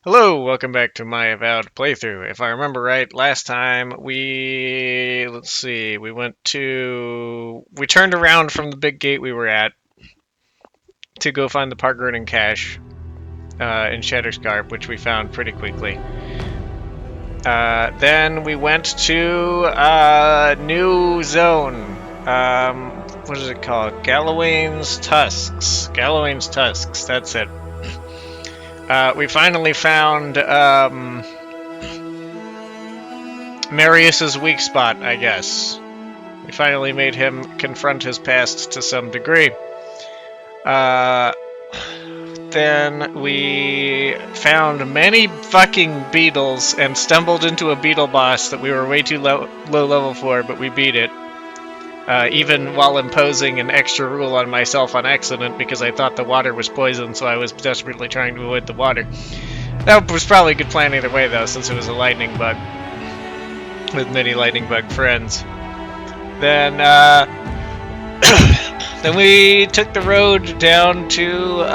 Hello, welcome back to my Avowed playthrough. If I remember right, last time we turned around from the big gate we were at to go find the park garden cache in Shatterscarp, which we found pretty quickly. Then we went to a new zone. What is it called? Gallowayne's Tusks. Gallowayne's Tusks, that's it. We finally found Marius's weak spot, I guess. We finally made him confront his past to some degree. Then we found many fucking beetles and stumbled into a beetle boss that we were way too low level for, but we beat it. Even while imposing an extra rule on myself on accident because I thought the water was poison, so I was desperately trying to avoid the water. That was probably a good plan either way, though, since it was a lightning bug with many lightning bug friends. Then, then we took the road down to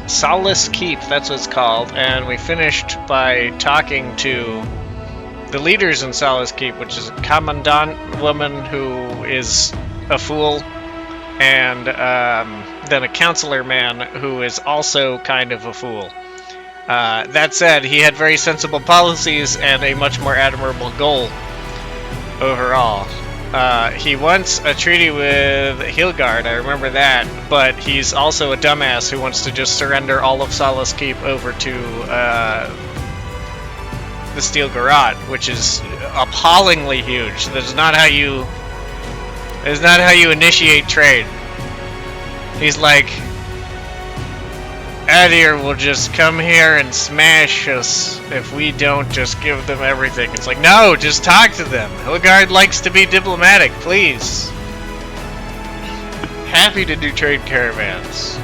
Solace Keep, that's what it's called, and we finished by talking to the leaders in Solace Keep, which is a commandant woman who is a fool, and then a counselor man who is also kind of a fool. That said, he had very sensible policies and a much more admirable goal overall. He wants a treaty with Hilgard, I remember that, but he's also a dumbass who wants to just surrender all of Solace Keep over to the Steel Garrote, which is appallingly huge. That's not how you initiate trade. He's like, Adir will just come here and smash us if we don't just give them everything. It's like, no, just talk to them. Hilgard likes to be diplomatic, please. Happy to do trade caravans.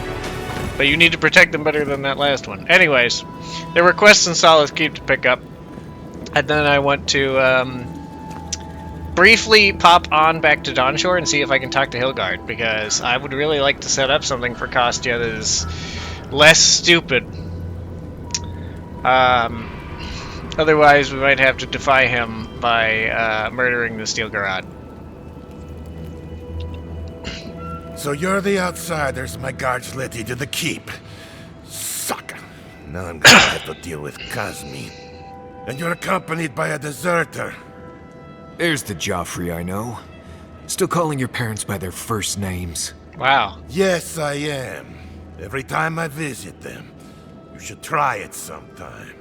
But you need to protect them better than that last one. Anyways, there were quests in Solace Keep to pick up. And then I want to briefly pop on back to Dawnshore and see if I can talk to Hilgard, because I would really like to set up something for Kostya that is less stupid. Otherwise, we might have to defy him by murdering the Steel Garrote. So you're the outsiders my guards led you to the keep. Sucker. Now I'm gonna have to deal with Kazmin. And you're accompanied by a deserter. There's the Joffrey I know. Still calling your parents by their first names. Wow. Yes, I am. Every time I visit them. You should try it sometime.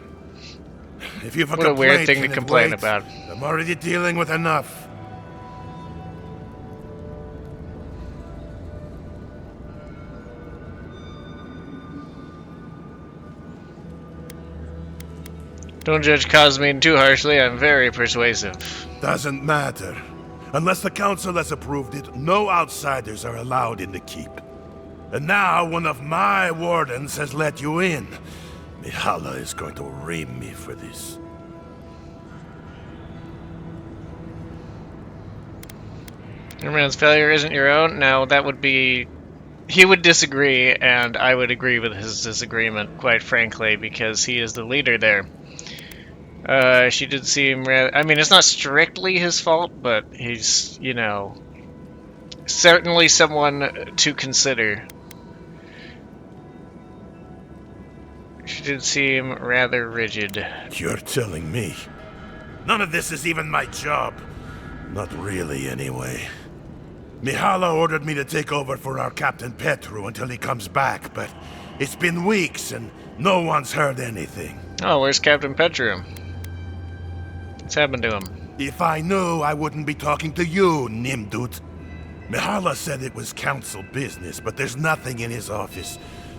If you've What a weird thing to complain about. I'm already dealing with enough. Don't judge Kazmin too harshly, I'm very persuasive. Doesn't matter. Unless the council has approved it, no outsiders are allowed in the keep. And now one of my wardens has let you in. Mihala is going to ream me for this. Your man's failure isn't your own? No, that would be... He would disagree, and I would agree with his disagreement, quite frankly, because he is the leader there. She did seem rather... I mean, it's not strictly his fault, but he's, you know, certainly someone to consider. She did seem rather rigid. You're telling me? None of this is even my job. Not really, anyway. Mihala ordered me to take over for our Captain Petru until he comes back, but it's been weeks and no one's heard anything. Oh, where's Captain Petru? What's happened to him? If I knew, I wouldn't be talking to you, Nimdut. Mihala said it was council business, but there's nothing in his office.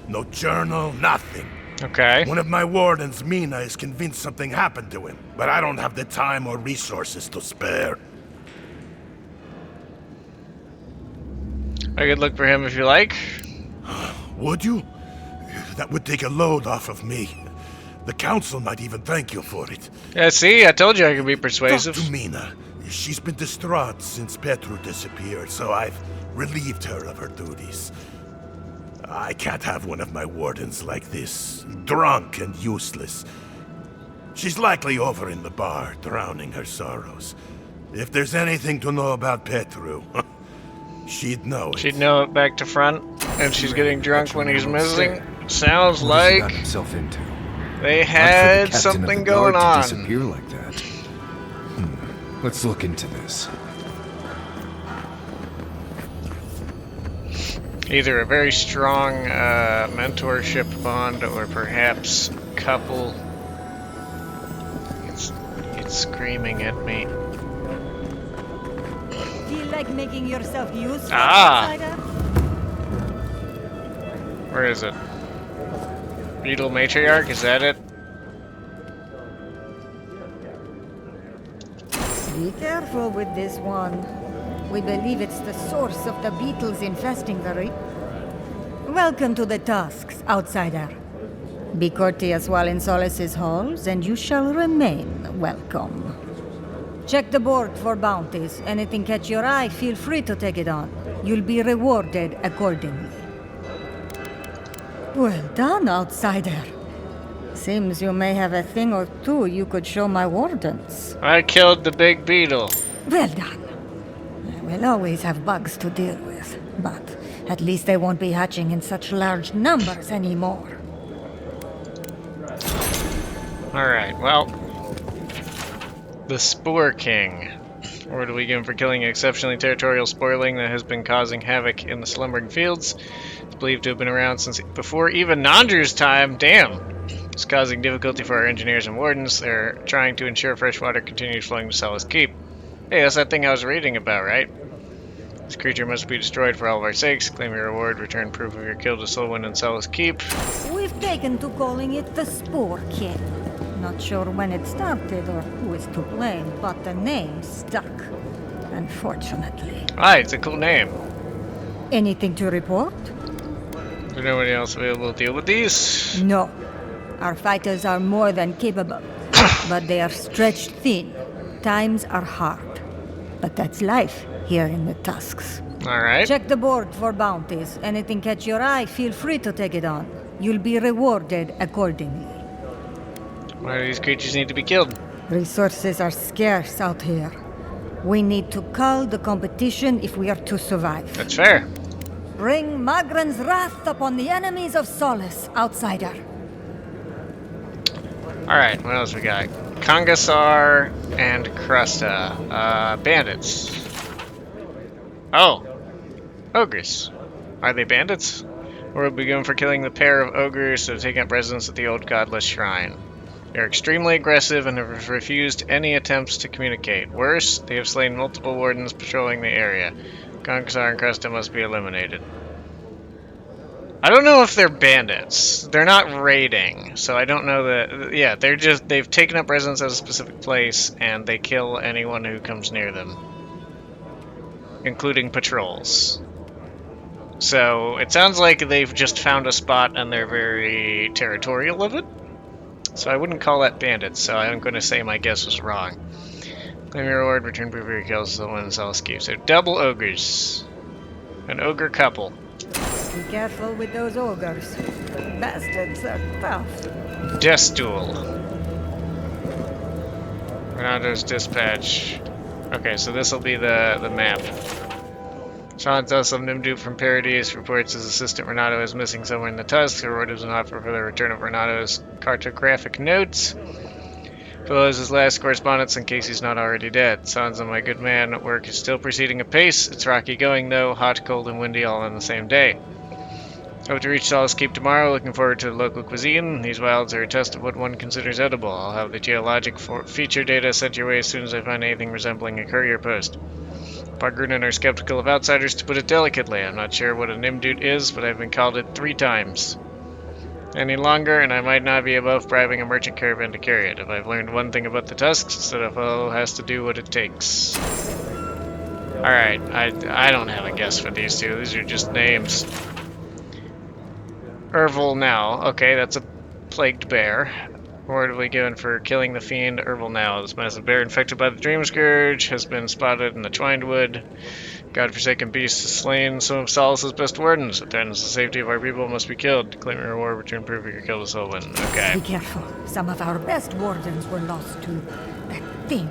No journal, nothing. Okay. One of my wardens, Mina, is convinced something happened to him, but I don't have the time or resources to spare. I could look for him if you like. Would you? That would take a load off of me. The council might even thank you for it. Yeah, see? I told you I could be persuasive. Talk to Mina. She's been distraught since Petru disappeared, so I've relieved her of her duties. I can't have one of my wardens like this, drunk and useless. She's likely over in the bar, drowning her sorrows. If there's anything to know about Petru, she'd know it. She'd know it back to front, and she's getting drunk when he's missing. Sounds like got himself into? they Odd for the had captain something of the guard going on. to disappear like that. Let's look into this. Either a very strong mentorship bond, or perhaps couple. It's screaming at me. Feel like making yourself useful, Ah! outsider? Where is it? Beetle Matriarch, is that it? Be careful with this one. We believe it's the source of the beetles infesting the reef. Welcome to the Tusks, outsider. Be courteous while in Solace's halls, and you shall remain welcome. Check the board for bounties. Anything catch your eye, feel free to take it on. You'll be rewarded accordingly. Well done, outsider. Seems you may have a thing or two you could show my wardens. I killed the big beetle. Well done. We'll always have bugs to deal with, but at least they won't be hatching in such large numbers anymore. Alright, well. The Spore King. Or do we give him for killing an exceptionally territorial spoiling that has been causing havoc in the slumbering fields? It's believed to have been around since before even Nandru's time. Damn! It's causing difficulty for our engineers and wardens. They're trying to ensure fresh water continues flowing to Solace Keep. Hey, that's that thing I was reading about, right? This creature must be destroyed for all of our sakes. Claim your reward, return proof of your kill to Solwyn and Solace Keep. We've taken to calling it the Spore King. Not sure when it started or who is to blame, but the name stuck. Unfortunately. Ah, it's a cool name. Anything to report? Is there nobody else available to deal with these? No. Our fighters are more than capable, but they are stretched thin. Times are hard. But that's life here in the Tusks. Alright. Check the board for bounties. Anything catch your eye, feel free to take it on. You'll be rewarded accordingly. Why do these creatures need to be killed? Resources are scarce out here. We need to cull the competition if we are to survive. That's fair. Bring Magran's wrath upon the enemies of Solace, outsider. Alright, what else we got? Kangasar and Krusta. Bandits. Oh. Ogres. Are they bandits? Or will we be going for killing the pair of ogres that have taken up residence at the old godless shrine? They are extremely aggressive and have refused any attempts to communicate. Worse, they have slain multiple wardens patrolling the area. Kangasar and Krusta must be eliminated. I don't know if they're bandits. They're not raiding, so I don't know that. Yeah, they've taken up residence at a specific place and they kill anyone who comes near them, including patrols. So it sounds like they've just found a spot and they're very territorial of it. So I wouldn't call that bandits, so I'm going to say my guess was wrong. Claim your reward, return proof of your kills to the one in Solace Keep. So double ogres. An ogre couple. Be careful with those ogres. Bastards are tough. Destul. Renado's dispatch. Okay, so this will be the map. Sean tells some Nimdu from Paradise reports his assistant Renato is missing somewhere in the Tusks. The reward is an offer for the return of Renato's cartographic notes. Follows his last correspondence in case he's not already dead. Sansa, my good man, work is still proceeding apace. It's rocky going though, hot, cold, and windy all on the same day. Hope to reach Solace Keep tomorrow. Looking forward to the local cuisine. These wilds are a test of what one considers edible. I'll have the geologic feature data sent your way as soon as I find anything resembling a courier post. Pargrunen are skeptical of outsiders, to put it delicately. I'm not sure what a Nimdut is, but I've been called it 3 times. Any longer, and I might not be above bribing a merchant caravan to carry it. If I've learned one thing about the Tusks, it's that a fellow has to do what it takes. Alright, I don't have a guess for these two. These are just names. Ervil now. Okay, that's a plagued bear. What have we given for killing the fiend Ervil now? This massive bear infected by the Dream Scourge has been spotted in the Twined Wood. Godforsaken beast has slain some of Solace's best wardens. It threatens the safety of our people, must be killed. Claim a reward, return proof you kill the soul win. Okay. Be careful. Some of our best wardens were lost to that thing.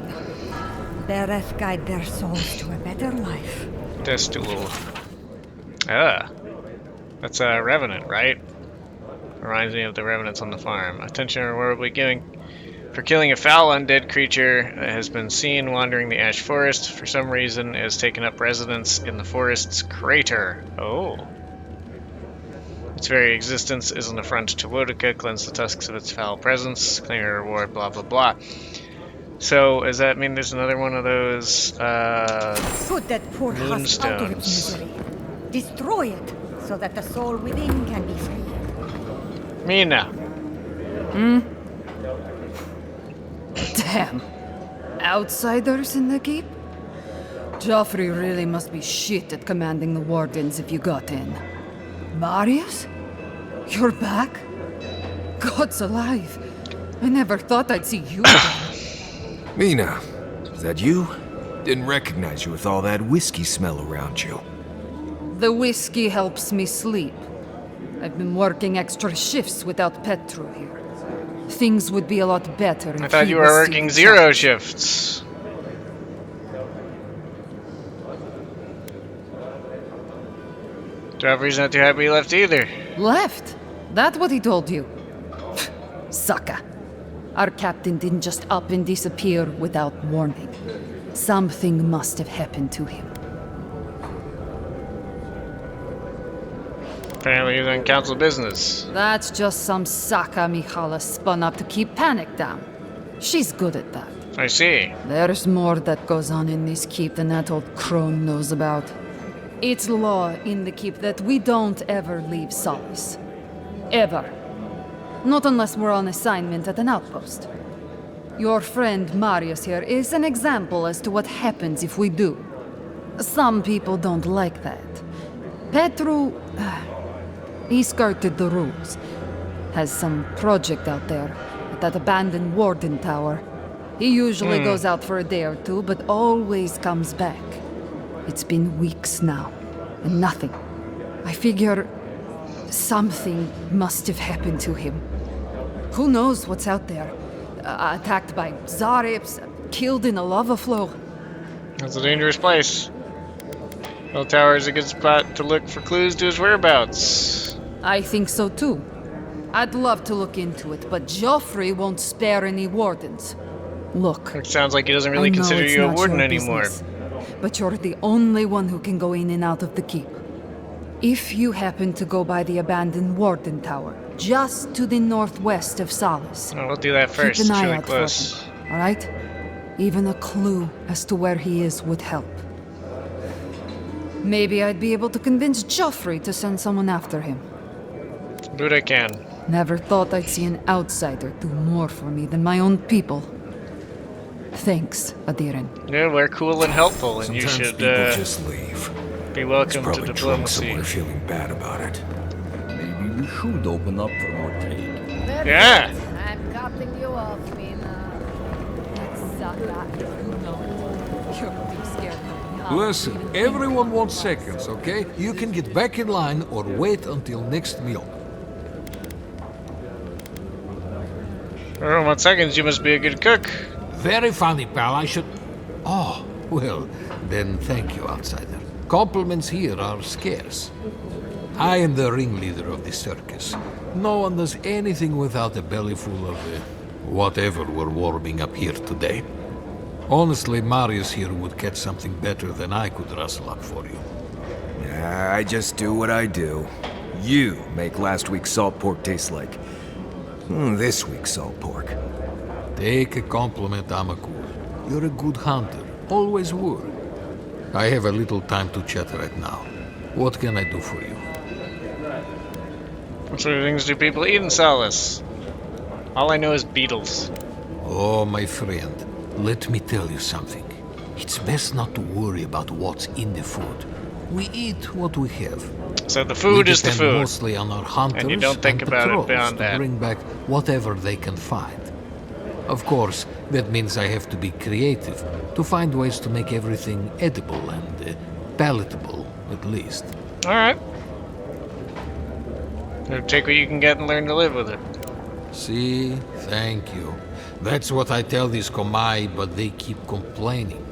Bereth guide their souls to a better life. Destul. Ah. That's a revenant, right? Reminds me of the revenants on the farm. Attention reward will be giving for killing a foul undead creature that has been seen wandering the ash forest. For some reason, it has taken up residence in the forest's crater. Oh. Its very existence is an affront to Wodica. Cleanse the tusks of its foul presence. Claim a reward, blah blah blah. So, does that mean there's another one of those, Put that poor husk out of its moonstones? misery. Destroy it, so that the soul within can be free. Mina. Damn. Outsiders in the keep? Joffrey really must be shit at commanding the wardens if you got in. Marius? You're back? God's alive. I never thought I'd see you again. Mina, is that you? Didn't recognize you with all that whiskey smell around you. The whiskey helps me sleep. I've been working extra shifts without Petru here. Things would be a lot better if I thought he you were was working still in 0 charge. shifts. Joffrey's not too happy he left either. Left? That what he told you? Sucker. Our captain didn't just up and disappear without warning. Something must have happened to him. Apparently he was on council business. That's just some sucker Mihala spun up to keep panic down. She's good at that. I see. There's more that goes on in this keep than that old crone knows about. It's law in the keep that we don't ever leave Solace. Ever. Not unless we're on assignment at an outpost. Your friend Marius here is an example as to what happens if we do. Some people don't like that. Petru... he skirted the rules. Has some project out there at that abandoned Warden tower. He usually goes out for a day or two, but always comes back. It's been weeks now, and nothing. I figure something must have happened to him. Who knows what's out there? Attacked by Zarips, killed in a lava flow. That's a dangerous place. Well, tower is a good spot to look for clues to his whereabouts. I think so too. I'd love to look into it, but Joffrey won't spare any wardens. Look, It sounds like he doesn't I really know consider it's you a not warden your anymore. business, but you're the only one who can go in and out of the keep. If you happen to go by the abandoned Warden Tower, just to the northwest of Solace, Oh, we'll do that first. keep an It's eye really out close. for him, all right? Even a clue as to where he is would help. Maybe I'd be able to convince Joffrey to send someone after him. Do what I can. Never thought I'd see an outsider do more for me than my own people. Thanks, Adiren. Yeah, we're cool and helpful, and Sometimes you should people just leave. be He's welcome to probably drunk diplomacy. somewhere feeling bad about it. Maybe we should open up for more trade. Yeah. I'm cutting you off, Mina. That sucker. You know it. You're too scared of me. Listen, everyone wants seconds, okay? You can get back in line or wait until next meal. Oh, 1 second, you must be a good cook. Very funny, pal. I should... Oh, well, then thank you, outsider. Compliments here are scarce. I am the ringleader of this circus. No one does anything without a belly full of whatever we're warming up here today. Honestly, Marius here would catch something better than I could rustle up for you. I just do what I do. You make last week's salt pork taste like this week's salt pork. Take a compliment, Amakul. You're a good hunter. Always were. I have a little time to chat right now. What can I do for you? What sort of things do people eat in Solace? All I know is beetles. Oh, my friend, let me tell you something. It's best not to worry about what's in the food. We eat what we have. So the food we is the depend food. mostly on our hunters And you don't think and about it patrols beyond to that. bring back whatever they can find. Of course, that means I have to be creative to find ways to make everything edible and palatable, at least. Alright. Take what you can get and learn to live with it. See? Thank you. That's what I tell these Komai, but they keep complaining.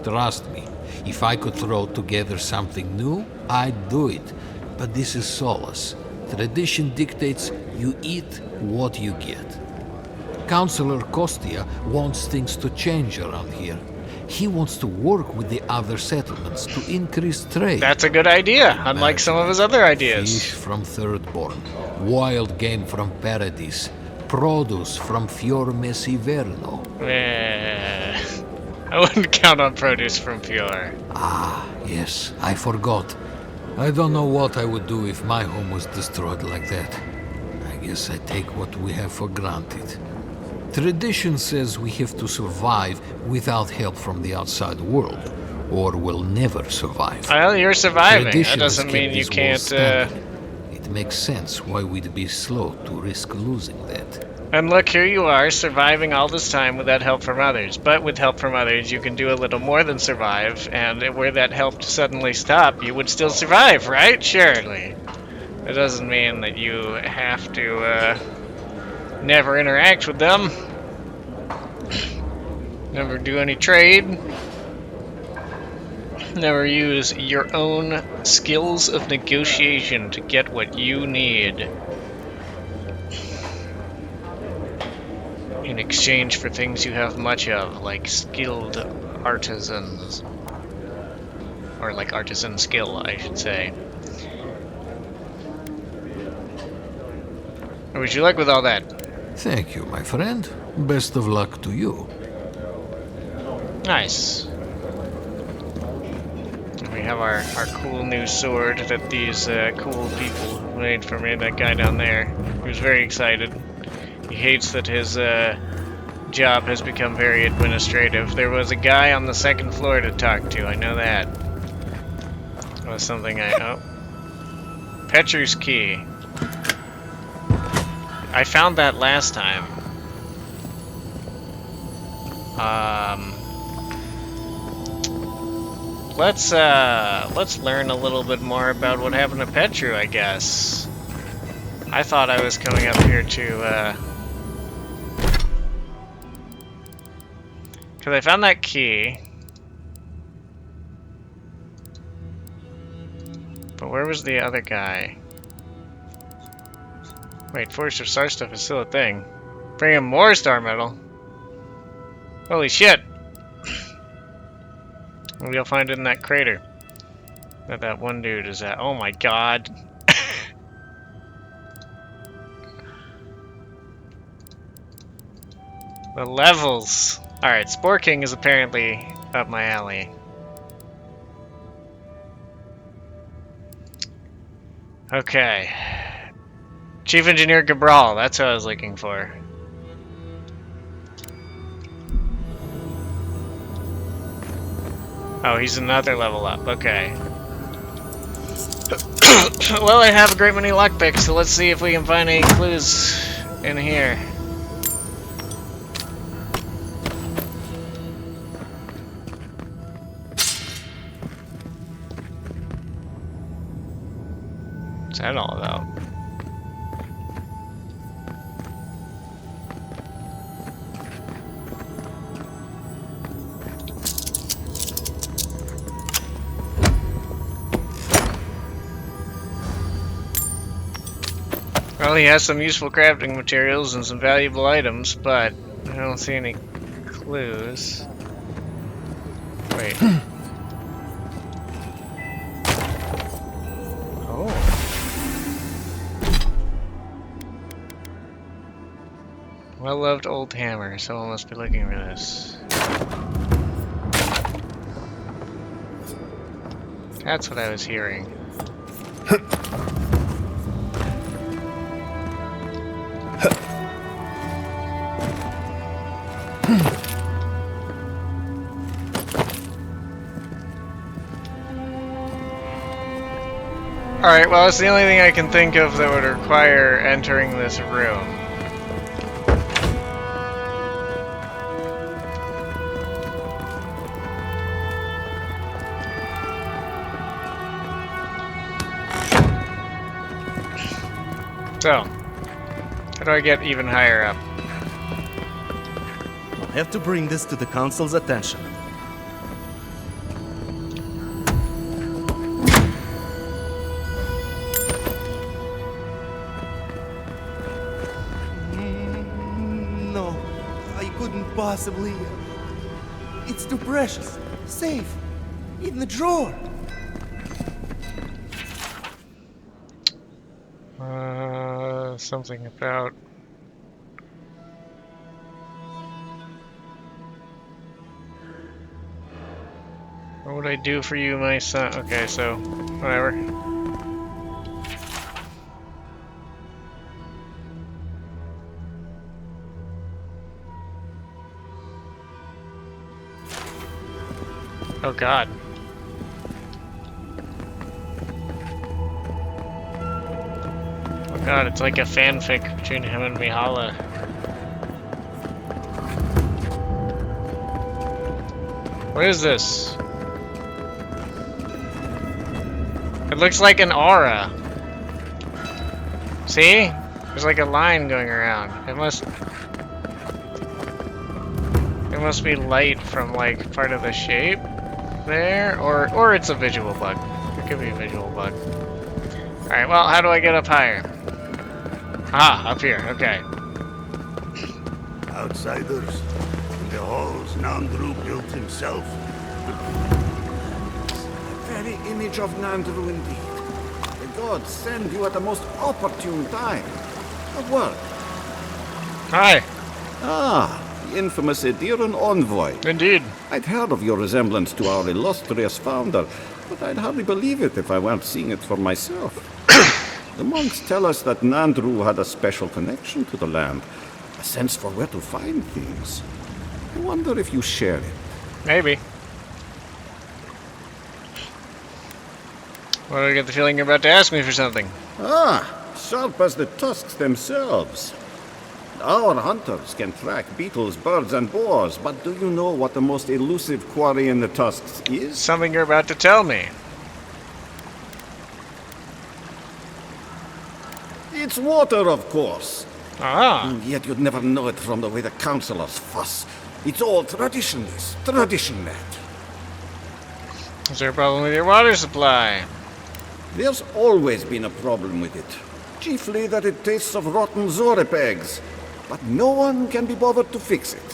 Trust me, if I could throw together something new, I'd do it. But this is Solace. Tradition dictates you eat what you get. Councillor Kostia wants things to change around here. He wants to work with the other settlements to increase trade. That's a good idea, unlike some of his other ideas. Fish from Thirdborn, wild game from Paradis, produce from Fior Messiverno. I wouldn't count on produce from Fior. Ah, yes, I forgot. I don't know what I would do if my home was destroyed like that. I guess I take what we have for granted. Tradition says we have to survive without help from the outside world, or we'll never survive. Well, you're surviving. Tradition That doesn't has mean kept you these can't, walls standing. It makes sense why we'd be slow to risk losing that. And look, here you are, surviving all this time without help from others. But with help from others, you can do a little more than survive, and where that help suddenly stop, you would still survive, right? Surely. It doesn't mean that you have to, never interact with them. Never do any trade. Never use your own skills of negotiation to get what you need. In exchange for things you have much of, like skilled artisans. Or like artisan skill, I should say. I wish you luck with all that. Thank you, my friend. Best of luck to you. Nice. We have our cool new sword that these cool people made for me. That guy down there, he was very excited. He hates that his job has become very administrative. There was a guy on the second floor to talk to, I know that. That was something oh. Petru's key. I found that last time. Let's learn a little bit more about what happened to Petru, I guess. I thought I was coming up here to, because I found that key. But where was the other guy? Wait, Force of Star stuff is still a thing. Bring him more star metal. Holy shit! Maybe I'll find it in that crater that one dude is at. Oh my god. The levels. Alright, Spore King is apparently up my alley. Okay. Chief Engineer Gabral, that's who I was looking for. Oh, he's another level up, okay. Well, I have a great many lockpicks, so let's see if we can find any clues in here. What's that all about? Well, he has some useful crafting materials and some valuable items, but I don't see any clues. Wait. Oh. Well-loved old hammer. Someone must be looking for this. That's what I was hearing. Alright, well, it's the only thing I can think of that would require entering this room. So, how do I get even higher up? I'll have to bring this to the Council's attention. No, I couldn't possibly. It's too precious. Safe. In the drawer. Something about... What would I do for you, my son? Okay, so, whatever. Oh god. Oh god, it's like a fanfic between him and Mihala. What is this? It looks like an aura. See? There's like a line going around. It must be light from like part of the shape there, or it's a visual bug. It could be a visual bug. Alright, well, how do I get up higher? Ah, up here, okay. Outsiders, in the halls Nandru built himself. The very image of Nandru indeed. The gods send you at the most opportune time. A word. Hi. Ah, the infamous Ediran envoy. Indeed. I'd heard of your resemblance to our illustrious founder, but I'd hardly believe it if I weren't seeing it for myself. The monks tell us that Nandru had a special connection to the land, a sense for where to find things. I wonder if you share it. Maybe. Well, I get the feeling you're about to ask me for something. Ah, sharp as the tusks themselves. Our hunters can track beetles, birds, and boars, but do you know what the most elusive quarry in the tusks is? Something you're about to tell me. It's water, of course. Ah. Yet you'd never know it from the way the councilors fuss. It's all traditionless, tradition net. Is there a problem with your water supply? There's always been a problem with it. Chiefly that it tastes of rotten zorip eggs. But no one can be bothered to fix it.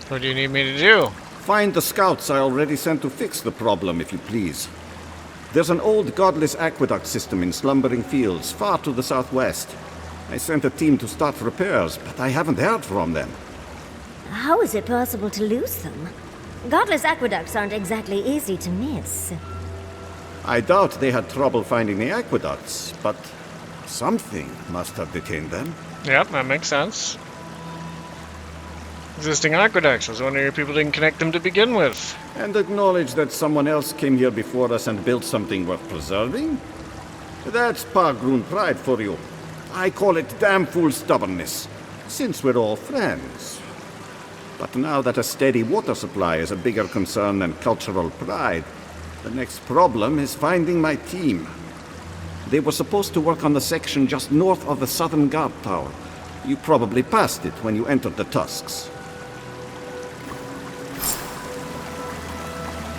What do you need me to do? Find the scouts I already sent to fix the problem, if you please. There's an old godless aqueduct system in Slumbering Fields, far to the southwest. I sent a team to start repairs, but I haven't heard from them. How is it possible to lose them? Godless aqueducts aren't exactly easy to miss. I doubt they had trouble finding the aqueducts, but something must have detained them. Yep, that makes sense. Existing aqueducts. I was wondering if people didn't connect them to begin with. And acknowledge that someone else came here before us and built something worth preserving? That's Pargroon pride for you. I call it damn fool stubbornness, since we're all friends. But now that a steady water supply is a bigger concern than cultural pride, the next problem is finding my team. They were supposed to work on the section just north of the southern guard tower. You probably passed it when you entered the Tusks.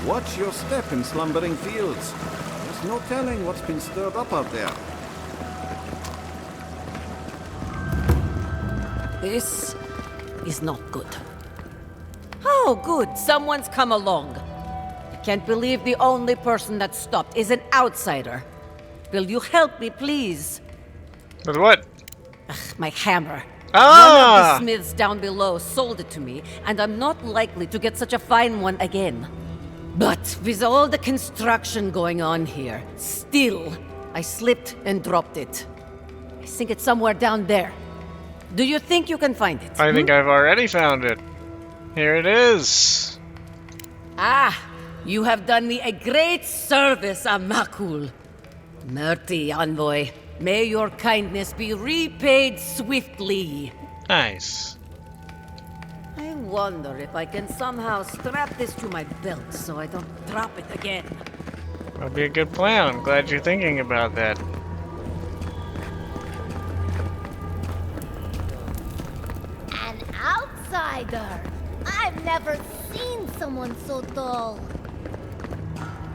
Watch your step in Slumbering Fields. There's no telling what's been stirred up out there. This is not good. Oh, good. Someone's come along. I can't believe the only person that stopped is an outsider. Will you help me, please? With what? Ugh, my hammer. Ah! One of the smiths down below sold it to me, and I'm not likely to get such a fine one again. But with all the construction going on here, still, I slipped and dropped it. I think it's somewhere down there. Do you think you can find it? I think I've already found it. Here it is. Ah, you have done me a great service, Amakul. Merty envoy, may your kindness be repaid swiftly. Nice. I wonder if I can somehow strap this to my belt so I don't drop it again. That'd be a good plan. I'm glad you're thinking about that. An outsider! I've never seen someone so dull.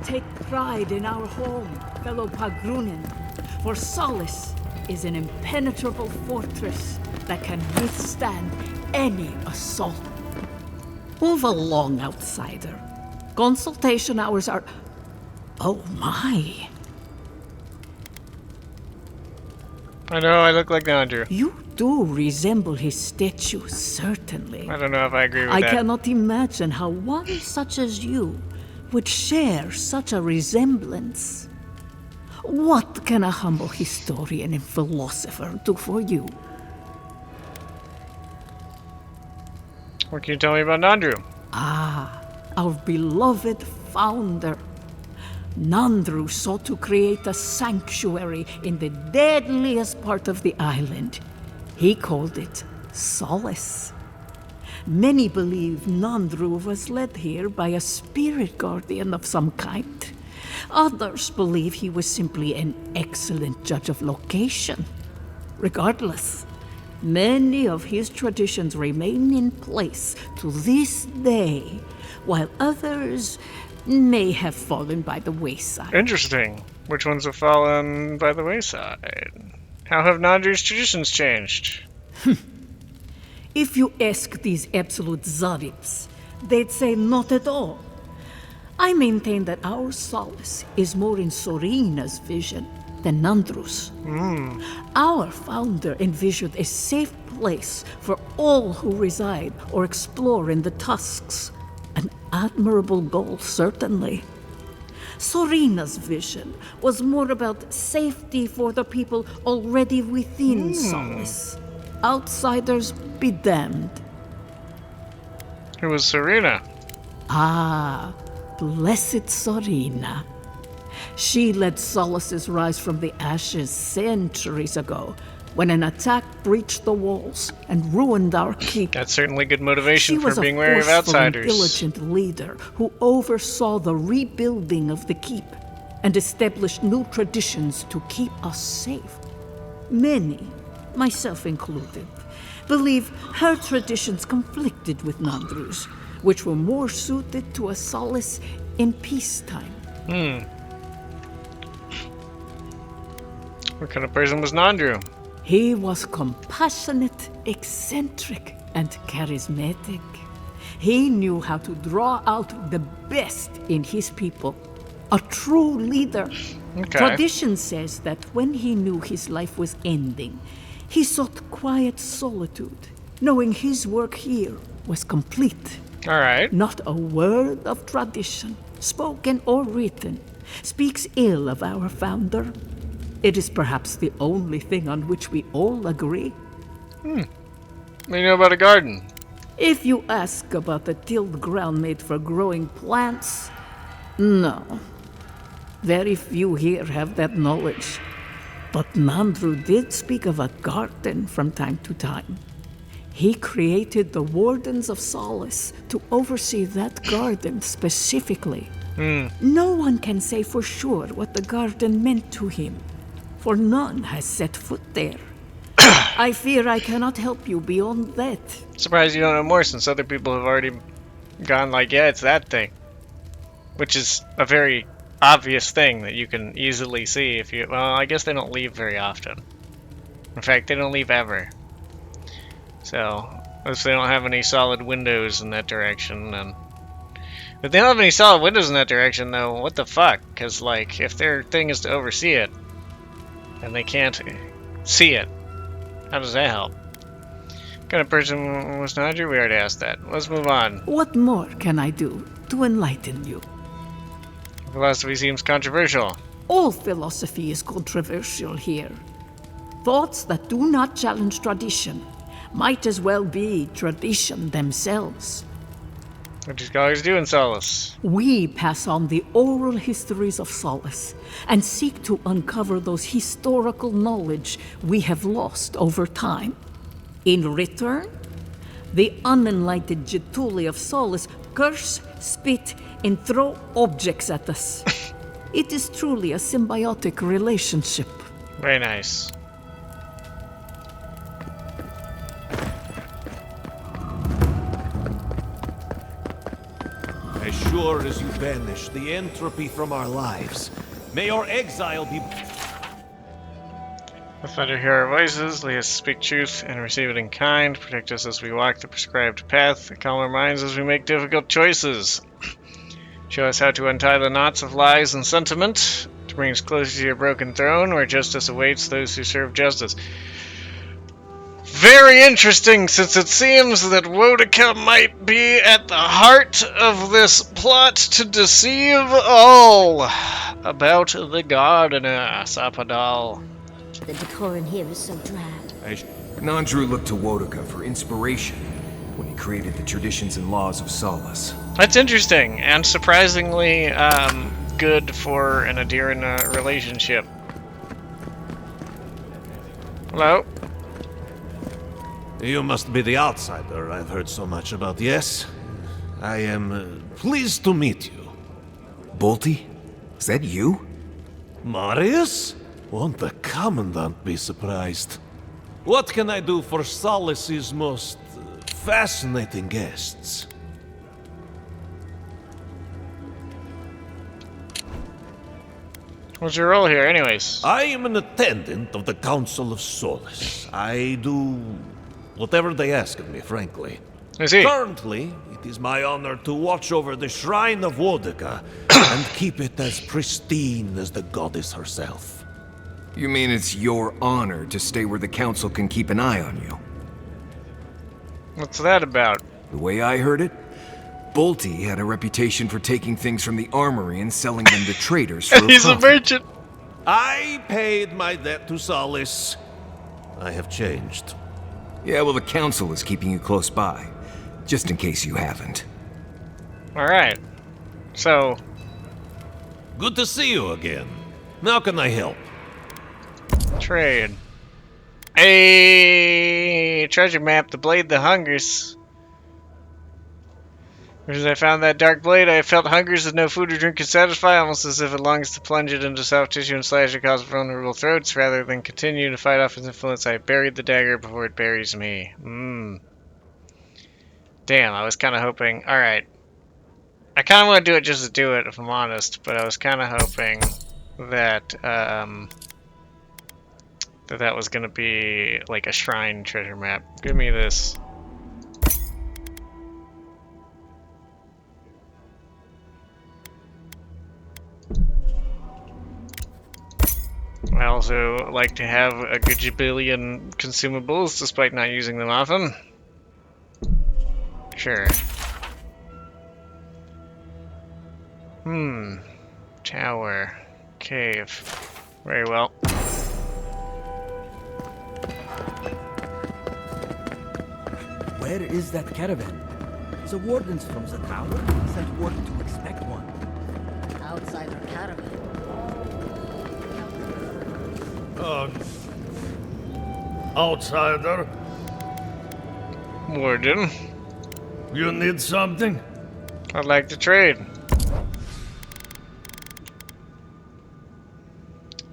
Take pride in our home, fellow Pagrunin, for Solace is an impenetrable fortress that can withstand any assault. Move along, outsider. Consultation hours are... Oh my. I know, I look like Andrew. You do resemble his statue, certainly. I don't know if I agree with I that. cannot imagine how one such as you would share such a resemblance. What can a humble historian and philosopher do for you? What can you tell me about Nandru? Ah, our beloved founder. Nandru sought to create a sanctuary in the deadliest part of the island. He called it Solace. Many believe Nandru was led here by a spirit guardian of some kind. Others believe he was simply an excellent judge of location. Regardless, many of his traditions remain in place to this day, while others may have fallen by the wayside. Interesting. Which ones have fallen by the wayside? How have Nandru's traditions changed? If you ask these absolute zaribs, they'd say not at all. I maintain that our solace is more in Soreena's vision than Nandru's. Our founder envisioned a safe place for all who reside or explore in the Tusks. An admirable goal, certainly. Soreena's vision was more about safety for the people already within Solace. Outsiders be damned. Who was Soreena? Ah, blessed Soreena. She led Solace's rise from the ashes centuries ago, when an attack breached the walls and ruined our keep. That's certainly good motivation for being wary of She was a forceful and outsiders. diligent leader who oversaw the rebuilding of the keep and established new traditions to keep us safe. Many, myself included, believe her traditions conflicted with Nandru's, which were more suited to a Solace in peacetime. What kind of person was Nandru? He was compassionate, eccentric, and charismatic. He knew how to draw out the best in his people. A true leader. Okay. Tradition says that when he knew his life was ending, he sought quiet solitude, knowing his work here was complete. All right. Not a word of tradition, spoken or written, speaks ill of our founder. It is perhaps the only thing on which we all agree. What do you know about a garden? If you ask about the tilled ground made for growing plants, no. Very few here have that knowledge. But Nandru did speak of a garden from time to time. He created the Wardens of Solace to oversee that garden specifically. No one can say for sure what the garden meant to him, for none has set foot there. I fear I cannot help you beyond that. Surprised you don't know more, since other people have already gone like, yeah, it's that thing. Which is a very obvious thing that you can easily see if you... Well, I guess they don't leave very often. In fact, they don't leave ever. So, if they don't have any solid windows in that direction, then... If they don't have any solid windows in that direction, though, what the fuck? Because, like, if their thing is to oversee it, and they can't see it, how does that help? What kind of person was Nandru? We already asked that. Let's move on. What more can I do to enlighten you? Philosophy seems controversial. All philosophy is controversial here. Thoughts that do not challenge tradition might as well be tradition themselves. What do scholars do in Solace? We pass on the oral histories of Solace and seek to uncover those historical knowledge we have lost over time. In return, the unenlightened Jetuli of Solace curse, spit, and throw objects at us. It is truly a symbiotic relationship. Very nice. As sure as you banish the entropy from our lives, may your exile be... Let's let her hear our voices, lead us to speak truth and receive it in kind, protect us as we walk the prescribed path, calm our minds as we make difficult choices. Show us how to untie the knots of lies and sentiment, to bring us closer to your broken throne, where justice awaits those who serve justice. Very interesting, since it seems that Wodica might be at the heart of this plot to deceive all about the gardener, Sapadal. The decor in here is so drab. Nandru looked to Wodica for inspiration when he created the traditions and laws of Solace. That's interesting, and surprisingly good for an Adirina relationship. Hello? You must be the outsider I've heard so much about, yes? I am pleased to meet you. Bolty? Is that you? Marius? Won't the Commandant be surprised? What can I do for Solace's most fascinating guests? What's your role here, anyways? I am an attendant of the Council of Solace. I do whatever they ask of me, frankly. I see. Currently, it is my honor to watch over the Shrine of Wodica and keep it as pristine as the goddess herself. You mean it's your honor to stay where the Council can keep an eye on you? What's that about? The way I heard it, Bolty had a reputation for taking things from the armory and selling them to traders for He's profit. a merchant. I paid my debt to Solace. I have changed. Yeah, well, the Council is keeping you close by, just in case you haven't. Alright. So... Good to see you again. How can I help? Trade. A treasure map, the blade that hungers. Ever since I found that dark blade, I have felt hungers that no food or drink can satisfy, almost as if it longs to plunge it into soft tissue and slash across vulnerable throats, rather than continue to fight off its influence. I buried the dagger before it buries me. Damn, I was kind of hoping... Alright. I kind of want to do it just to do it, if I'm honest, but I was kind of hoping that, that was going to be like a shrine treasure map. Give me this. I also like to have a gajillion consumables, despite not using them often. Sure. Tower. Cave. Very well. Where is that caravan? The wardens from the tower sent word to expect one. Outsider caravan. Outsider, Warden, you need something? I'd like to trade.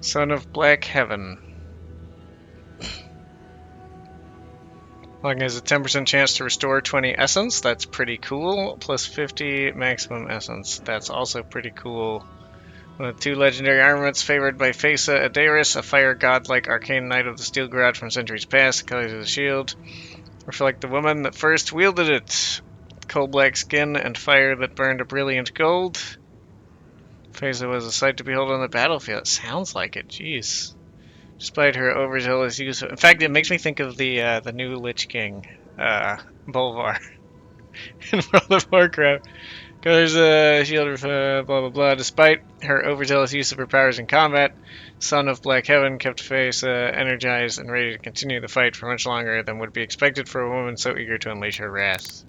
Son of Black Heaven. Log has a 10% chance to restore 20 essence. That's pretty cool. Plus 50 maximum essence. That's also pretty cool. One of 2 legendary armaments favored by Phaesa Adaris, a fire god-like arcane knight of the Steel Garage from centuries past. The colors of the shield reflect the woman that first wielded it. Coal black skin and fire that burned a brilliant gold. Phaesa was a sight to behold on the battlefield. It sounds like it, jeez. Despite her overzealous use of... In fact, it makes me think of the new Lich King, Bolvar, in World of Warcraft. Colors shield of blah blah blah. Despite her overzealous use of her powers in combat, Son of Black Heaven kept Phaesa energized and ready to continue the fight for much longer than would be expected for a woman so eager to unleash her wrath.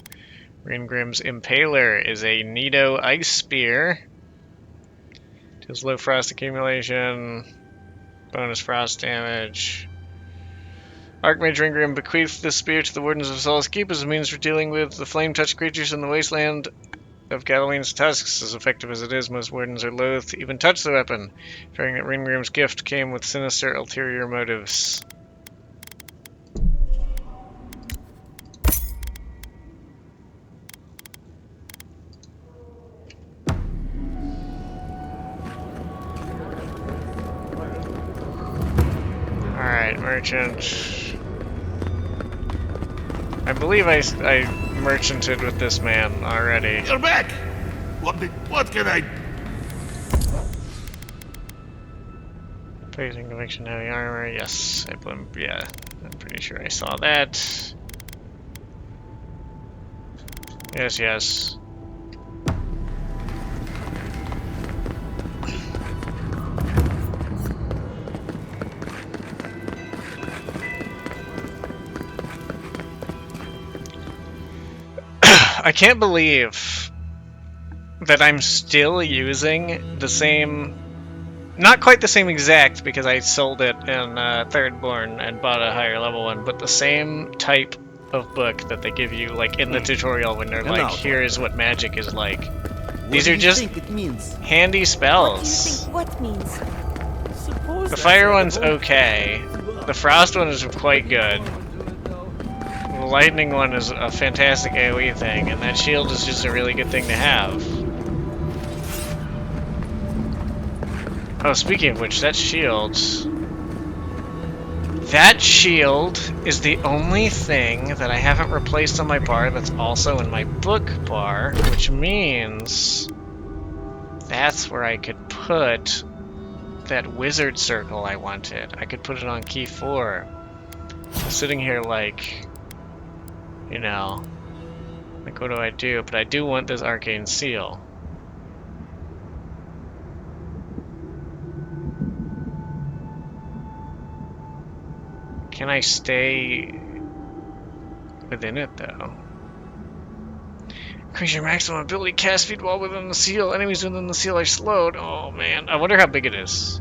Ringrim's Impaler is a Nido ice spear. Deals low frost accumulation. Bonus frost damage. Archmage Ringrim bequeathed this spear to the Wardens of Solace Keep as a means for dealing with the flame-touched creatures in the wasteland of Galloween's tusks. As effective as it is, most wardens are loath to even touch the weapon, fearing that Ringworm's gift came with sinister ulterior motives. Alright, merchant. I believe I merchanted with this man already. You're back! What can I... Facing conviction, heavy armor. Yes, yeah, I'm pretty sure I saw that. Yes, yes. I can't believe that I'm still using the same, not quite the same exact, because I sold it in Thirdborn and bought a higher level one, but the same type of book that they give you like in the tutorial when they're like, here's what magic is like. These are just handy spells. What means? The fire one's okay. The frost one is quite good. The lightning one is a fantastic AoE thing, and that shield is just a really good thing to have. Oh, speaking of which, that shield is the only thing that I haven't replaced on my bar that's also in my book bar, which means that's where I could put that wizard circle I wanted. I could put it on key 4. I'm sitting here like, you know, like what do I do? But I do want this arcane seal. Can I stay within it though? Increase your maximum ability cast speed while within the seal. Enemies within the seal are slowed. Oh man, I wonder how big it is.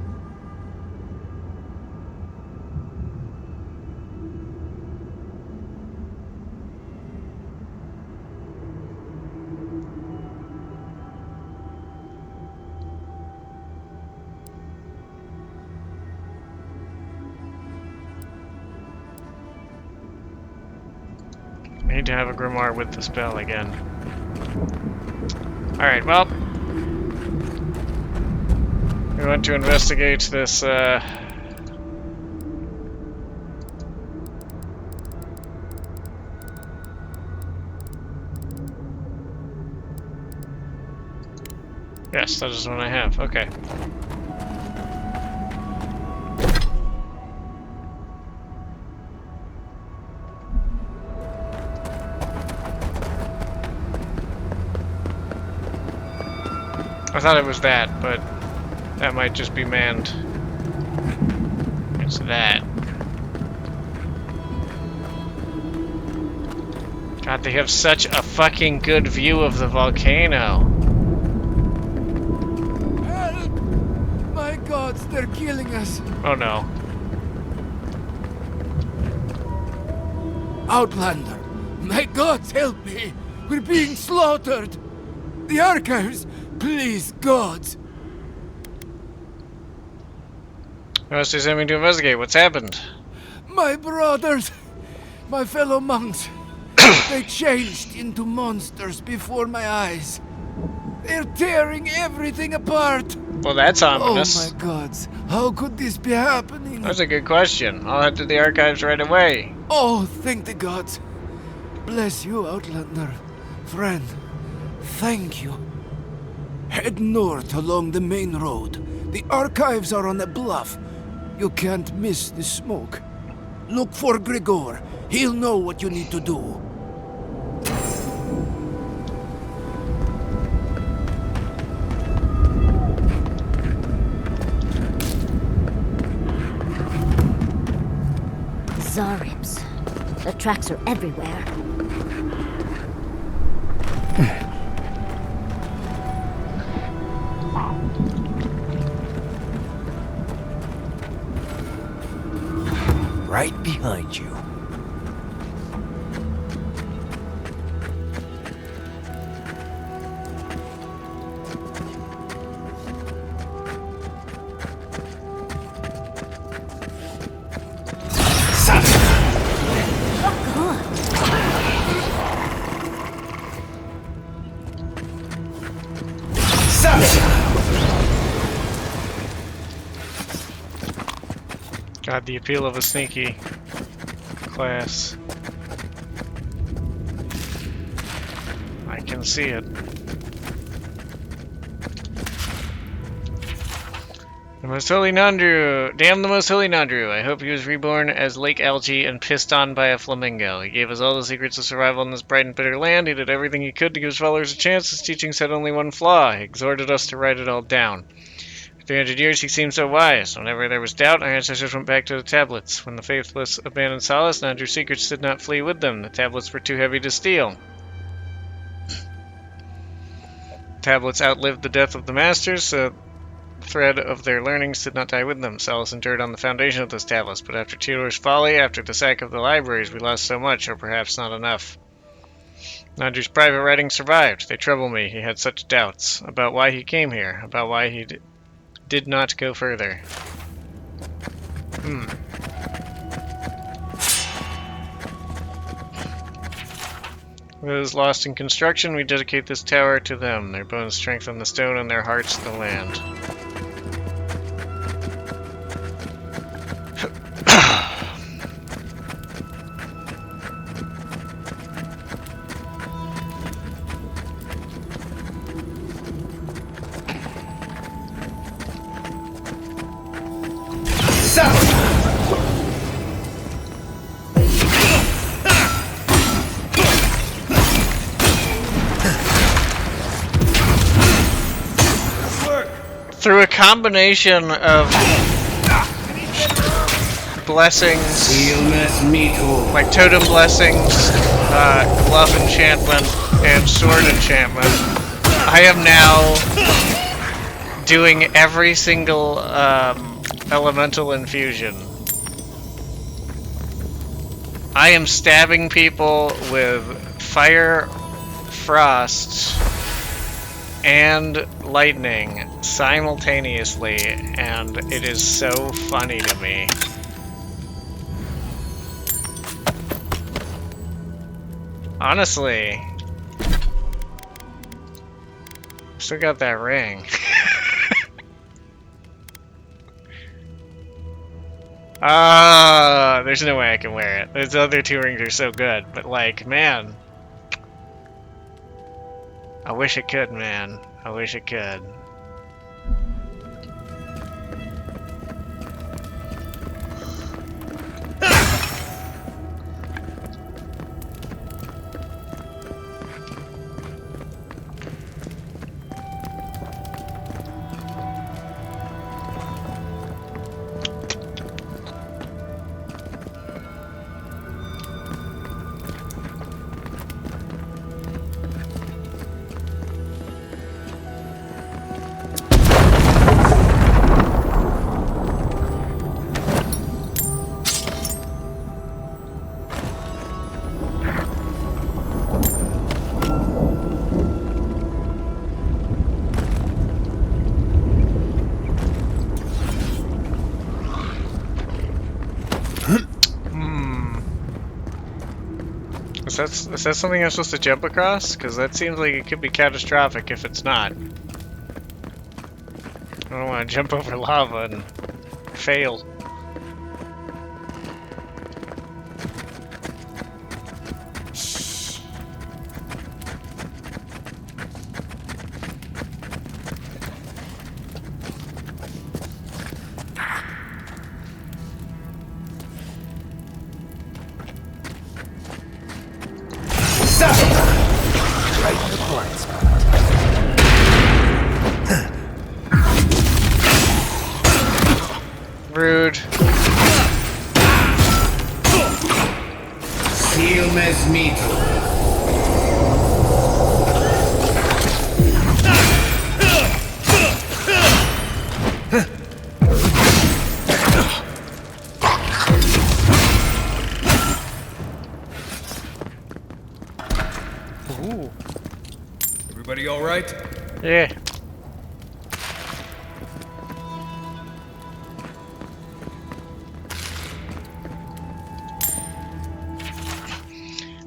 I need to have a grimoire with the spell again. Alright, well, we want to investigate this, yes, that is one I have, okay. I thought it was that, but that might just be manned. It's that. God, they have such a fucking good view of the volcano. Help! My gods, they're killing us. Oh no. Outlander, my gods, help me! We're being slaughtered! The archives! Please, gods! Must do something to investigate. What's happened? My brothers! My fellow monks! They changed into monsters before my eyes. They're tearing everything apart! Well, that's ominous. Oh my gods, how could this be happening? That's a good question. I'll head to the archives right away. Oh, thank the gods. Bless you, Outlander. Friend, thank you. Head north along the main road. The archives are on a bluff. You can't miss the smoke. Look for Grigor. He'll know what you need to do. Zaribs. The tracks are everywhere. Right behind you. God, the appeal of a sneaky class. I can see it. The Most Holy Nandru! Damn the Most Holy Nandru! I hope he was reborn as Lake Algae and pissed on by a flamingo. He gave us all the secrets of survival in this bright and bitter land. He did everything he could to give his followers a chance. His teachings had only one flaw. He exhorted us to write it all down. For 300 years he seemed so wise. Whenever there was doubt, our ancestors went back to the tablets. When the faithless abandoned Solace, Nandru's secrets did not flee with them. The tablets were too heavy to steal. Tablets outlived the death of the masters, so the thread of their learnings did not die with them. Solace endured on the foundation of those tablets, but after Teodor's folly, after the sack of the libraries, we lost so much, or perhaps not enough. Nandru's private writings survived. They trouble me. He had such doubts about why he came here, about why he did not go further. Those lost in construction, we dedicate this tower to them. Their bones strengthen the stone and their hearts the land. Through a combination of blessings, like totem blessings, glove enchantment, and sword enchantment, I am now doing every single elemental infusion. I am stabbing people with fire, frost, and lightning simultaneously, and it is so funny to me. Honestly, still got that ring. There's no way I can wear it. Those other two rings are so good, but like, man, I wish it could, man. I wish it could. Is that something I'm supposed to jump across? Because that seems like it could be catastrophic if it's not. I don't want to jump over lava and fail. Rude. Seal mes mito. Ooh. Everybody all right? Yeah.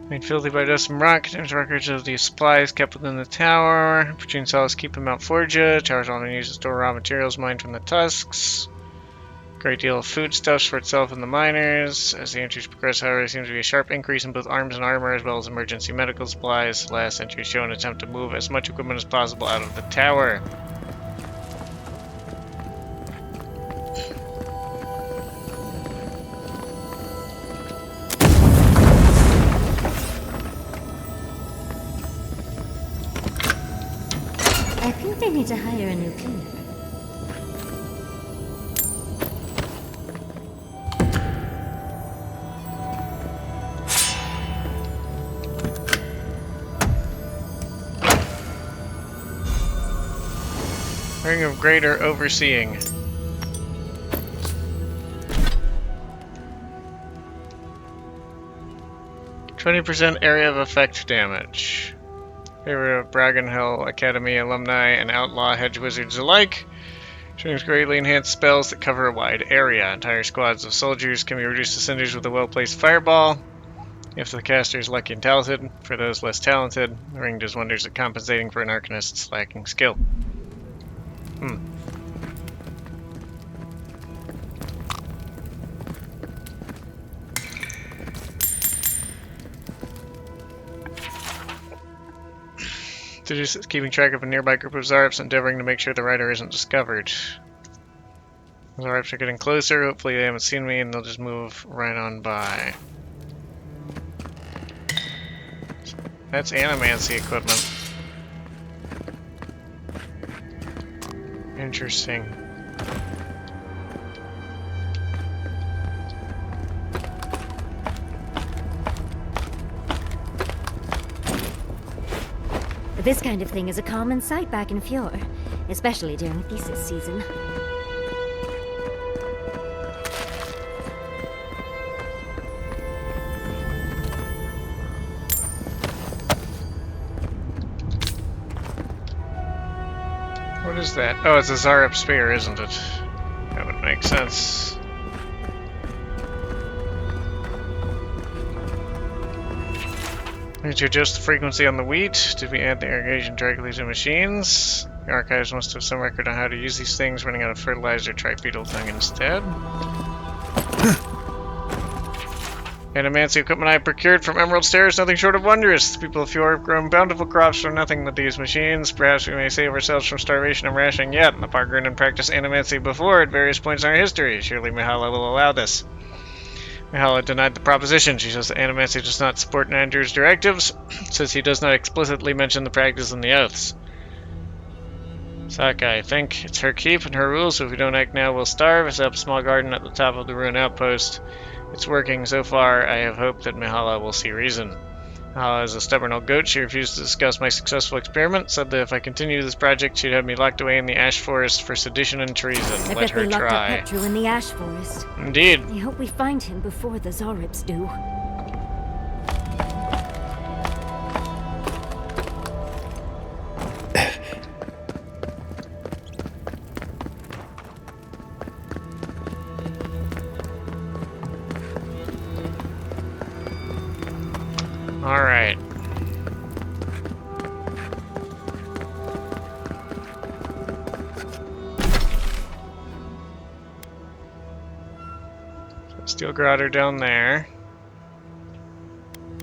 Made filthy by dust and rock, contains records of the supplies kept within the tower. Between Solace Keep and Mount Forja, tower's only used to store raw materials mined from the tusks. Great deal of foodstuffs for itself and the miners. As the entries progress, however, there seems to be a sharp increase in both arms and armor, as well as emergency medical supplies. The last entries show an attempt to move as much equipment as possible out of the tower. I think they need to hire a new cleaner. Ring of Greater Overseeing. %20 area of effect damage. Favorite of Bragan Hill Academy alumni and outlaw hedge wizards alike. Strings greatly enhanced spells that cover a wide area. Entire squads of soldiers can be reduced to cinders with a well-placed fireball. If the caster is lucky and talented. For those less talented, the ring does wonders at compensating for an arcanist's lacking skill. Just keeping track of a nearby group of Zarps, endeavoring to make sure the rider isn't discovered. Zarps are getting closer, hopefully they haven't seen me and they'll just move right on by. That's animancy equipment. Interesting. This kind of thing is a common sight back in Fjord, especially during thesis season. What is that? Oh, it's a Zarep spear, isn't it? That would make sense. Need to adjust the frequency on the wheat. Did we add the irrigation directly to machines? The archives must have some record on how to use these things. Running out of fertilizer, try beetle tongue instead. Animancy equipment I procured from Emerald Stairs, nothing short of wondrous. The people of Fjord have grown bountiful crops from nothing but these machines. Perhaps we may save ourselves from starvation and rationing yet. The Pargrin practiced animancy before at various points in our history. Surely Mihala will allow this. Mihala denied the proposition. She says that animancy does not support Nandur's directives, says he does not explicitly mention the practice in the oaths. Saka, I think it's her keep and her rules, so if we don't act now, we'll starve. I set up a small garden at the top of the ruined outpost. It's working so far. I have hope that Mihala will see reason. Mihala is a stubborn old goat. She refused to discuss my successful experiment, said that if I continue this project, she'd have me locked away in the Ash Forest for sedition and treason. Let her try. Locked up Petru in the Ash Forest. Indeed. I hope we find him before the Zarips do. All right. Steel Grotto down there.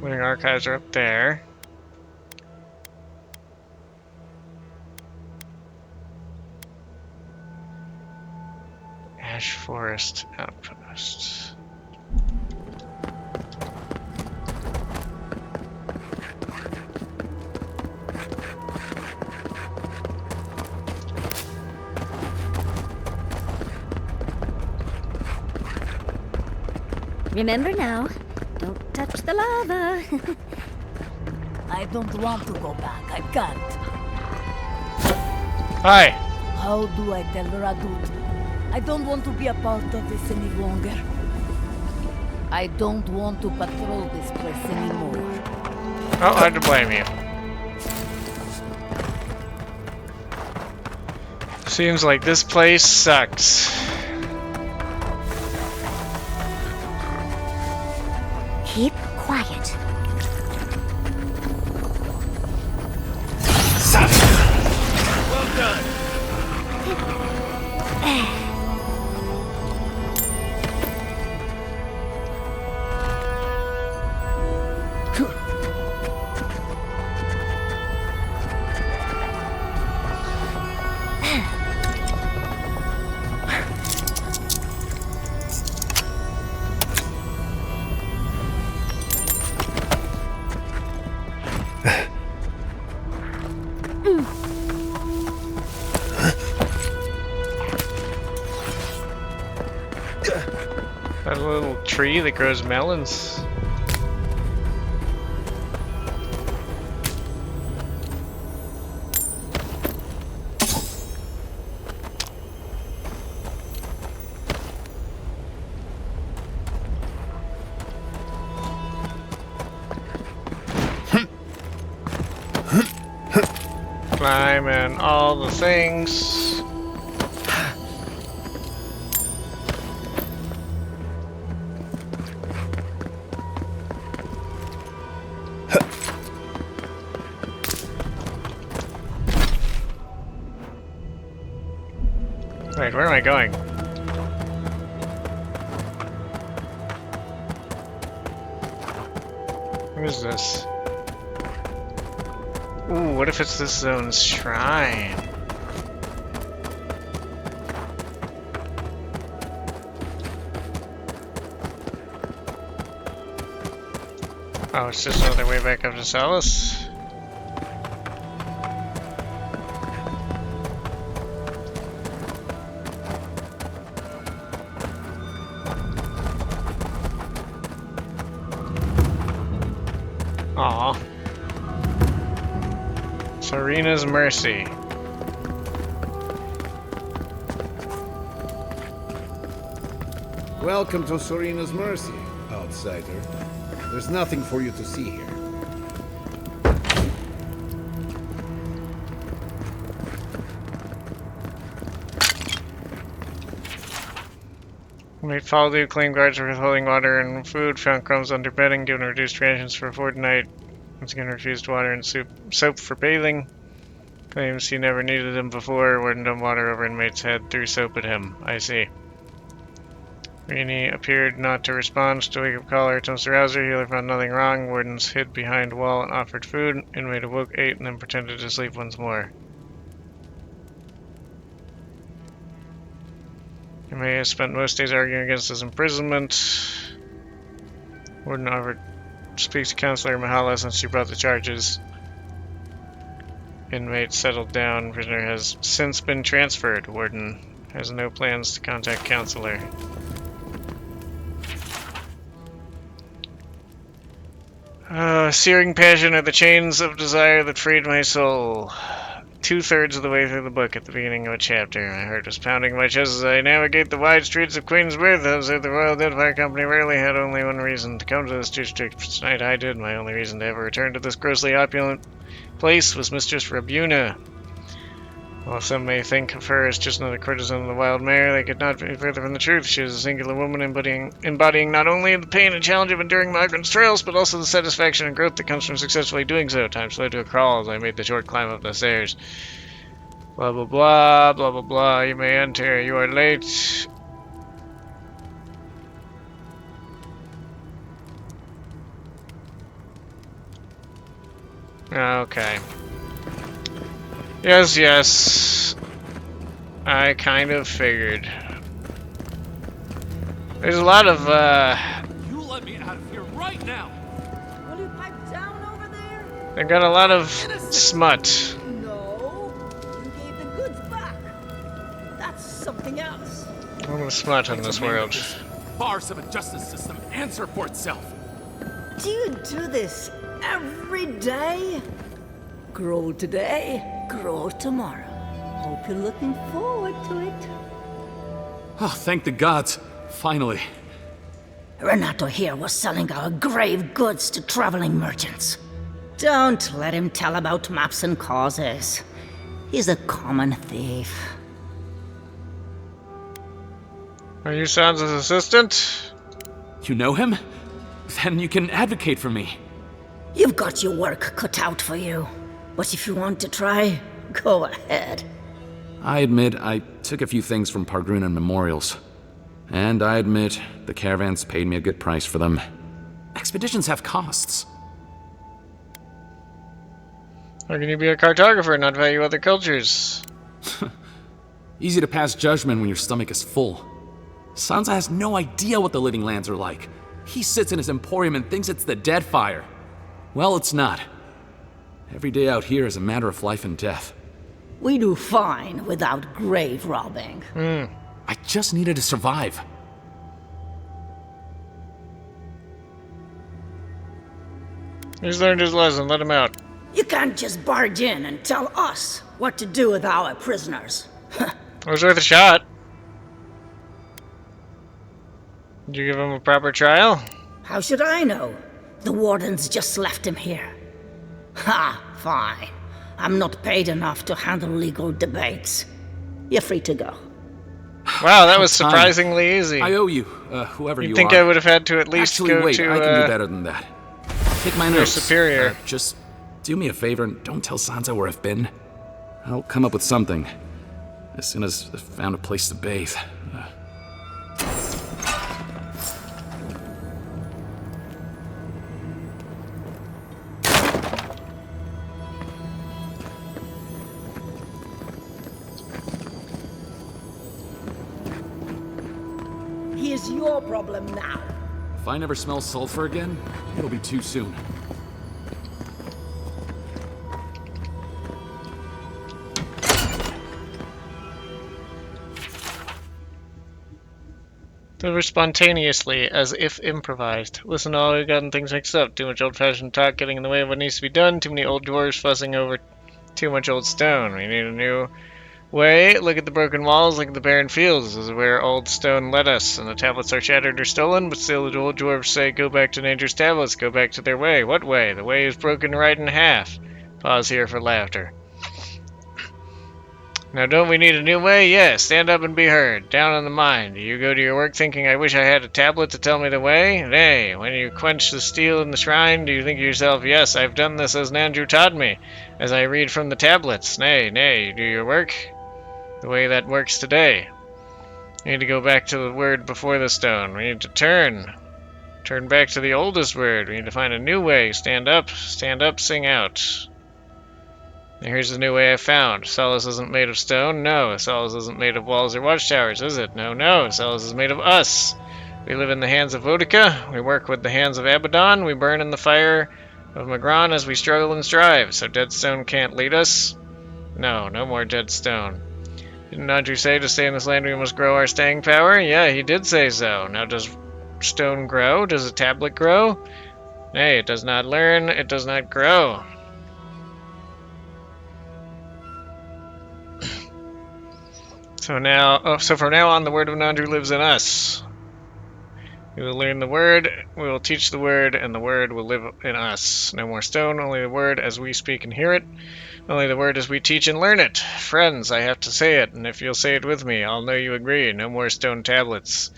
Winning Archives are up there. Ash Forest Outpost. Remember now, don't touch the lava. I don't want to go back. I can't. Hi. How do I tell Radut? I don't want to be a part of this any longer. I don't want to patrol this place anymore. Oh, hard to blame you. Seems like this place sucks. Keep quiet. Well done. tree that grows melons. Climb and all the things. Wait, where am I going? What is this? Ooh, what if it's this zone's shrine? Oh, it's just another way back up to Solace? Aw. Soreena's Mercy. Welcome to Soreena's Mercy, outsider. There's nothing for you to see here. Wait, follow the acclaimed guards for withholding water and food. Found crumbs under bedding. Given reduced rations for a fortnight. Once again refused water and soap for bathing. Claims he never needed them before. Warden dumped water over inmate's head. Threw soap at him. I see. Rini appeared not to respond to wake up call or attempts to rouse her. Healer found nothing wrong. Wardens hid behind wall and offered food. Inmate awoke, ate, and then pretended to sleep once more. Inmate has spent most days arguing against his imprisonment. Warden offered to speak to Counselor Mahala since she brought the charges. Inmate settled down. Prisoner has since been transferred. Warden has no plans to contact Counselor. Searing passion are the chains of desire that freed my soul. 2/3 of the way through the book at the beginning of a chapter. My heart was pounding my chest as I navigate the wide streets of Queensbirth. I was at the Royal Dead Fire Company rarely had only one reason to come to this district. Tonight I did. My only reason to ever return to this grossly opulent place was Mistress Rabuna. While some may think of her as just another courtesan of the wild mare, they could not be further from the truth. She is a singular woman embodying not only the pain and challenge of enduring migrants' trails, but also the satisfaction and growth that comes from successfully doing so. Time slowed to a crawl as I made the short climb up the stairs. Blah blah blah, blah blah blah. You may enter. You are late. Okay. Yes, yes. I kind of figured. There's a lot of, You let me out of here right now! Will you pipe down over there? they got a lot of smut. No. You gave the goods back. That's something else. A lot of smut in this world. Farce of a justice system answer for itself. Do you do this every day? Grow today, grow tomorrow. Hope you're looking forward to it. Oh, thank the gods. Finally. Renato here was selling our grave goods to traveling merchants. Don't let him tell about maps and causes. He's a common thief. Are you Sansa's assistant? You know him? Then you can advocate for me. You've got your work cut out for you. But if you want to try, go ahead. I admit I took a few things from Pargrunan memorials. And I admit the caravans paid me a good price for them. Expeditions have costs. How can you be a cartographer and not value other cultures? Easy to pass judgment when your stomach is full. Sansa has no idea what the living lands are like. He sits in his emporium and thinks it's the Deadfire. Well, it's not. Every day out here is a matter of life and death. We do fine without grave robbing. I just needed to survive. He's learned his lesson. Let him out. You can't just barge in and tell us what to do with our prisoners. It was worth a shot. Did you give him a proper trial? How should I know? The Warden's just left him here. Ha, fine. I'm not paid enough to handle legal debates. You're free to go. Wow, that was surprisingly easy. I owe you, whoever you are. You'd think I would have had to at least Actually, go wait, to, I can do better than that. Take my notes. superior. Just do me a favor and don't tell Sansa where I've been. I'll come up with something. As soon as I've found a place to bathe. Here's your problem now. If I never smell sulfur again, it'll be too soon. They were spontaneously, as if improvised. Listen, all we've gotten things mixed up. Too much old-fashioned talk getting in the way of what needs to be done. Too many old dwarves fussing over too much old stone. We need a new way. Look at the broken walls, look at the barren fields. This is where old stone led us, and the tablets are shattered or stolen, but still the old dwarves say, go back to nature's tablets, go back to their way. What way? The way is broken right in half. Pause here for laughter. Now don't we need a new way? Yes, stand up and be heard. Down on the mind. Do you go to your work thinking, I wish I had a tablet to tell me the way? Nay, when you quench the steel in the shrine, do you think to yourself, yes, I've done this as Nandrew taught me, as I read from the tablets? Nay, nay, you do your work the way that works today. We need to go back to the word before the stone. We need to turn back to the oldest word. We need to find a new way. Stand up, sing out. And here's the new way I found. Solace isn't made of stone? No. Solace isn't made of walls or watchtowers, is it? No, no. Solace is made of us. We live in the hands of Vodica. We work with the hands of Abaddon. We burn in the fire of Magron as we struggle and strive. So dead stone can't lead us? No, no more dead stone. Didn't Nandrew say to stay in this land we must grow our staying power? Yeah, he did say so. Now does stone grow? Does a tablet grow? Nay, it does not learn. It does not grow. So from now on, the word of Nandrew lives in us. We will learn the word, we will teach the word, and the word will live in us. No more stone, only the word as we speak and hear it. Only the word as we teach and learn it. Friends, I have to say it, and if you'll say it with me, I'll know you agree. No more stone tablets.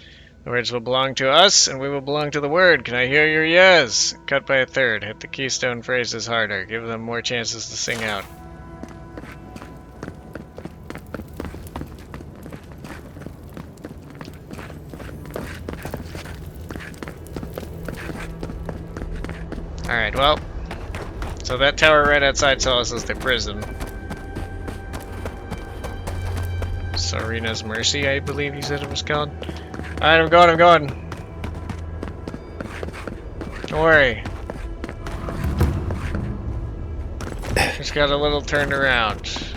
The words will belong to us, and we will belong to the word. Can I hear your yes? Cut by a third. Hit the keystone phrases harder. Give them more chances to sing out. Alright, well, so that tower right outside Solace is the prison. Soreena's Mercy, I believe he said it was called. Alright, I'm going. Don't worry. Just got a little turned around.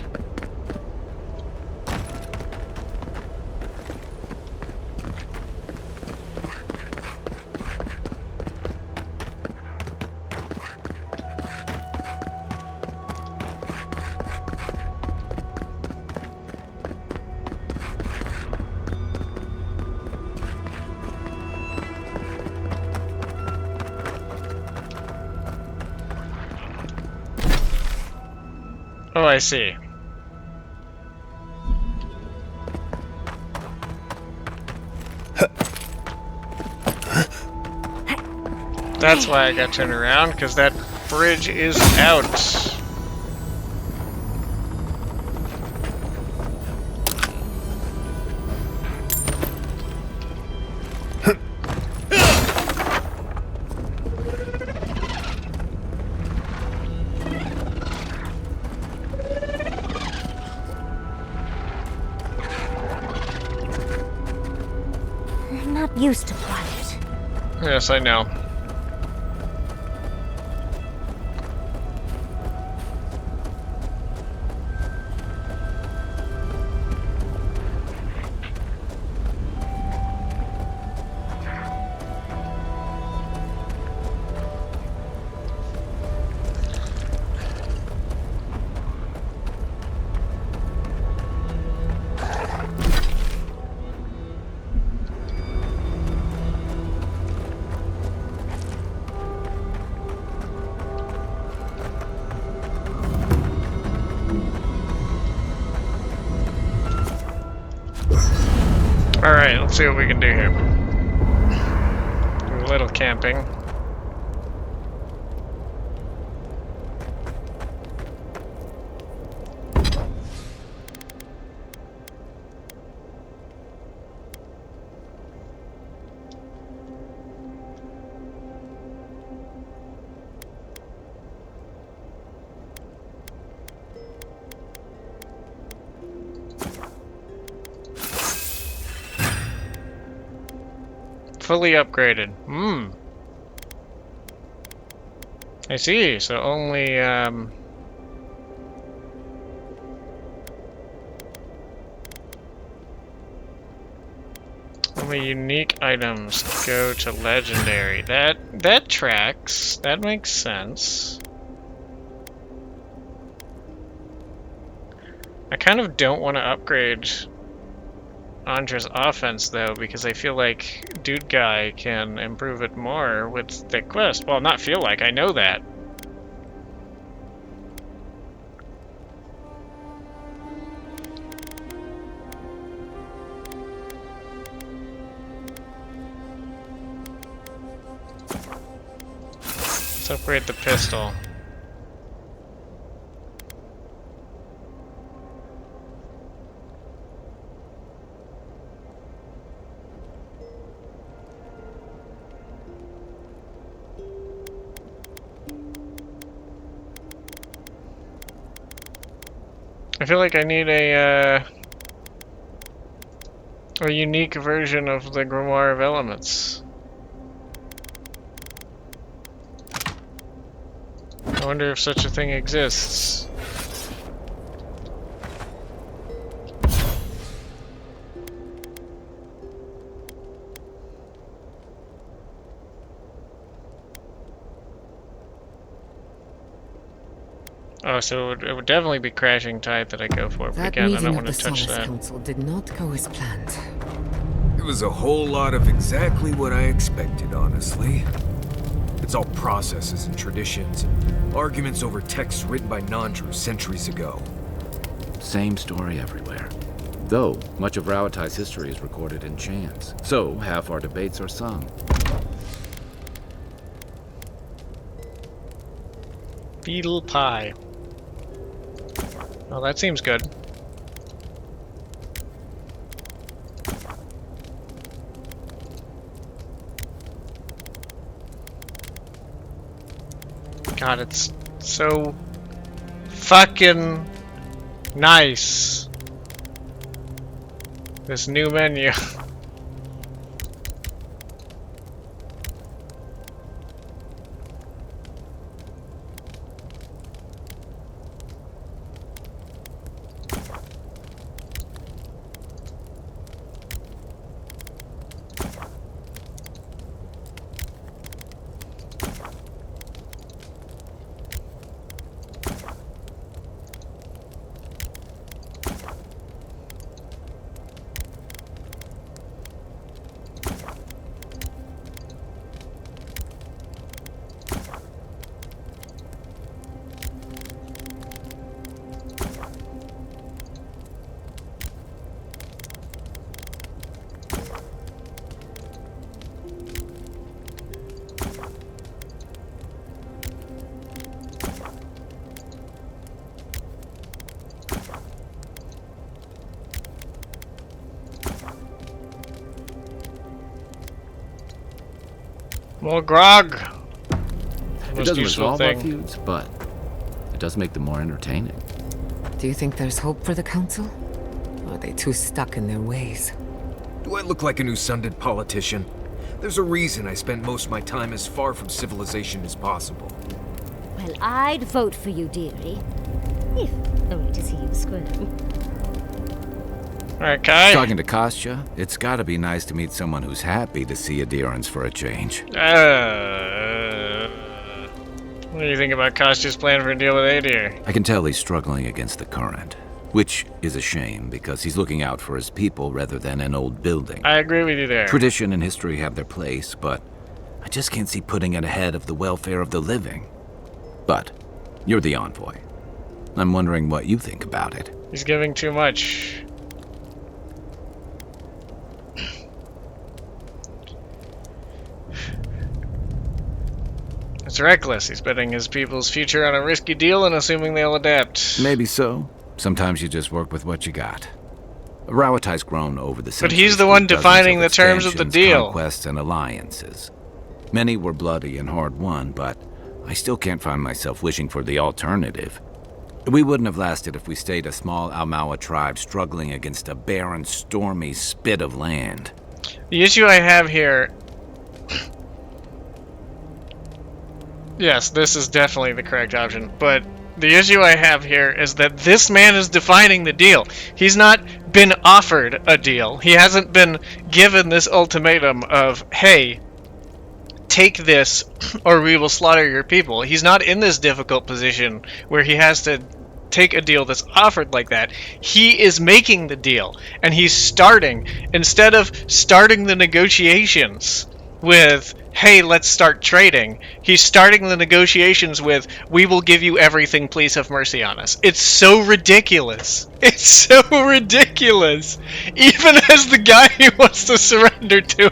Oh, I see. That's why I got turned around, because that bridge is out. Used to quiet. Yes, I know. Let's see what we can do here. Do a little camping. Fully upgraded. I see. So only only unique items go to legendary. That tracks. That makes sense. I kind of don't want to upgrade Andra's offense though, because I feel like Dude Guy can improve it more with the quest. Well, not feel like, I know that. Let's upgrade the pistol. I feel like I need a unique version of the Grimoire of Elements. I wonder if such a thing exists. Oh, so it would definitely be Crashing Tide that I go for, but That again, I meeting don't of want the to touch Solace that. Council did not go as planned. It was a whole lot of exactly what I expected, honestly. It's all processes and traditions, and arguments over texts written by non-Druids centuries ago. Same story everywhere. Though, much of Rauatai's history is recorded in chants, so half our debates are sung. Beetle pie. Well, that seems good. God, it's so fucking nice. This new menu. More grog. It doesn't resolve our feuds, but it does make them more entertaining. Do you think there's hope for the Council? Or are they too stuck in their ways? Do I look like an Usundid politician? There's a reason I spent most of my time as far from civilization as possible. Well, I'd vote for you, dearie. If only to see you squirm. Alright, Kai. Talking to Kostya, it's gotta be nice to meet someone who's happy to see adherence for a change. What do you think about Kostya's plan for a deal with Adir? I can tell he's struggling against the current, which is a shame because he's looking out for his people rather than an old building. I agree with you there. Tradition and history have their place, but I just can't see putting it ahead of the welfare of the living. But you're the envoy. I'm wondering what you think about it. He's giving too much. It's reckless. He's betting his people's future on a risky deal and assuming they'll adapt. Maybe so. Sometimes you just work with what you got. Rawatai's grown over the centuries. But he's the one defining the terms of the deal. Conquests and alliances. Many were bloody and hard-won, but I still can't find myself wishing for the alternative. We wouldn't have lasted if we stayed a small Almawa tribe struggling against a barren, stormy spit of land. The issue I have here... Yes, this is definitely the correct option, but the issue I have here is that this man is defining the deal. He's not been offered a deal. He hasn't been given this ultimatum of, hey, take this or we will slaughter your people. He's not in this difficult position where he has to take a deal that's offered like that. He is making the deal, and he's starting, instead of starting the negotiations with, hey, let's start trading, he's starting the negotiations with, we will give you everything, please have mercy on us. It's so ridiculous. It's so ridiculous. Even as the guy he wants to surrender to.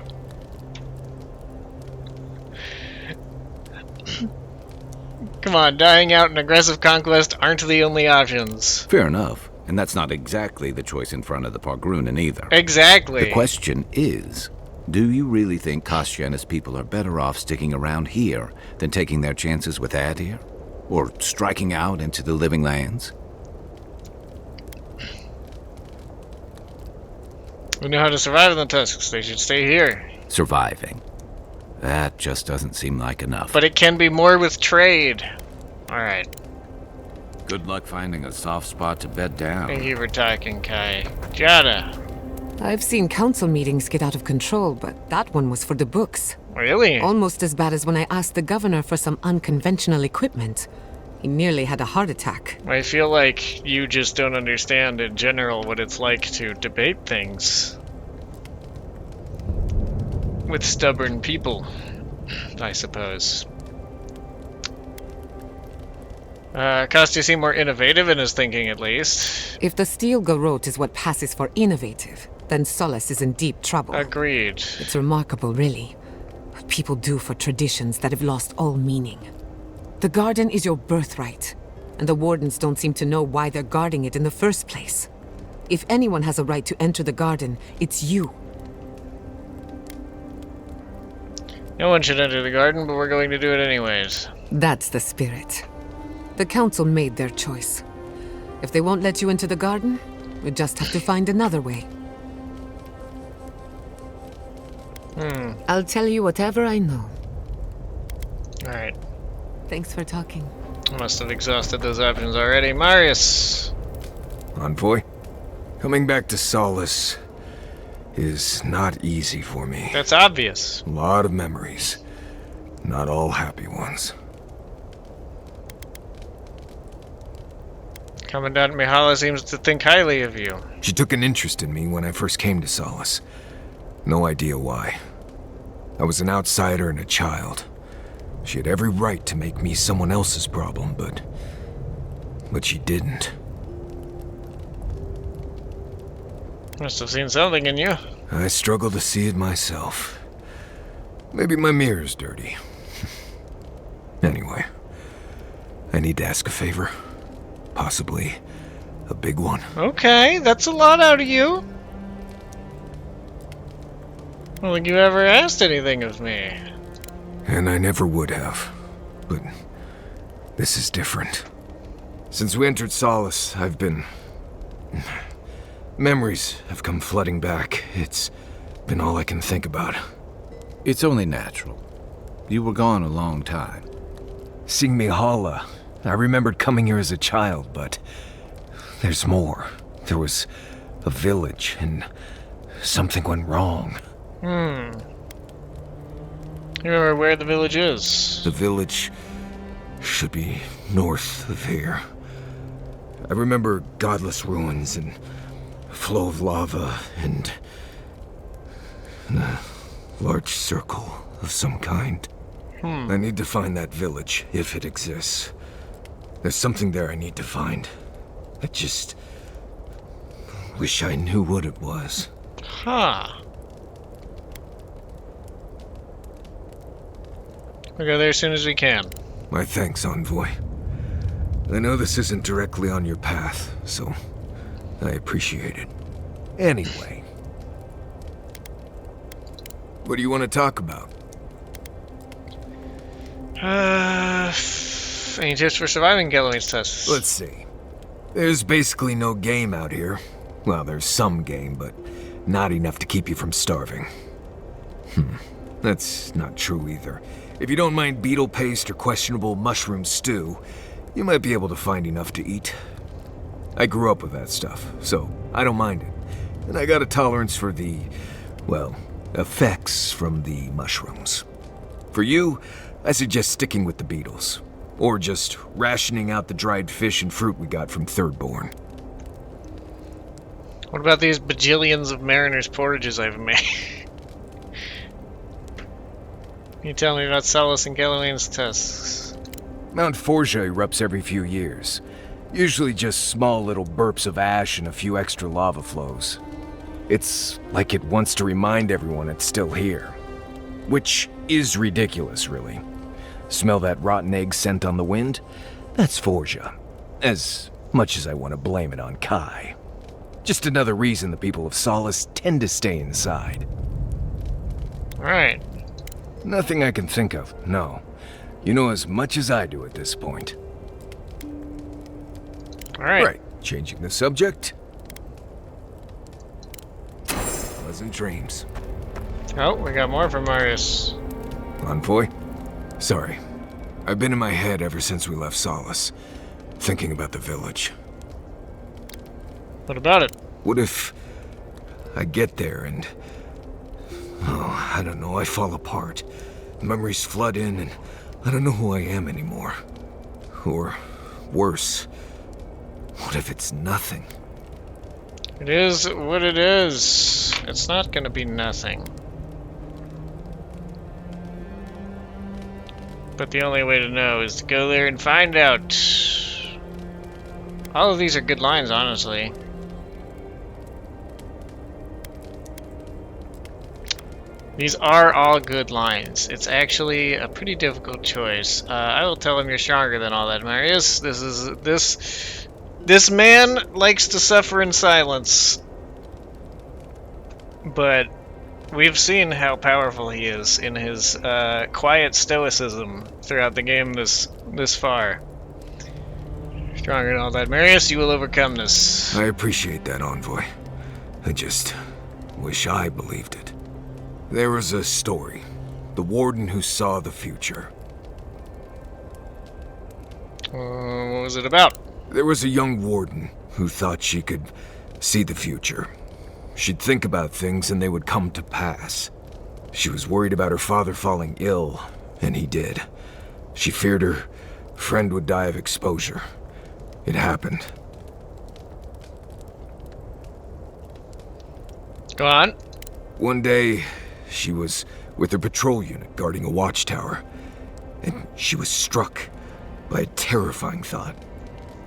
Come on, dying out and aggressive conquest aren't the only options. Fair enough. And that's not exactly the choice in front of the Pargrunen either. Exactly. The question is, do you really think Kostya and his people are better off sticking around here than taking their chances with Adir? Or striking out into the living lands? We know how to survive in the Tusks. They should stay here. Surviving. That just doesn't seem like enough. But it can be more with trade. Alright. Good luck finding a soft spot to bed down. Thank you for talking, Kai. Jada. I've seen council meetings get out of control, but that one was for the books. Really? Almost as bad as when I asked the governor for some unconventional equipment. He nearly had a heart attack. I feel like you just don't understand in general what it's like to debate things with stubborn people, I suppose. Kostya seemed more innovative in his thinking, at least. If the steel garrote is what passes for innovative, then Solace is in deep trouble. Agreed. It's remarkable, really, what people do for traditions that have lost all meaning. The garden is your birthright, and the Wardens don't seem to know why they're guarding it in the first place. If anyone has a right to enter the garden, it's you. No one should enter the garden, but we're going to do it anyways. That's the spirit. The council made their choice. If they won't let you into the garden, we just have to find another way. I'll tell you whatever I know. Alright. Thanks for talking. I must have exhausted those options already. Marius! Envoy, coming back to Solace is not easy for me. That's obvious. A lot of memories. Not all happy ones. Commandant Mihala seems to think highly of you. She took an interest in me when I first came to Solace. No idea why. I was an outsider and a child. She had every right to make me someone else's problem, but she didn't. Must have seen something in you. I struggle to see it myself. Maybe my mirror's dirty. Anyway, I need to ask a favor. Possibly a big one. Okay, that's a lot out of you. I don't think you ever asked anything of me. And I never would have. But this is different. Since we entered Solace, I've been... Memories have come flooding back. It's been all I can think about. It's only natural. You were gone a long time. Seeing Mihala, I remembered coming here as a child, but there's more. There was a village, and something went wrong. You remember where the village is? The village should be north of here. I remember godless ruins and a flow of lava and a large circle of some kind. I need to find that village, if it exists. There's something there I need to find. I just wish I knew what it was. We'll go there as soon as we can. My thanks, Envoy. I know this isn't directly on your path, so I appreciate it. Anyway, what do you want to talk about? Any tips for surviving Galloway's tests? Let's see. There's basically no game out here. Well, there's some game, but not enough to keep you from starving. That's not true either. If you don't mind beetle paste or questionable mushroom stew, you might be able to find enough to eat. I grew up with that stuff, so I don't mind it. And I got a tolerance for the, well, effects from the mushrooms. For you, I suggest sticking with the beetles. Or just rationing out the dried fish and fruit we got from Thirdborn. What about these bajillions of Mariner's portages I've made? Can you tell me about Solace and Galloway's tusks? Mount Forja erupts every few years. Usually just small little burps of ash and a few extra lava flows. It's like it wants to remind everyone it's still here. Which is ridiculous, really. Smell that rotten egg scent on the wind? That's Forja. As much as I want to blame it on Kai. Just another reason the people of Solace tend to stay inside. Alright. Nothing I can think of, no. You know as much as I do at this point. Alright. Right, changing the subject. Pleasant dreams. Oh, we got more from Marius. Envoy? Sorry. I've been in my head ever since we left Solace, thinking about the village. What about it? What if I get there and... oh, I don't know, I fall apart. Memories flood in and I don't know who I am anymore. Or worse, what if it's nothing? It is what it is. It's not gonna be nothing. But the only way to know is to go there and find out. All of these are good lines, honestly. These are all good lines. It's actually a pretty difficult choice. I will tell him you're stronger than all that, Marius. This man likes to suffer in silence. But we've seen how powerful he is in his quiet stoicism throughout the game this far. Stronger than all that, Marius. You will overcome this. I appreciate that, Envoy. I just wish I believed it. There was a story. The Warden who saw the future. What was it about? There was a young Warden who thought she could see the future. She'd think about things and they would come to pass. She was worried about her father falling ill, and he did. She feared her friend would die of exposure. It happened. Go on. One day, she was with her patrol unit guarding a watchtower, and she was struck by a terrifying thought.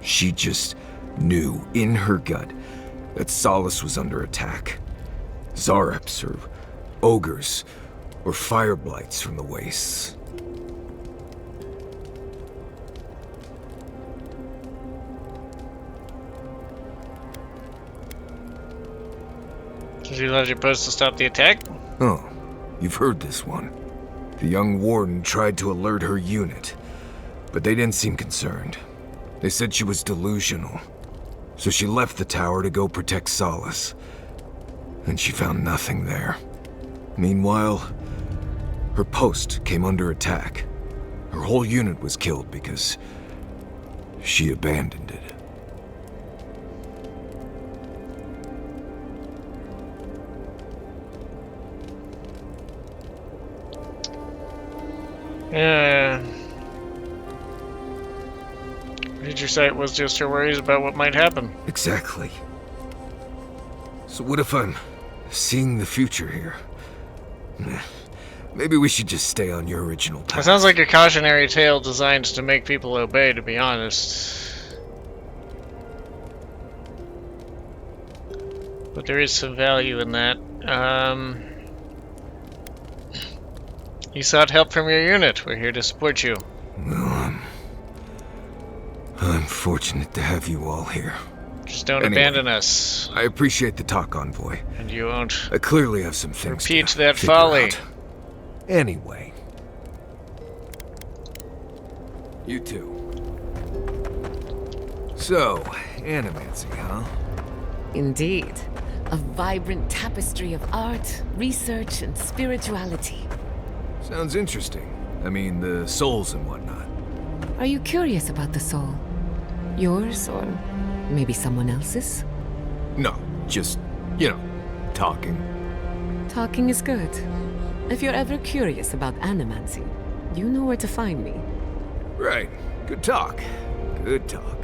She just knew in her gut that Solace was under attack. Zareps or ogres or fire blights from the wastes. Did you let your post to stop the attack? Oh, you've heard this one. The young Warden tried to alert her unit, but they didn't seem concerned. They said she was delusional. So she left the tower to go protect Solace. And she found nothing there. Meanwhile, her post came under attack. Her whole unit was killed because she abandoned it. Yeah. Future sight was just her worries about what might happen. Exactly. So what if I'm seeing the future here? Maybe we should just stay on your original path. It sounds like a cautionary tale designed to make people obey, to be honest. But there is some value in that. You sought help from your unit. We're here to support you. Well, I'm fortunate to have you all here. Just don't abandon us. I appreciate the talk, Envoy. And you won't. I clearly have some things repeat to that figure folly. out. Anyway. You too. So, animancy, huh? Indeed. A vibrant tapestry of art, research, and spirituality. Sounds interesting. I mean, the souls and whatnot. Are you curious about the soul? Yours, or maybe someone else's? No, just, you know, talking. Talking is good. If you're ever curious about animancy, you know where to find me. Right. Good talk. Good talk.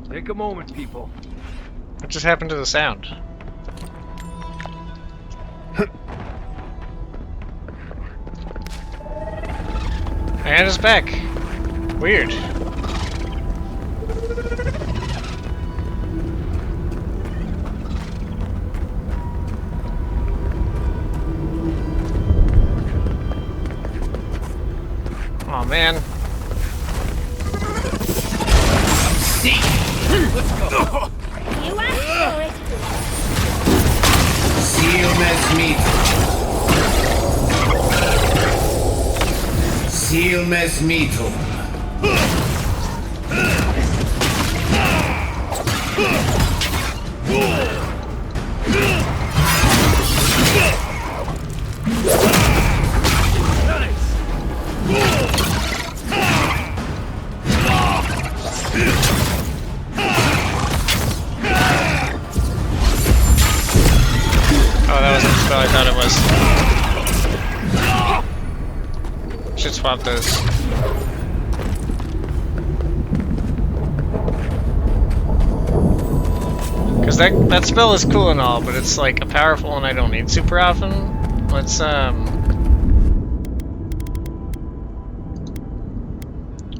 Take a moment, people. What just happened to the sound? And it's back. Weird. Oh man. Let's go. You asked for it. Silmes mitum. Oh, that wasn't the spell I thought it was. Should swap those. Because that spell is cool and all, but it's like a powerful one I don't need super often. Let's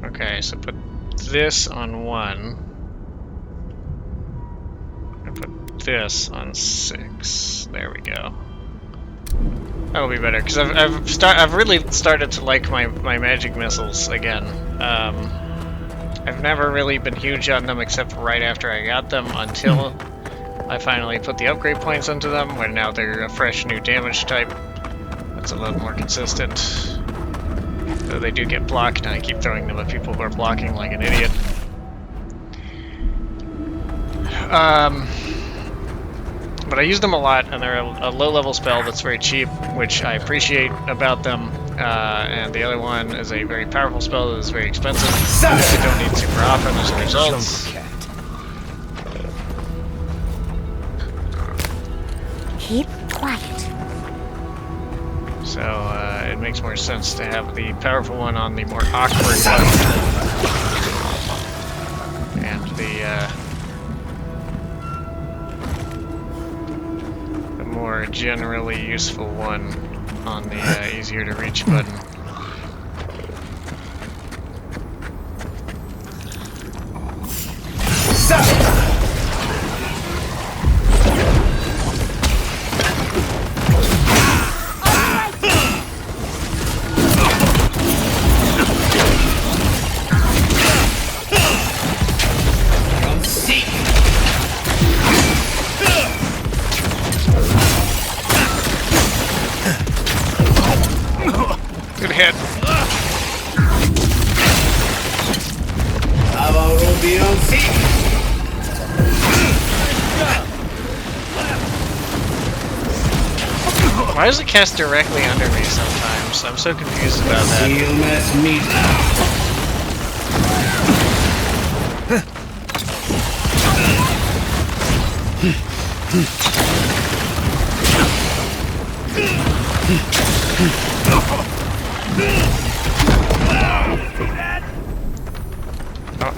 okay, so put this on 1. And put this on 6. There we go. That'll be better, because I've really started to like my magic missiles again. I've never really been huge on them except right after I got them until I finally put the upgrade points into them, where now they're a fresh new damage type. That's a little more consistent. Though they do get blocked, and I keep throwing them at people who are blocking like an idiot. But I use them a lot, and they're a low-level spell that's very cheap, which I appreciate about them. And the other one is a very powerful spell that is very expensive, which I don't need super often as a result. Keep quiet. So it makes more sense to have the powerful one on the more awkward one, and the more generally useful one on the easier to reach button. Good hit. Why does it cast directly under me sometimes? I'm so confused about that. Seal mess meat.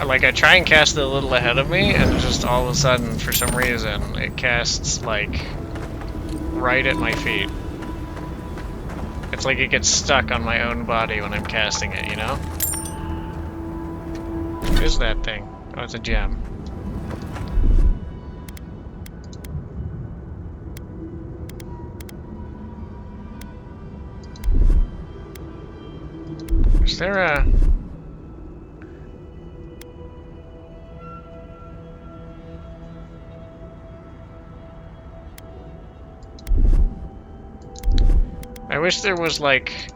Like, I try and cast it a little ahead of me, and just all of a sudden, for some reason, it casts, like, right at my feet. It's like it gets stuck on my own body when I'm casting it, you know? What is that thing? Oh, it's a gem. Is there a... I wish there was like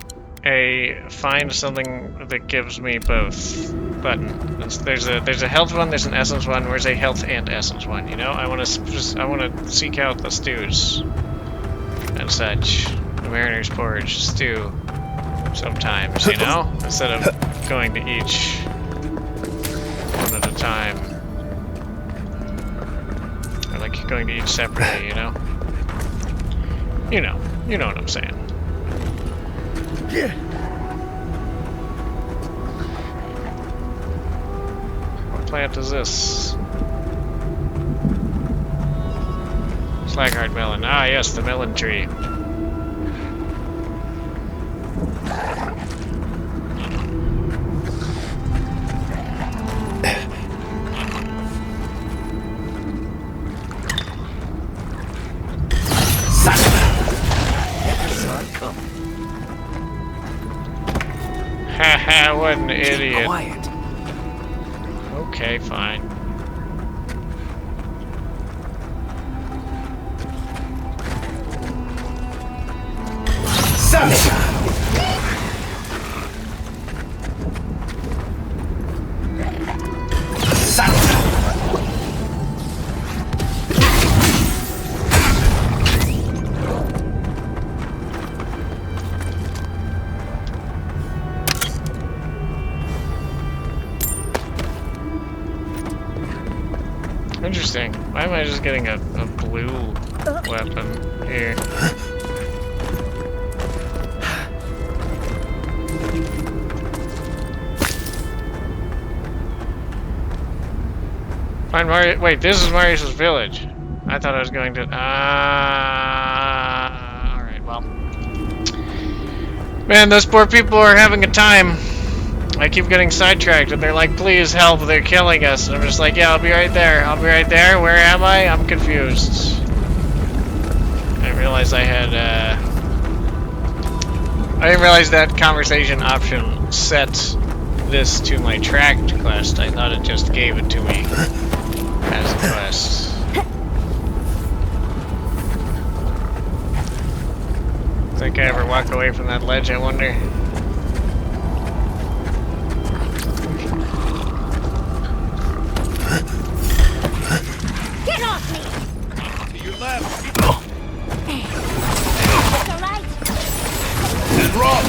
a find something that gives me both button. There's a health one, there's an essence one. Where's a health and essence one? You know, I want to seek out the stews and such. The Mariner's Porridge stew sometimes, you know, instead of going to each one at a time. Or like going to each separately, you know. You know what I'm saying. Yeah. What plant is this? Slagheart melon. Ah, yes, the melon tree. Haha, what an idiot. Quiet. Okay, fine. Interesting. Why am I just getting a blue weapon here? Find Marius. Wait, this is Marius's village. I thought I was going to. Alright, well. Man, those poor people are having a time. I keep getting sidetracked, and they're like, please help, they're killing us. And I'm just like, yeah, I'll be right there. I'll be right there. Where am I? I'm confused. I didn't realize I had, I didn't realize that conversation option set this to my tracked quest. I thought it just gave it to me as a quest. Think I ever walk away from that ledge, I wonder? Get off me! To your left. It's alright. And rock.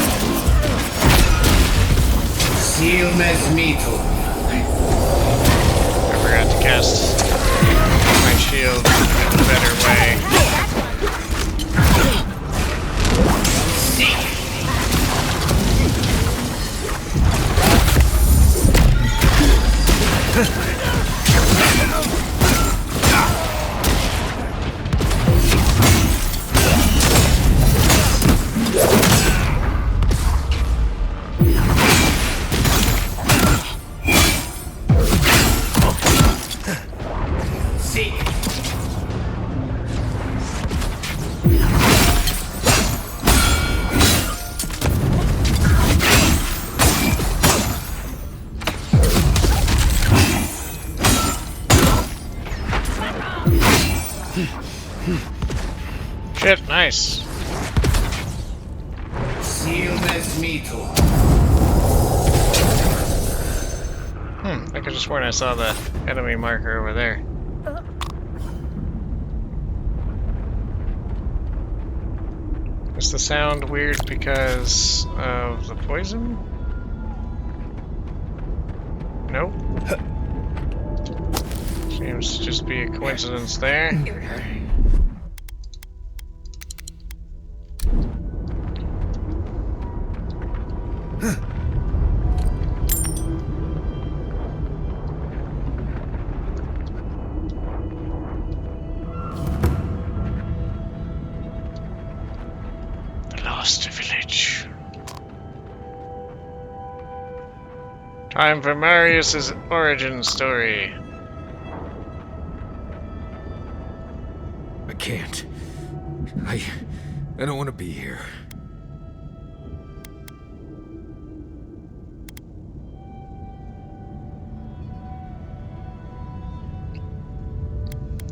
Seal mes mito. I forgot to cast my shield in a better way. Shit, nice. Seal mes mito. I could have sworn I saw the enemy marker over there. Is the sound weird because of the poison? Nope. Seems to just be a coincidence there. The lost village. Time for Marius' origin story. I can't. I don't want to be here.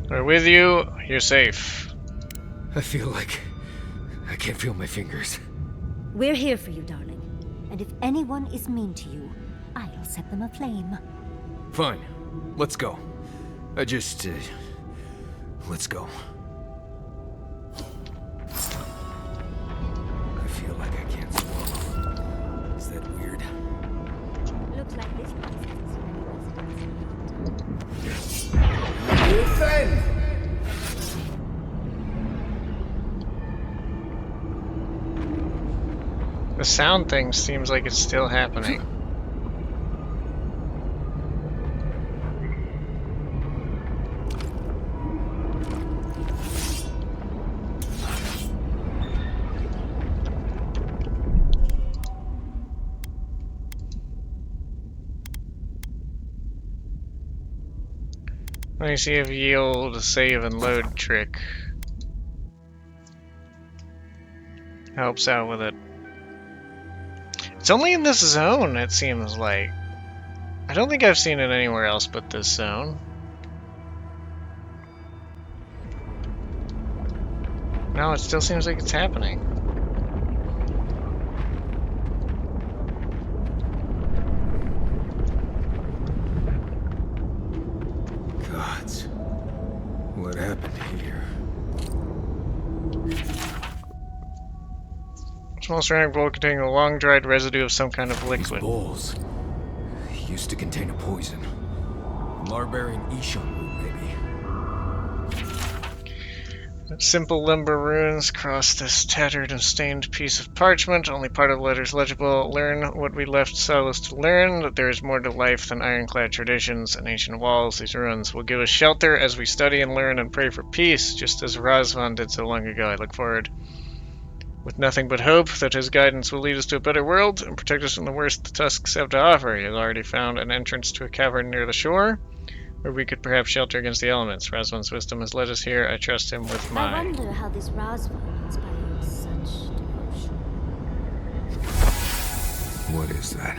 We're with you. You're safe. I feel like I can't feel my fingers. We're here for you, darling. And if anyone is mean to you, I'll set them aflame. Fine. Let's go. Let's go. I feel like I can't swallow. Is that weird? Looks like this place hasn't seen any residents. Defend! The sound thing seems like it's still happening. Let me see if yield save and load trick helps out with it. It's only in this zone, it seems like. I don't think I've seen it anywhere else but this zone. No, it still seems like it's happening. Gods. What happened here? Small ceramic bowl containing a long-dried residue of some kind of liquid. These bowls used to contain a poison. Barbarian Ishon root, maybe. Simple lumber runes cross this tattered and stained piece of parchment. Only part of the letters legible. Learn what we left Solace to learn, that there is more to life than ironclad traditions and ancient walls. These ruins will give us shelter as we study and learn and pray for peace, just as Razvan did so long ago. I look forward with nothing but hope that his guidance will lead us to a better world and protect us from the worst the Tusks have to offer. He has already found an entrance to a cavern near the shore, where we could perhaps shelter against the elements. Razvan's wisdom has led us here. I trust him with I mine. wonder how this Razvan inspired such devotion. What is that?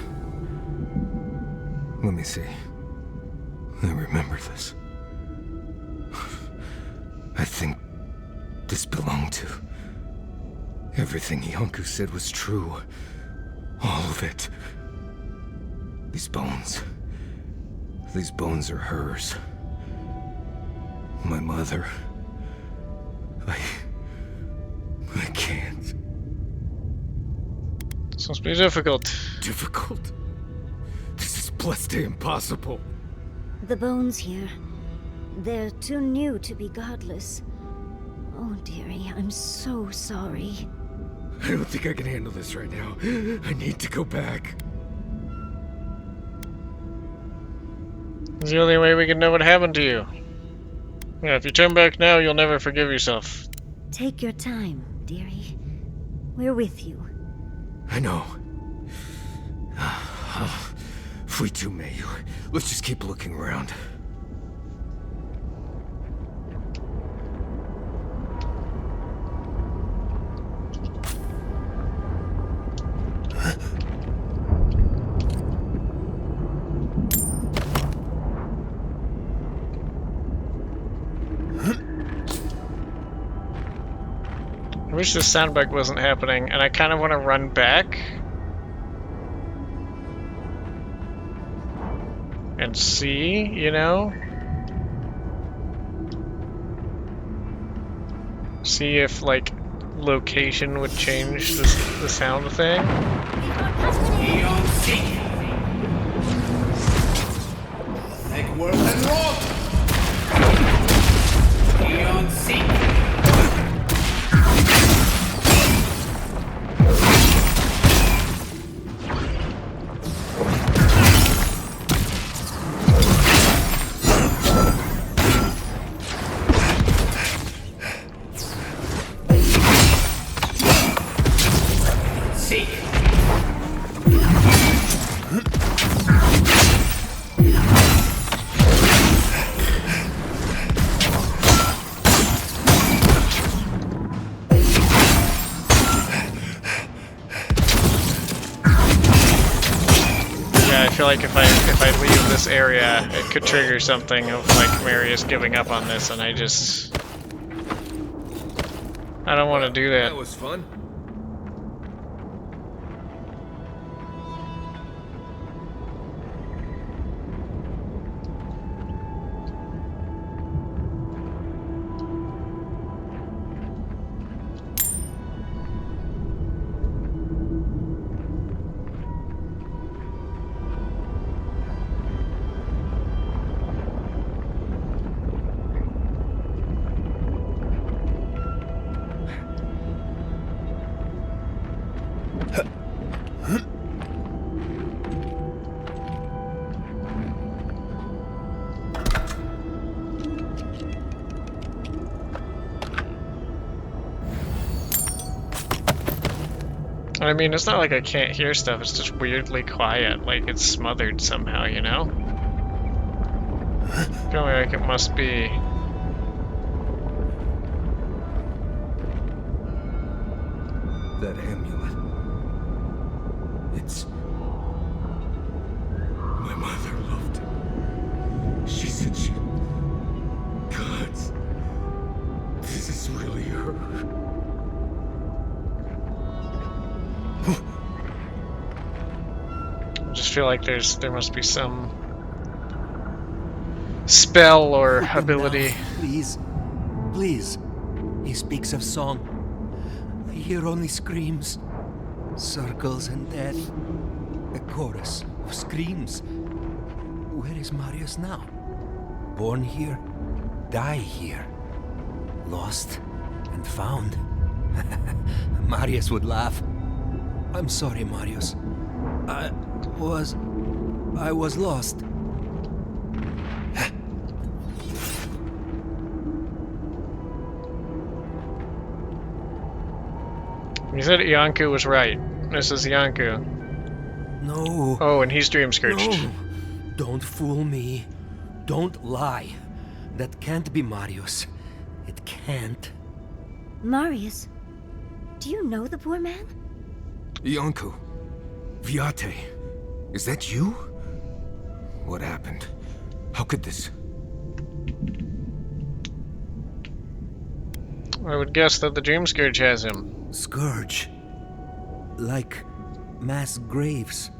Let me see. I remember this. I think this belonged to... Everything Yonku said was true. All of it. These bones are hers. My mother. I can't. This must be difficult. Difficult? This is blessed impossible. The bones here, they're too new to be godless. Oh, dearie, I'm so sorry. I don't think I can handle this right now. I need to go back. It's the only way we can know what happened to you. Yeah, if you turn back now, you'll never forgive yourself. Take your time, dearie. We're with you. I know. If we do, may, let's just keep looking around. I wish this sound bug wasn't happening, and I kind of want to run back and see, you know? See if, like, location would change the sound thing. Take word and roll! Eon Seek! I feel like if I leave this area, it could trigger something of like Marius giving up on this, and I don't want to do that. That was fun. I mean, it's not like I can't hear stuff, it's just weirdly quiet, like it's smothered somehow, you know? Feeling like it must be... That amulet. It's... My mother loved it. She said she... Gods... This is really her. I just feel like there must be some spell or ability. Please. Please. He speaks of song. I hear only screams. Circles and death. A chorus of screams. Where is Marius now? Born here, die here. Lost and found. Marius would laugh. I'm sorry, Marius. I was lost. You said Iancu was right. This is Iancu. No. Oh, and he's dream scourged. No. Don't fool me. Don't lie. That can't be Marius. It can't. Marius, do you know the poor man? Iancu. Viate. Is that you? What happened? How could this... I would guess that the dream scourge has him. Scourge. Like mass graves.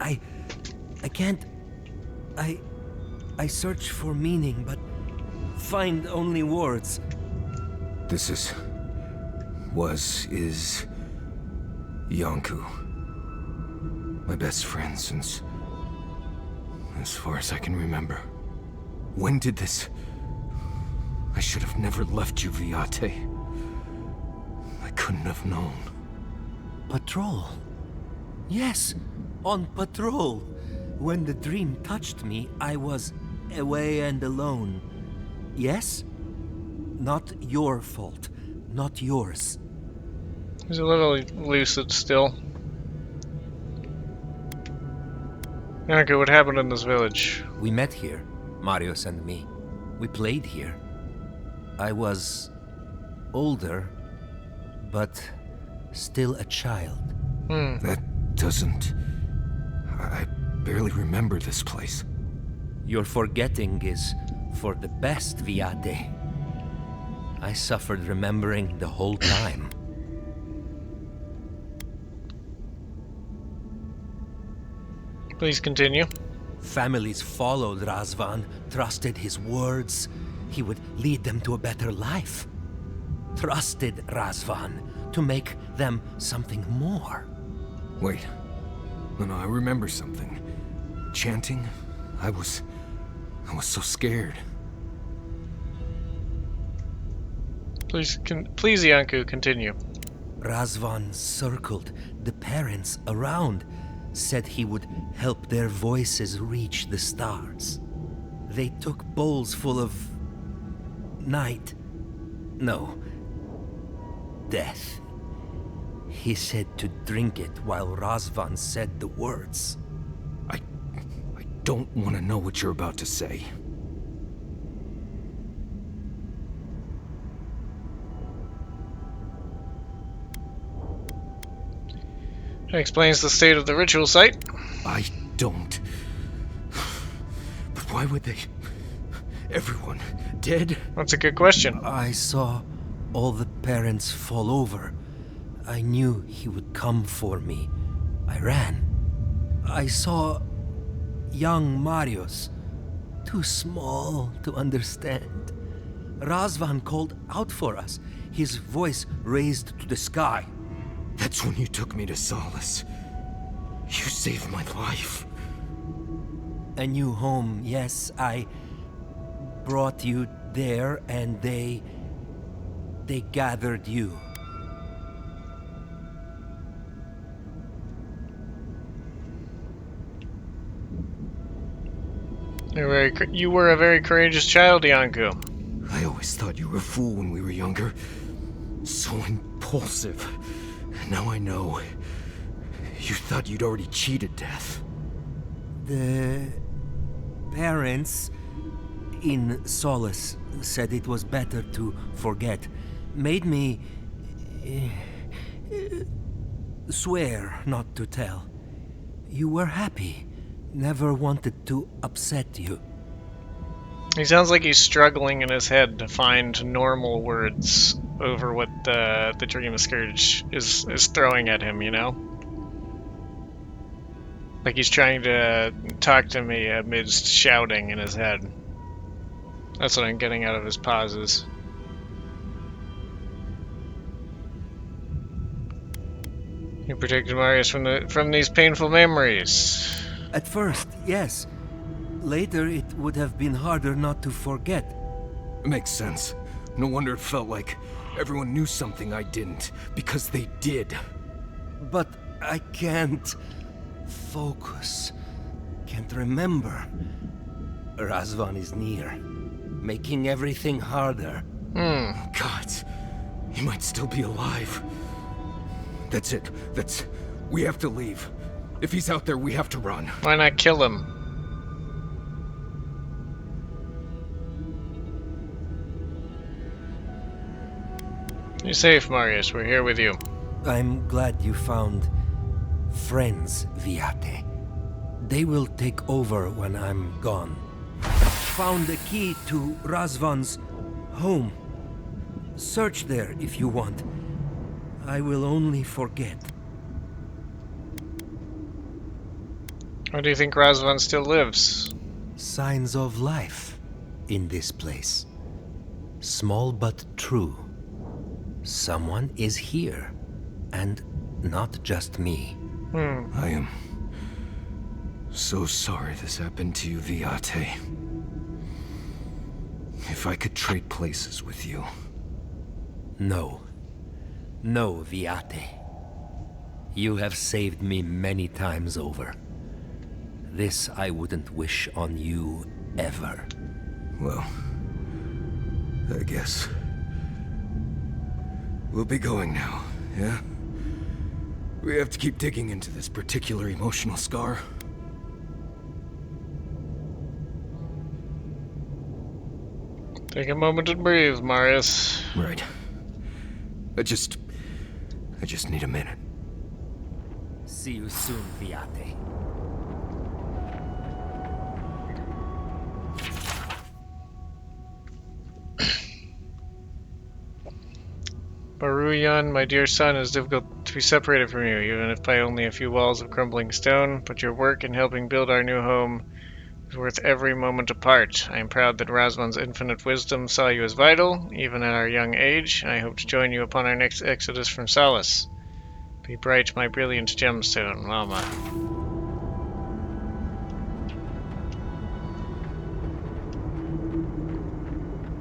I can't... I search for meaning, but find only words. This is... is... Iancu. My best friend since... as far as I can remember. When did this... I should have never left you, Viate. I couldn't have known. Patrol. Yes, on patrol. When the dream touched me, I was away and alone. Yes? Not your fault. Not yours. He's a little lucid still. Okay, what happened in this village? We met here, Marius and me. We played here. I was older, but still a child. That doesn't... I barely remember this place. Your forgetting is for the best, Viate. I suffered remembering the whole time. Please continue. Families followed Razvan, trusted his words. He would lead them to a better life. trusted Razvan to make them something more. Wait. No, I remember something. Chanting? I was so scared. Please, please, Yanku, continue. Razvan circled the parents around, said he would help their voices reach the stars. They took bowls full of night. No, death. He said to drink it while Razvan said the words. I don't want to know what you're about to say. That explains the state of the ritual site. I don't. But why would they... Everyone dead? That's a good question. I saw all the parents fall over. I knew he would come for me. I ran. I saw young Marius, too small to understand. Razvan called out for us, his voice raised to the sky. That's when you took me to Solace. You saved my life. A new home, yes, I brought you there and they gathered you. You were a very courageous child, Yanku. I always thought you were a fool when we were younger. So impulsive. Now I know. You thought you'd already cheated death. The parents in Solace said it was better to forget. Made me swear not to tell. You were happy. Never wanted to upset you. He sounds like he's struggling in his head to find normal words over what the Dream Scourge is throwing at him, you know? Like he's trying to talk to me amidst shouting in his head. That's what I'm getting out of his pauses. You protected Marius from these painful memories. At first, yes. Later, it would have been harder not to forget. Makes sense. No wonder it felt like everyone knew something I didn't, because they did. But I can't focus. Can't remember. Razvan is near, making everything harder. God, he might still be alive. That's it. We have to leave. If he's out there, we have to run. Why not kill him? You're safe, Marius. We're here with you. I'm glad you found friends, Viate. They will take over when I'm gone. Found the key to Razvan's home. Search there if you want. I will only forget. How do you think Razvan still lives? Signs of life in this place. Small but true. Someone is here. And not just me. I am so sorry this happened to you, Viate. If I could trade places with you. No. No, Viate. You have saved me many times over. This I wouldn't wish on you ever. Well, I guess we'll be going now, yeah? We have to keep digging into this particular emotional scar. Take a moment and breathe, Marius. Right. I just need a minute. See you soon, Viate. Baruyan, my dear son, it is difficult to be separated from you, even if by only a few walls of crumbling stone, but your work in helping build our new home is worth every moment apart. I am proud that Razvan's infinite wisdom saw you as vital, even at our young age, and I hope to join you upon our next exodus from Solace. Be bright, my brilliant gemstone, Mama.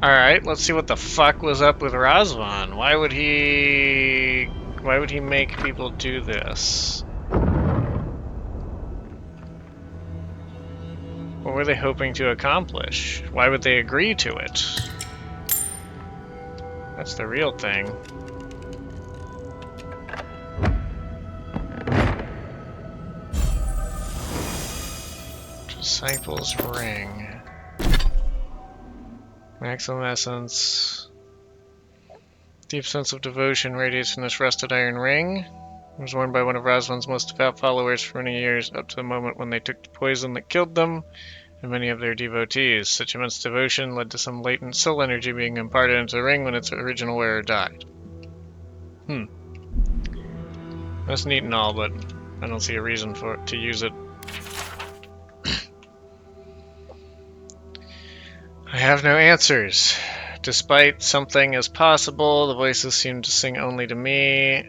Alright, let's see what the fuck was up with Razvan. Why would he make people do this? What were they hoping to accomplish? Why would they agree to it? That's the real thing. Disciples Ring. Maximum essence. Deep sense of devotion radiates from this rusted iron ring. It was worn by one of Razvan's most devout followers for many years, up to the moment when they took the poison that killed them and many of their devotees. Such immense devotion led to some latent soul energy being imparted into the ring when its original wearer died. That's neat and all, but I don't see a reason for it to use it. I have no answers. Despite something as possible, the voices seem to sing only to me.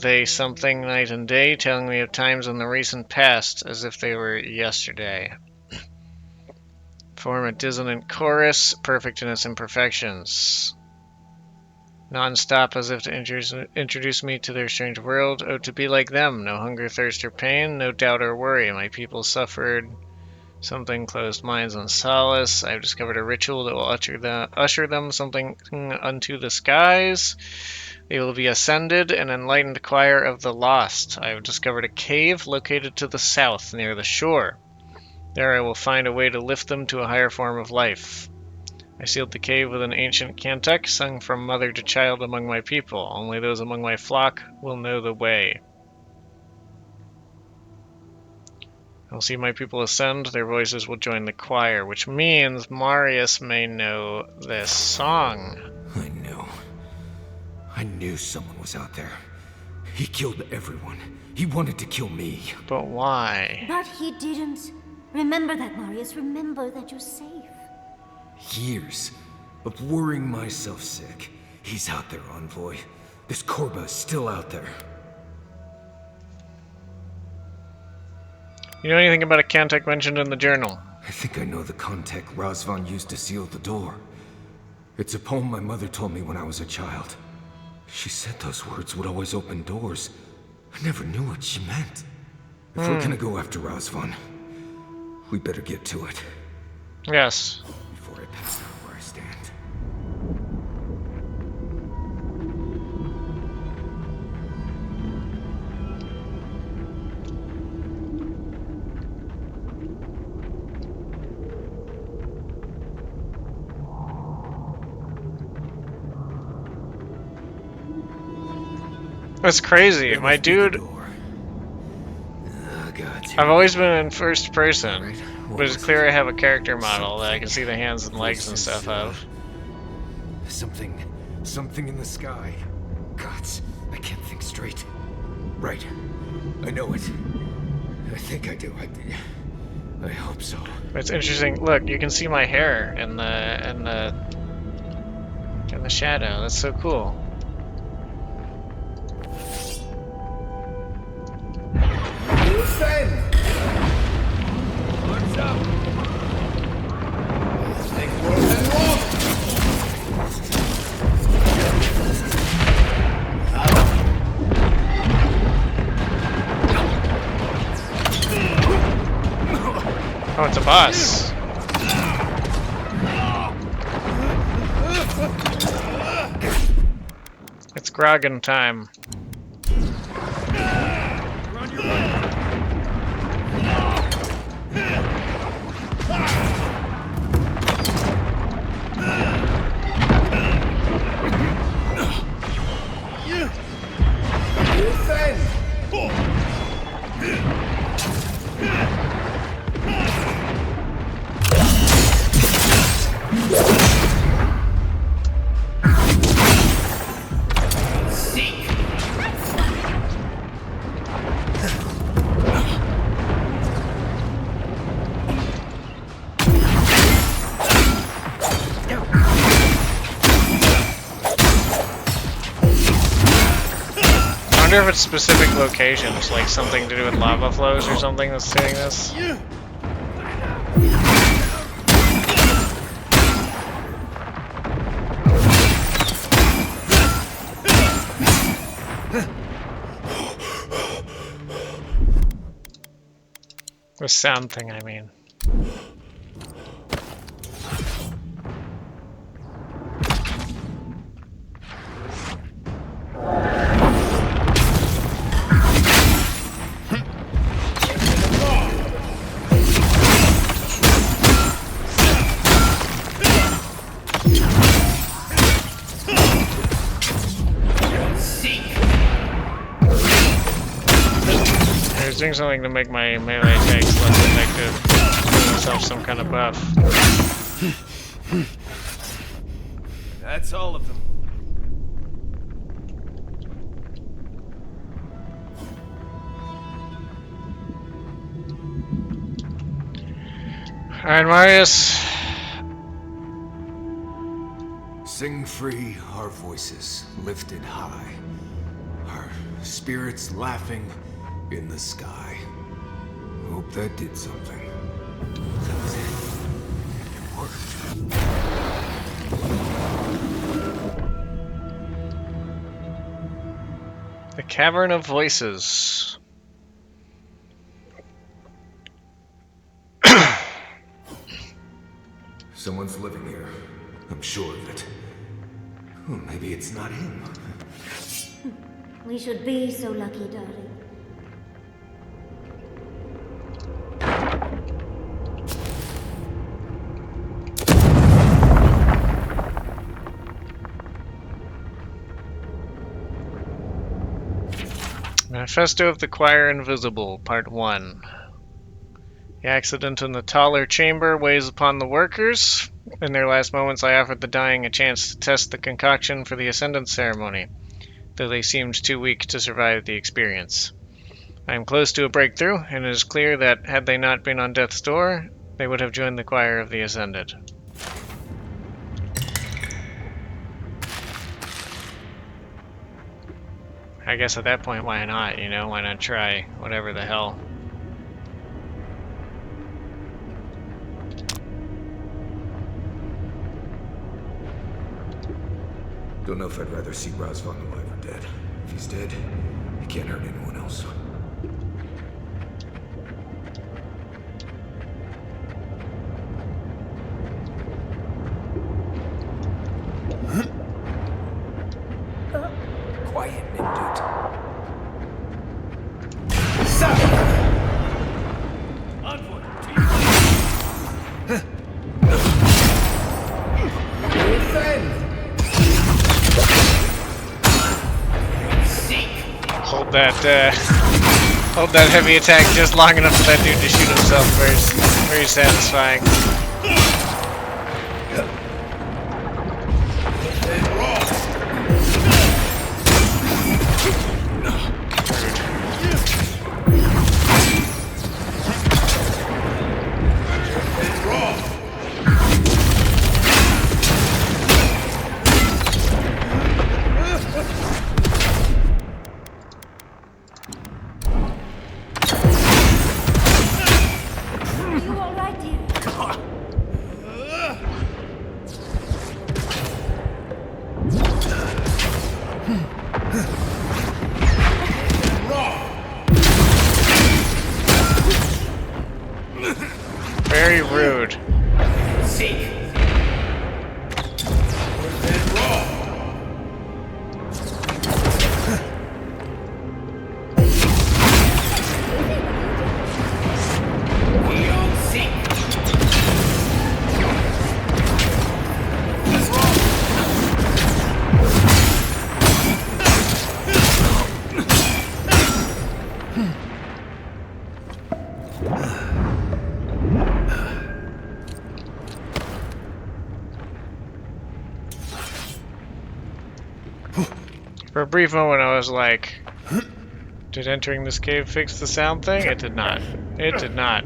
They something night and day, telling me of times in the recent past as if they were yesterday. Form a dissonant chorus, perfect in its imperfections. Non-stop as if to introduce me to their strange world. Oh, to be like them, no hunger, thirst, or pain, no doubt or worry. My people suffered something, closed minds on solace. I have discovered a ritual that will usher them something unto the skies. They will be ascended, an enlightened choir of the lost. I have discovered a cave located to the south, near the shore. There I will find a way to lift them to a higher form of life. I sealed the cave with an ancient cantic, sung from mother to child among my people. Only those among my flock will know the way. I'll see my people ascend, their voices will join the choir, which means Marius may know this song. I knew someone was out there. He killed everyone. He wanted to kill me. But why? But he didn't. Remember that, Marius. Remember that you're safe. Years of worrying myself sick. He's out there, Envoy. This Korba is still out there. You know anything about a cantic mentioned in the journal? I think I know the contact Razvan used to seal the door. It's a poem my mother told me when I was a child. She said those words would always open doors. I never knew what she meant. If we're gonna go after Razvan, we better get to it. Yes. Before I pass out where I stand. That's crazy. My dude... I've always been in first person, but it's clear I have a character model that I can see the hands and legs and stuff of. Something in the sky. Gods, I can't think straight. Right. I know it. I think I do. I hope so. It's interesting. Look, you can see my hair in the shadow. That's so cool. What's up? Think worse than wrong. Oh, it's a boss. It's Grogan time. wonder if it's specific locations, like something to do with lava flows or something that's doing this. The sound thing, I mean. Doing something to make my melee attacks less effective. Give myself some kind of buff. That's all of them. Alright, Marius. Sing free, our voices lifted high. Our spirits laughing in the sky. Hope that did something. That was it. It worked. The Cavern of Voices. Someone's living here. I'm sure of it. Oh, maybe it's not him. We should be so lucky, darling. Manifesto of the Choir Invisible, Part 1. The accident in the taller chamber weighs upon the workers. In their last moments, I offered the dying a chance to test the concoction for the Ascendance ceremony, though they seemed too weak to survive the experience. I am close to a breakthrough, and it is clear that, had they not been on death's door, they would have joined the Choir of the Ascended. I guess at that point, why not, you know? Why not try whatever the hell? Don't know if I'd rather see Razvan alive or dead. If he's dead, he can't hurt anyone else. Quiet, Nimdut. Onward! Hold that heavy attack just long enough for that dude to shoot himself first. Very satisfying. Very rude. Seek. For a brief moment I was like, did entering this cave fix the sound thing? It did not. It did not.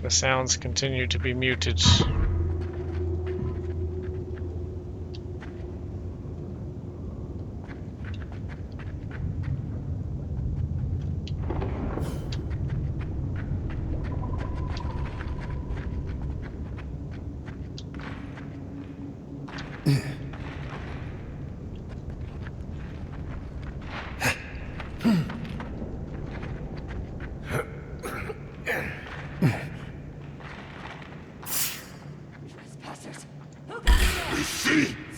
The sounds continue to be muted.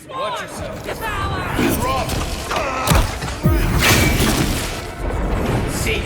Watch yourself. See.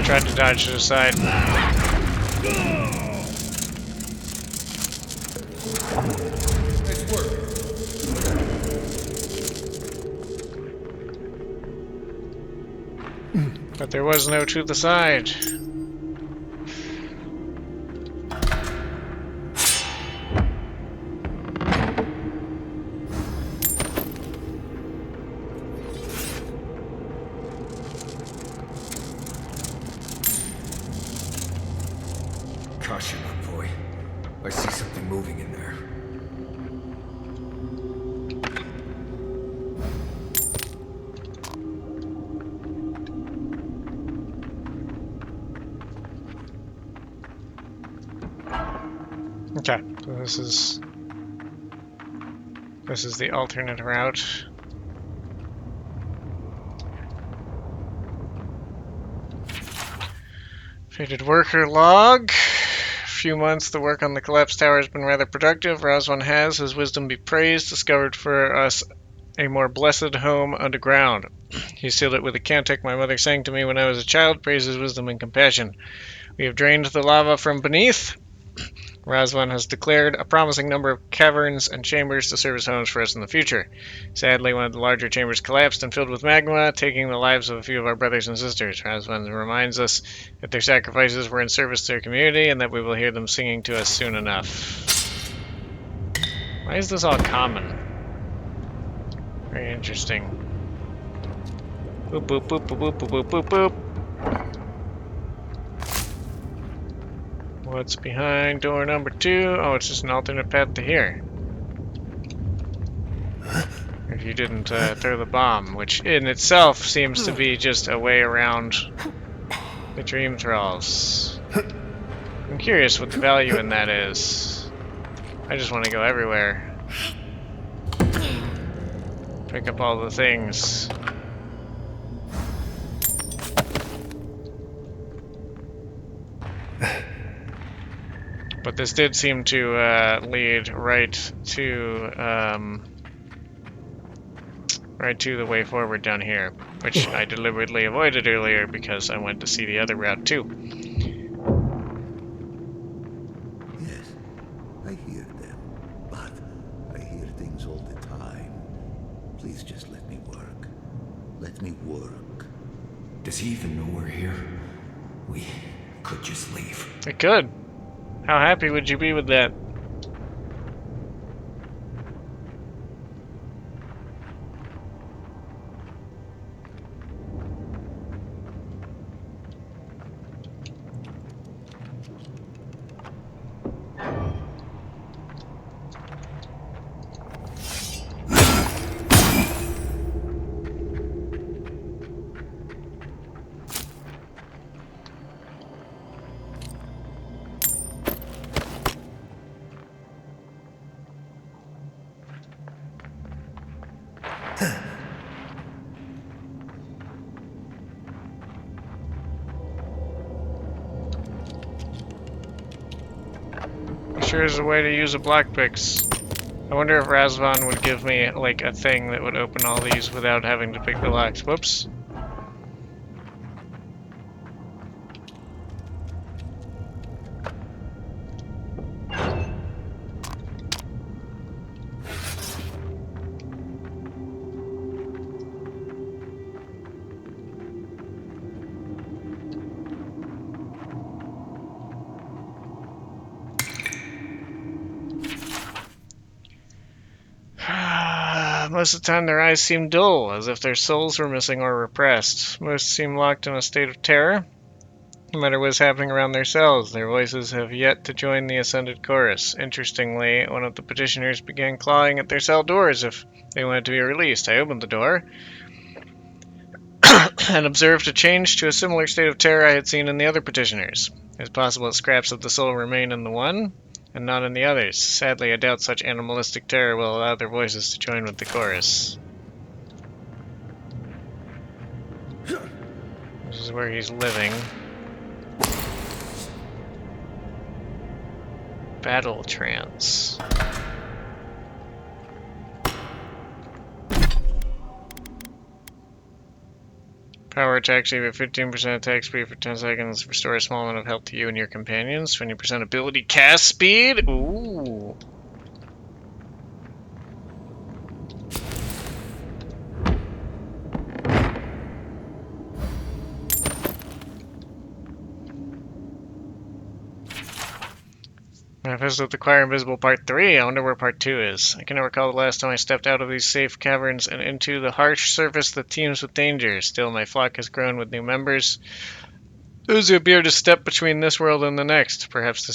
Tried to dodge to the side. Nice work. But there was no to the side. Caution, boy. I see something moving in there. Okay, so this is the alternate route. Fated worker log. Few months, the work on the collapsed tower has been rather productive. Razwan has, his wisdom be praised, discovered for us a more blessed home underground. He sealed it with a cantic my mother sang to me when I was a child, praise his wisdom and compassion. We have drained the lava from beneath. Razwan has declared a promising number of caverns and chambers to serve as homes for us in the future. Sadly, one of the larger chambers collapsed and filled with magma, taking the lives of a few of our brothers and sisters. Razwan reminds us that their sacrifices were in service to their community and that we will hear them singing to us soon enough. Why is this all common? Very interesting. Boop, boop, boop, boop, boop, boop, boop, boop. What's behind door number 2? Oh, it's just an alternate path to here. If you didn't throw the bomb, which in itself seems to be just a way around the dream thralls. I'm curious what the value in that is. I just want to go everywhere. Pick up all the things. But this did seem to lead right to the way forward down here, which I deliberately avoided earlier because I went to see the other route too. Yes, I hear them, but I hear things all the time. Please just let me work. Let me work. Does he even know we're here? We could just leave. It could. How happy would you be with that? Sure is a way to use a blockpicks. I wonder if Razvan would give me, like, a thing that would open all these without having to pick the locks. Whoops. Most of the time their eyes seem dull, as if their souls were missing or repressed. Most seem locked in a state of terror. No matter what is happening around their cells, their voices have yet to join the ascended chorus. Interestingly, one of the petitioners began clawing at their cell doors if they wanted to be released. I opened the door and observed a change to a similar state of terror I had seen in the other petitioners. It is possible that scraps of the soul remain in the one, and not in the others. Sadly, I doubt such animalistic terror will allow their voices to join with the chorus. This is where he's living. Battle trance. Power attack save at 15% attack speed for 10 seconds. Restore a small amount of health to you and your companions. 20% ability cast speed. Ooh. Manifest with the Choir Invisible Part 3. I wonder where Part 2 is. I cannot recall the last time I stepped out of these safe caverns and into the harsh surface that teems with danger. Still, my flock has grown with new members. Those who appear to step between this world and the next. Perhaps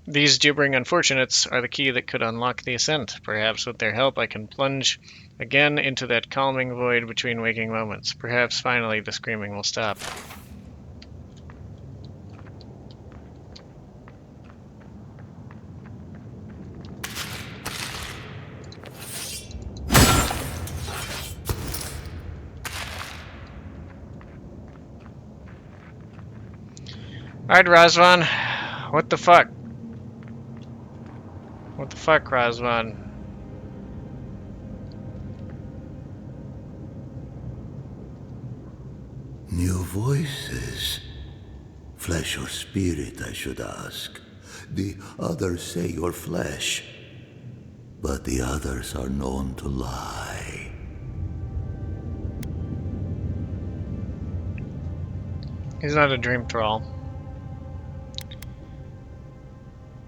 these gibbering unfortunates are the key that could unlock the ascent. Perhaps with their help I can plunge again into that calming void between waking moments. Perhaps finally the screaming will stop. Alright, Razvan. What the fuck? What the fuck, Razvan? New voices. Flesh or spirit, I should ask. The others say you're flesh, but the others are known to lie. He's not a dream thrall.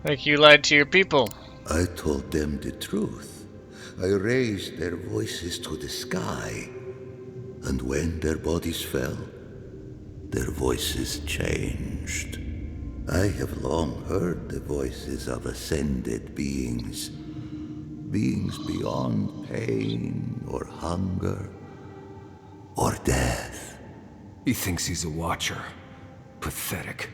Like you lied to your people. I told them the truth. I raised their voices to the sky. And when their bodies fell, their voices changed. I have long heard the voices of ascended beings. Beings beyond pain or hunger or death. He thinks he's a watcher. Pathetic.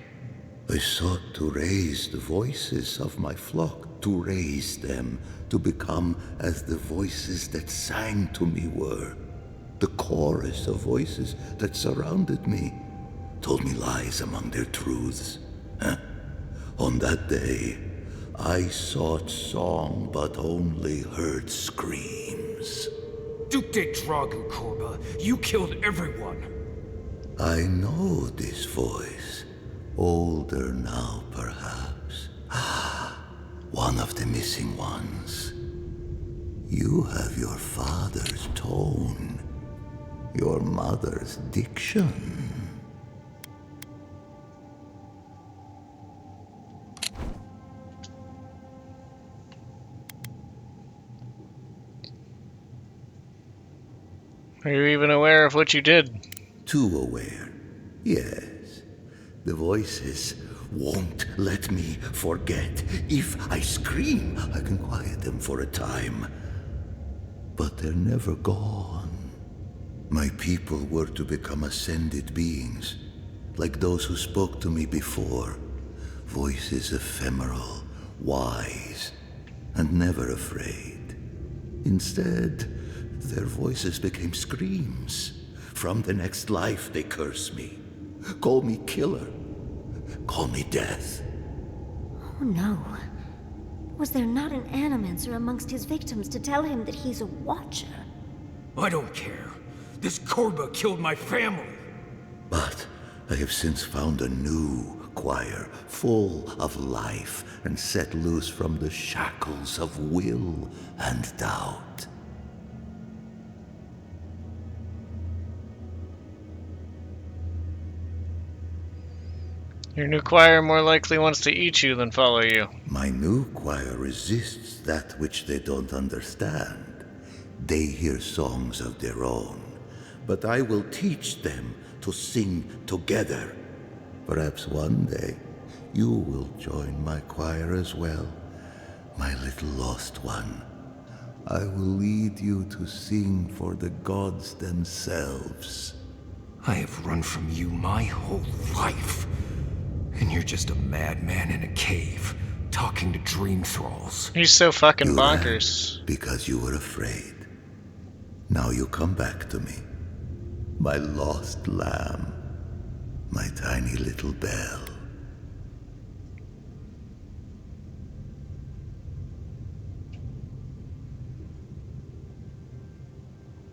I sought to raise the voices of my flock, to raise them, to become as the voices that sang to me were. The chorus of voices that surrounded me, told me lies among their truths. On that day, I sought song but only heard screams. Duke de Dragu, Korba. You killed everyone. I know this voice. Older now, perhaps. One of the missing ones. You have your father's tone, your mother's diction. Are you even aware of what you did? Too aware, yes. The voices won't let me forget. If I scream, I can quiet them for a time. But they're never gone. My people were to become ascended beings, like those who spoke to me before. Voices ephemeral, wise, and never afraid. Instead, their voices became screams. From the next life, they curse me. Call me killer. Call me death. Oh no. Was there not an animancer amongst his victims to tell him that he's a watcher? I don't care. This Korba killed my family. But I have since found a new choir, full of life and set loose from the shackles of will and doubt. Your new choir more likely wants to eat you than follow you. My new choir resists that which they don't understand. They hear songs of their own, but I will teach them to sing together. Perhaps one day you will join my choir as well, my little lost one. I will lead you to sing for the gods themselves. I have run from you my whole life. And you're just a madman in a cave, talking to dream thralls. He's so fucking You bonkers. ran because you were afraid. Now you come back to me. My lost lamb. My tiny little bell.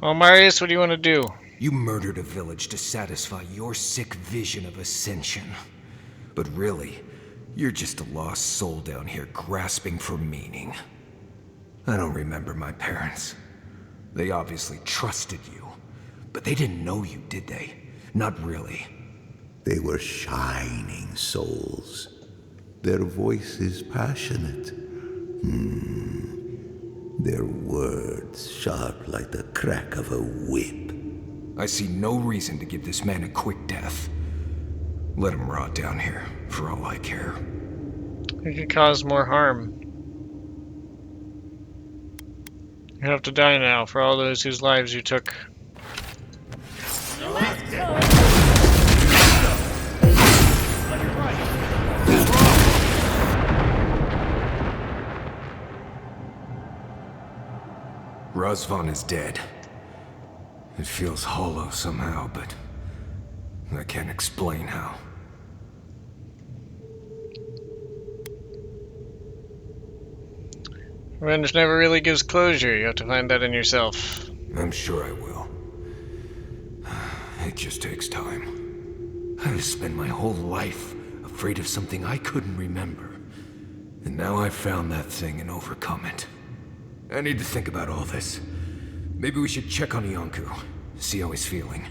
Well, Marius, what do you want to do? You murdered a village to satisfy your sick vision of ascension. But really, you're just a lost soul down here grasping for meaning. I don't remember my parents. They obviously trusted you. But they didn't know you, did they? Not really. They were shining souls. Their voices passionate. Their words sharp like the crack of a whip. I see no reason to give this man a quick death. Let him rot down here, for all I care. You could cause more harm. You have to die now for all those whose lives you took. Razvan is dead. It feels hollow somehow, but I can't explain how. Revenge never really gives closure. You have to find that in yourself. I'm sure I will. It just takes time. I've spent my whole life afraid of something I couldn't remember. And now I've found that thing and overcome it. I need to think about all this. Maybe we should check on Iancu, see how he's feeling.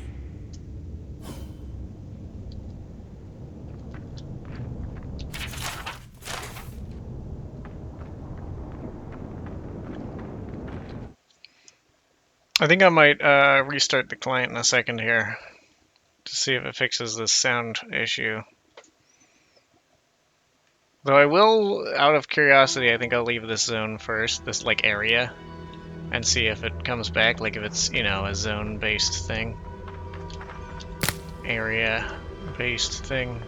I think I might restart the client in a second here to see if it fixes this sound issue. Though I will, out of curiosity, I think I'll leave this zone first, this like area, and see if it comes back, like if it's, you know, a zone-based thing. Area-based thing.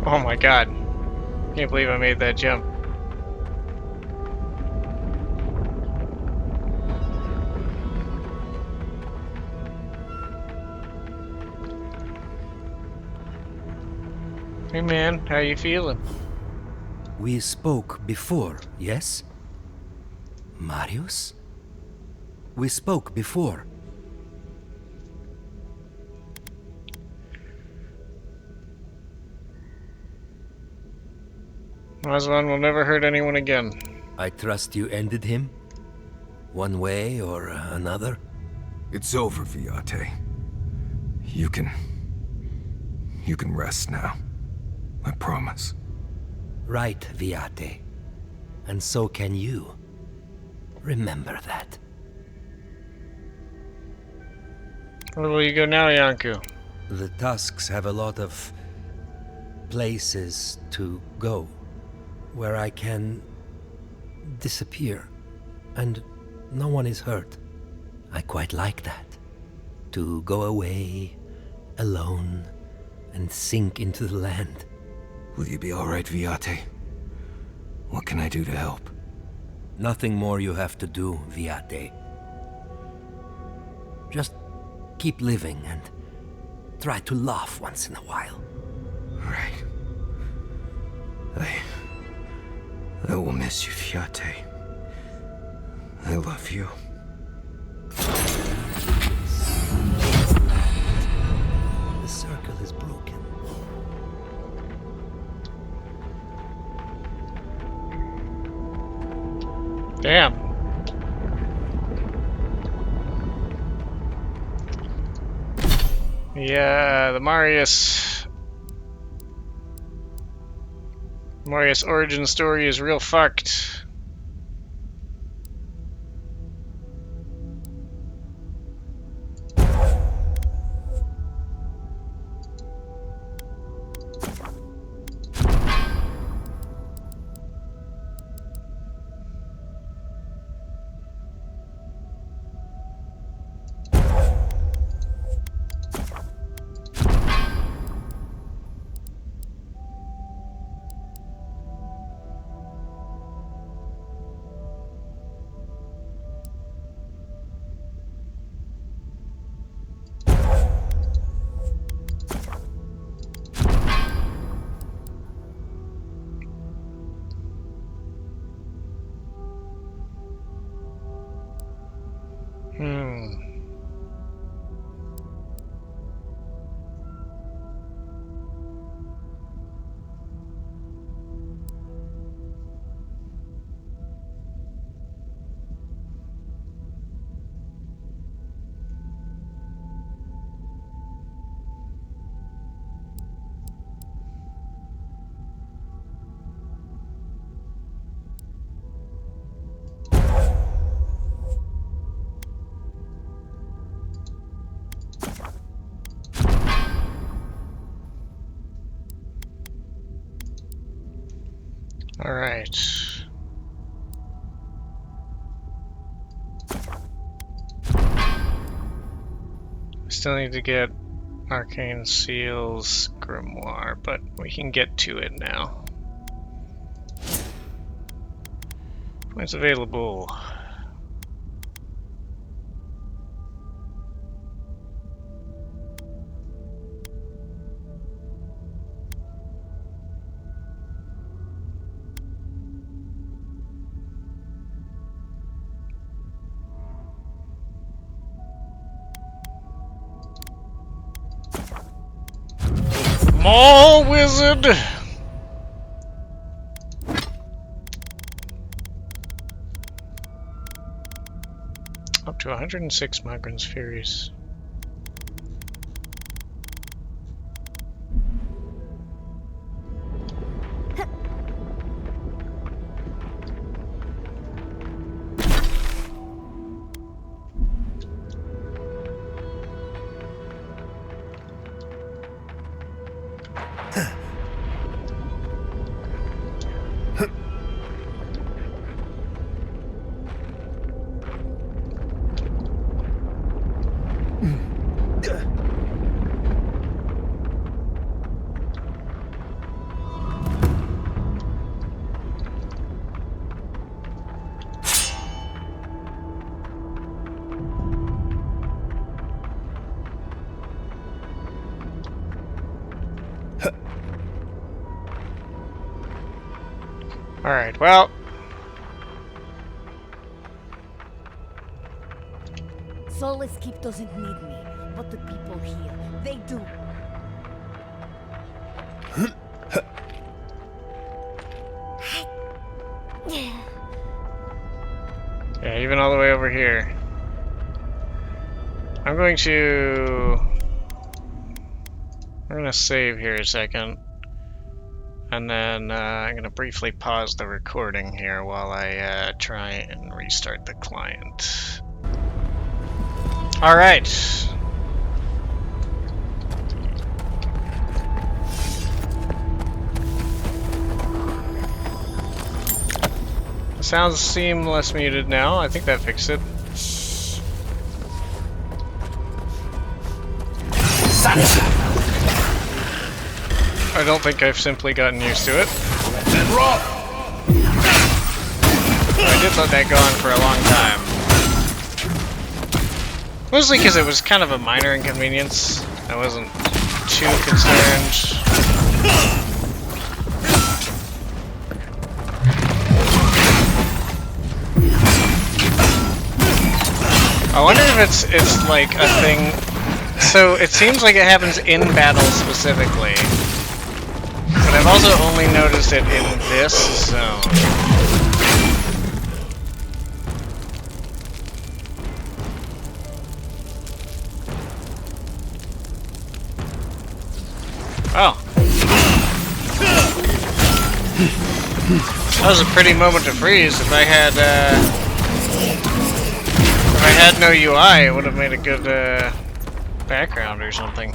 Oh my god. Can't believe I made that jump. Hey man, how you feeling? We spoke before, yes? Marius? We spoke before. Razvan will never hurt anyone again. I trust you ended him? One way or another? It's over, Viate. You can rest now. I promise. Right, Viate. and so can you. Remember that. Where will you go now, Yanku? The Tusks have a lot of places to go where I can disappear and no one is hurt. I quite like that. To go away alone and sink into the land. Will you be alright, Viate? What can I do to help? Nothing more you have to do, Viate. Just keep living and try to laugh once in a while. Right. I will miss you, Viate. I love you. The circle is broken. Damn. Yeah, the Marius origin story is real fucked. All right. Still need to get Arcane Seal's Grimoire, but we can get to it now. Points available. More wizard! Up to 106 migrants Furies. Alright, well. Solace Keep doesn't need me, but the people here, they do. Yeah, even all the way over here. I'm going to save here a second. And then I'm going to briefly pause the recording here while I try and restart the client. Alright. The sounds seem less muted now. I think that fixed it. I don't think I've simply gotten used to it. I did let that go on for a long time. Mostly because it was kind of a minor inconvenience. I wasn't too concerned. I wonder if it's like a thing. So it seems like it happens in battle specifically. But I've also only noticed it in this zone. Oh. That was a pretty moment to freeze. If I had no UI, it would have made a good background or something.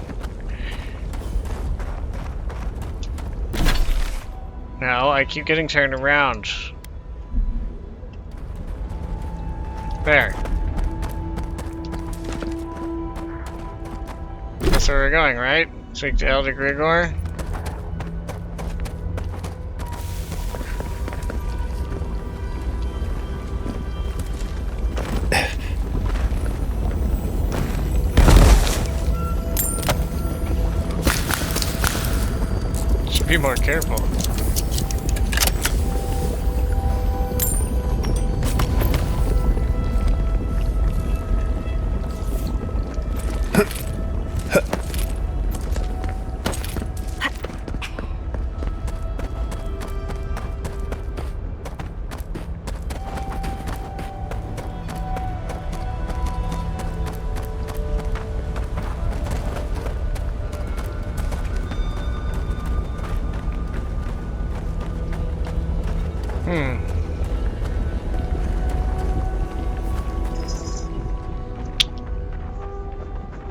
No, I keep getting turned around. There. That's where we're going, right? Speak to Elder Grigor. Should be more careful.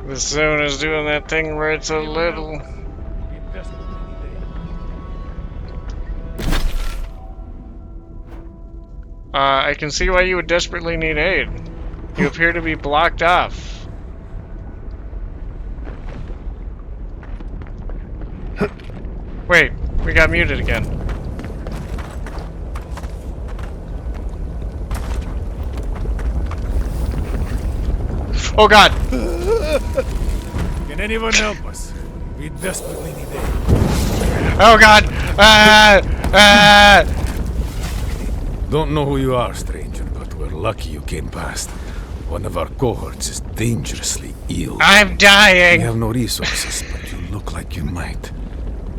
This zone is doing that thing where it's a little... I can see why you would desperately need aid. You appear to be blocked off. Wait, we got muted again. Oh god! Can anyone help us? We desperately need aid. Oh god! Don't know who you are, stranger, but we're lucky you came past. One of our cohorts is dangerously ill. I'm dying! We have no resources, but you look like you might.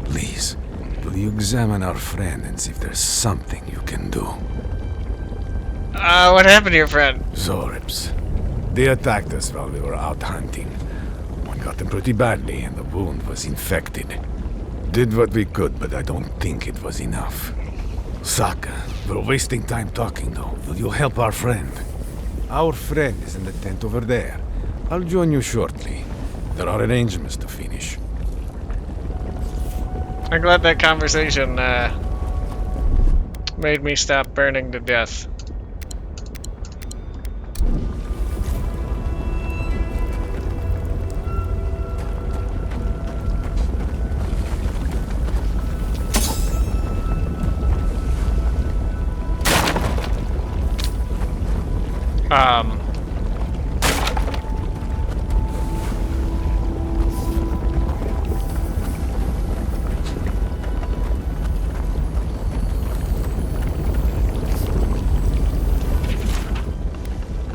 Please, will you examine our friend and see if there's something you can do? What happened to your friend? Zoribs. They attacked us while we were out hunting. One got them pretty badly, and the wound was infected. Did what we could, but I don't think it was enough. Saka, we're wasting time talking though. Will you help our friend? Our friend is in the tent over there. I'll join you shortly. There are arrangements to finish. I'm glad that conversation made me stop burning to death.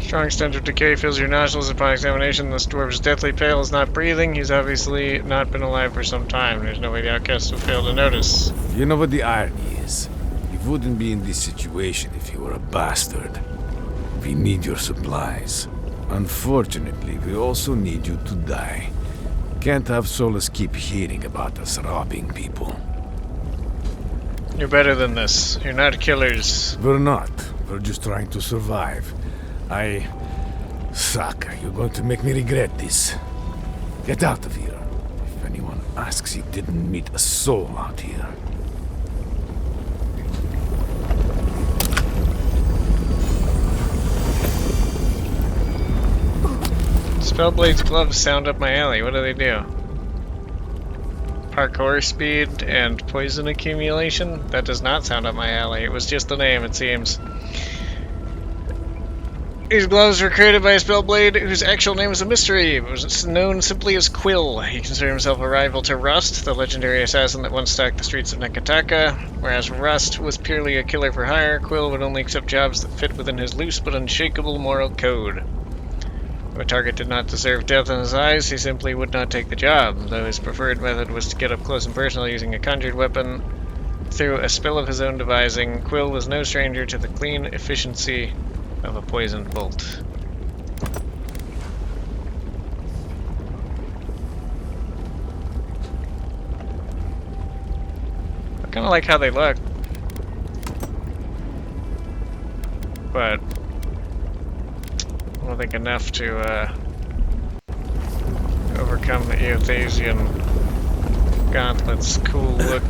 Strong stench of decay fills your nostrils upon examination. This dwarf is deathly pale, is not breathing. He's obviously not been alive for some time. There's no way the outcasts would fail to notice. You know what the irony is? You wouldn't be in this situation if you were a bastard. We need your supplies. Unfortunately, we also need you to die. Can't have Solace keep hearing about us robbing people. You're better than this. You're not killers. We're not. We're just trying to survive. Saka, you're going to make me regret this. Get out of here. If anyone asks, you didn't meet a soul out here. Spellblade's gloves sound up my alley. What do they do? Parkour speed and poison accumulation? That does not sound up my alley. It was just the name, it seems. These gloves were created by a Spellblade whose actual name is a mystery. It was known simply as Quill. He considered himself a rival to Rust, the legendary assassin that once stalked the streets of Nekataka. Whereas Rust was purely a killer for hire, Quill would only accept jobs that fit within his loose but unshakable moral code. If a target did not deserve death in his eyes, he simply would not take the job, though his preferred method was to get up close and personal using a conjured weapon. Through a spell of his own devising, Quill was no stranger to the clean efficiency of a poisoned bolt. I kind of like how they look, but I don't think enough to overcome the Eothasian gauntlet's cool look.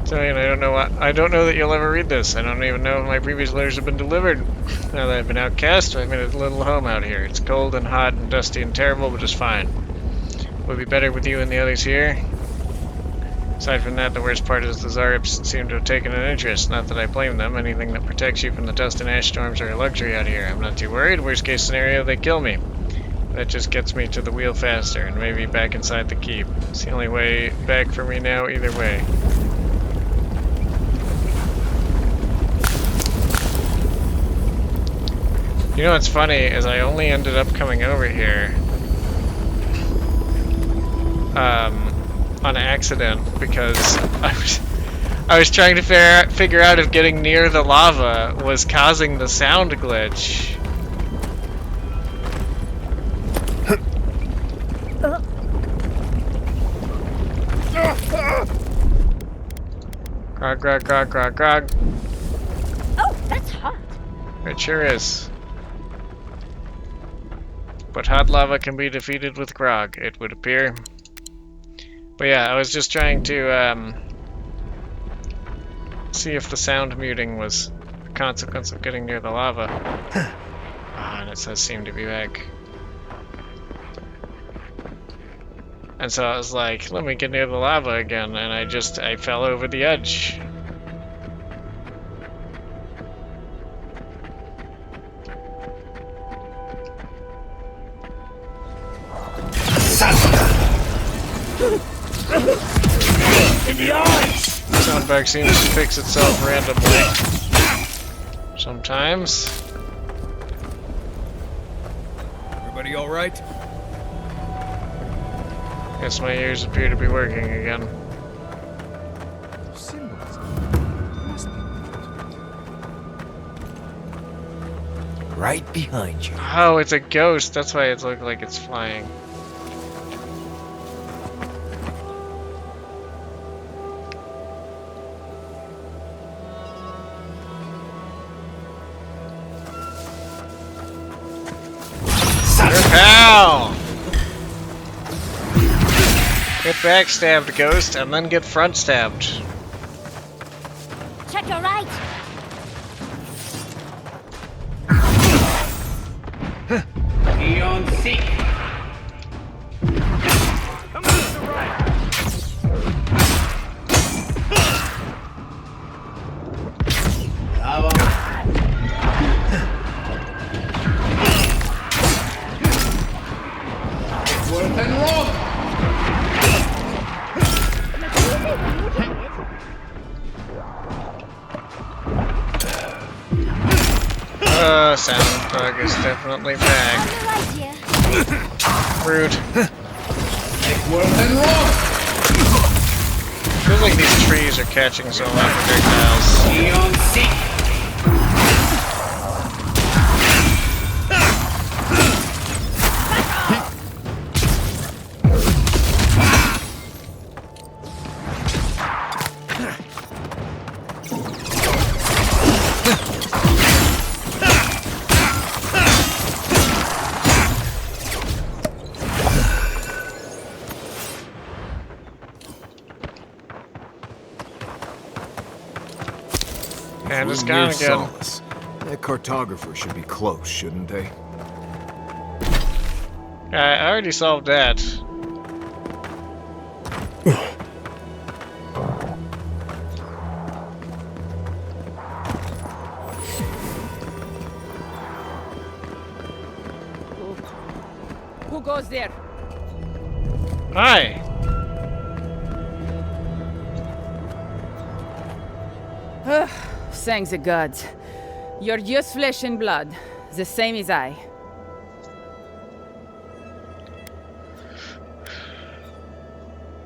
So, I don't know I don't know that you'll ever read this. I don't even know if my previous letters have been delivered. Now that I've been outcast, I've made a little home out here. It's cold and hot and dusty and terrible, but just fine. Would be better with you and the others here. Aside from that, the worst part is the Zaryps seem to have taken an interest. Not that I blame them. Anything that protects you from the dust and ash storms are a luxury out here. I'm not too worried. Worst case scenario, they kill me. That just gets me to the wheel faster and maybe back inside the keep. It's the only way back for me now either way. You know what's funny is I only ended up coming over here on accident because I was trying to figure out if getting near the lava was causing the sound glitch. Grog, grog, grog, grog, grog. Oh, that's hot. It sure is. But hot lava can be defeated with grog, it would appear. But yeah, I was just trying to see if the sound muting was a consequence of getting near the lava. And it says seem to be back. And so I was like, let me get near the lava again, and I fell over the edge. In the eyes! Soundbag seems to fix itself randomly. Sometimes. Everybody all right? Guess my ears appear to be working again. Right behind you. Oh, it's a ghost. That's why it looks like it's flying. Ow! Get backstabbed, ghost, and then get front stabbed. Check your right. Eon Seek. Come on to the right. Lava. It's worth and wrong. Sound bug is definitely back. Rude. It's worth and wrong. Feels like these trees are catching so lot of projectiles. Eon Seek. And it's We're gone near again. Solace. That cartographer should be close, shouldn't they? I already solved that. Who goes there? Hi. Thanks the gods. You're just flesh and blood, the same as I.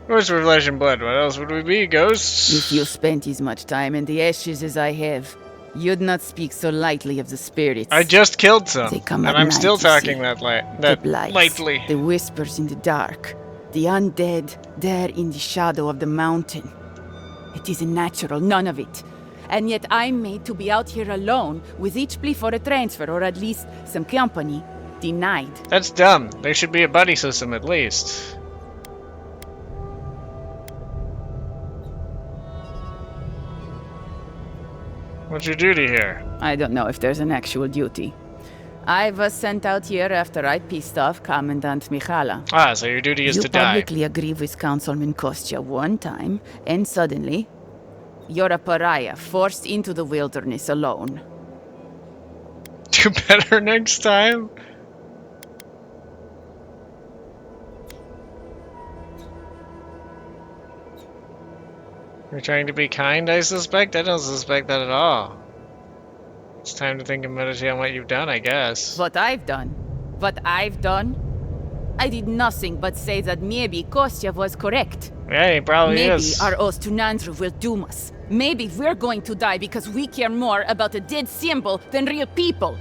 Where's we're flesh and blood? What else would we be, ghosts? If you spent as much time in the ashes as I have, you'd not speak so lightly of the spirits. I just killed some, They come and at I'm night, still you talking see. that The blights, lightly. the whispers in the dark, the undead there in the shadow of the mountain. It isn't natural, none of it. And yet I'm made to be out here alone, with each plea for a transfer, or at least some company, denied. That's dumb. There should be a buddy system at least. What's your duty here? I don't know if there's an actual duty. I was sent out here after I pissed off Commandant Michala. Ah, so your duty is You to die. publicly agree with Councilman Kostya one time, and suddenly, you're a pariah forced into the wilderness alone. Do better next time. You're trying to be kind, I suspect? I don't suspect that at all. It's time to think and meditate on what you've done, I guess. What I've done? What I've done? I did nothing but say that maybe Kostya was correct. Yeah, he probably Maybe is. our oath to Nandru will doom us. Maybe we're going to die because we care more about a dead symbol than real people.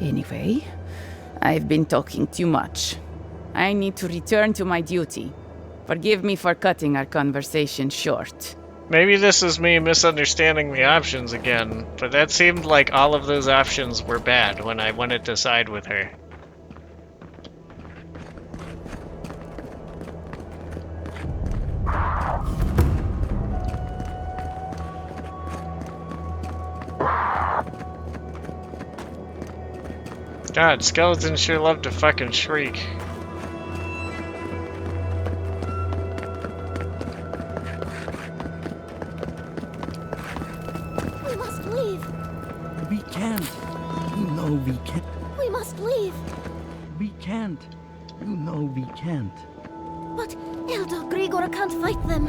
Anyway, I've been talking too much. I need to return to my duty. Forgive me for cutting our conversation short. Maybe this is me misunderstanding the options again, but that seemed like all of those options were bad when I wanted to side with her. God, skeletons sure love to fucking shriek. We must leave. We can't. You know we can't. We must leave. We can't. You know we can't. But Elder Grigor can't fight them.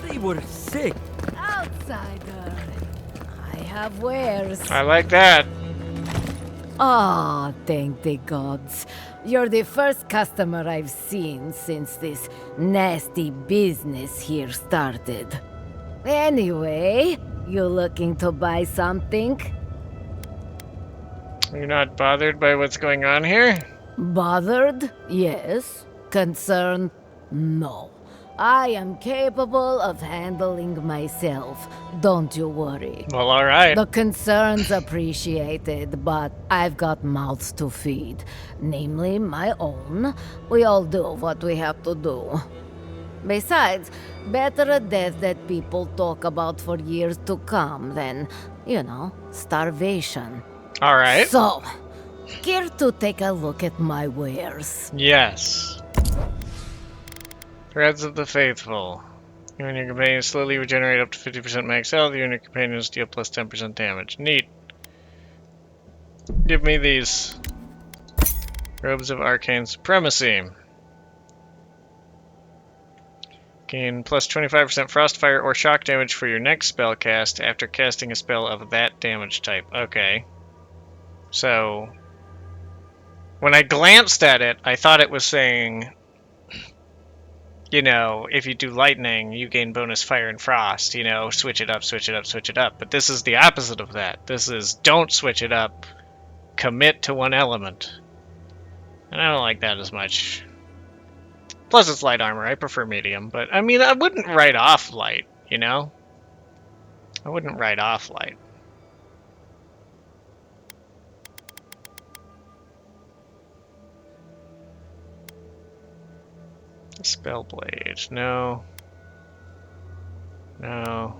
They were sick. Outsider. I have wares. I like that. Ah, thank the gods. You're the first customer I've seen since this nasty business here started. Anyway, you looking to buy something? You're not bothered by what's going on here? Bothered? Yes. Concerned? No. I am capable of handling myself. Don't you worry. Well, alright. The concern's appreciated, but I've got mouths to feed. Namely, my own. We all do what we have to do. Besides, better a death that people talk about for years to come than, you know, starvation. Alright. So, care to take a look at my wares? Yes. Threads of the Faithful. You and your companions slowly regenerate up to 50% max health. You and your companions deal plus 10% damage. Neat. Give me these. Robes of Arcane Supremacy. Gain plus 25% frostfire or shock damage for your next spell cast after casting a spell of that damage type. Okay. So, when I glanced at it, I thought it was saying, you know, if you do lightning, you gain bonus fire and frost, you know, switch it up, switch it up, switch it up. But this is the opposite of that. This is don't switch it up, commit to one element. And I don't like that as much. Plus it's light armor, I prefer medium, but I mean, I wouldn't write off light, you know? I wouldn't write off light. Spellblade. No. No.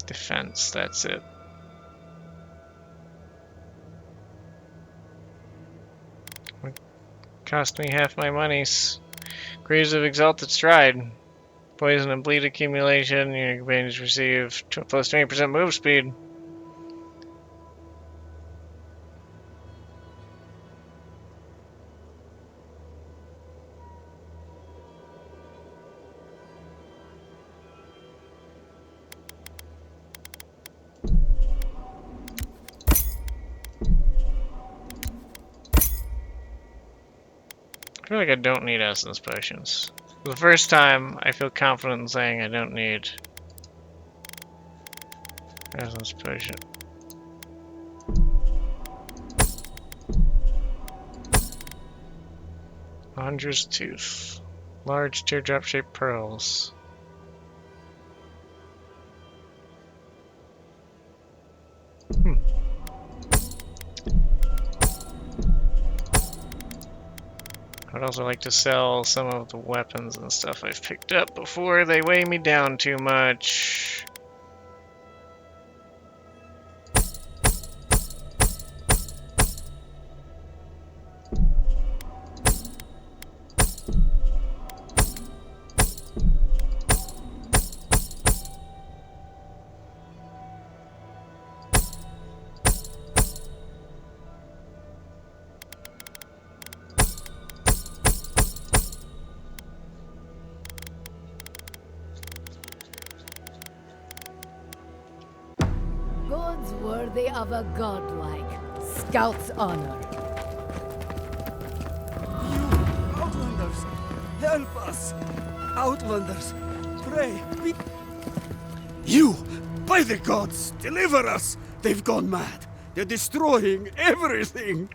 Defense, that's it. Cost me half my monies. Greaves of Exalted Stride. Poison and bleed accumulation. Your companions receive plus 20% move speed. I feel like I don't need essence potions. For the first time, I feel confident in saying I don't need essence potion. Andra's Tooth. Large teardrop-shaped pearls. I'd also like to sell some of the weapons and stuff I've picked up before they weigh me down too much. Gods worthy of a godlike scout's honor. Outlanders, help us! Outlanders, pray, be... You! By the gods, deliver us! They've gone mad. They're destroying everything!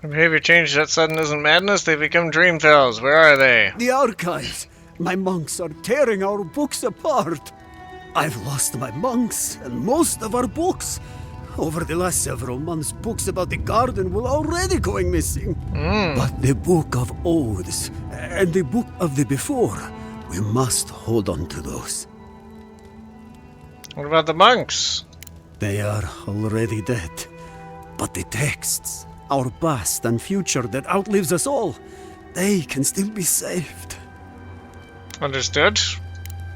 Their behavior changed. That sudden isn't madness. They become Dreamfells. Where are they? The archives! My monks are tearing our books apart! I've lost my monks and most of our books. Over the last several months, books about the garden were already going missing. But the Book of Oaths and the Book of the Before, we must hold on to those. What about the monks? They are already dead. But the texts, our past and future that outlives us all, they can still be saved. Understood.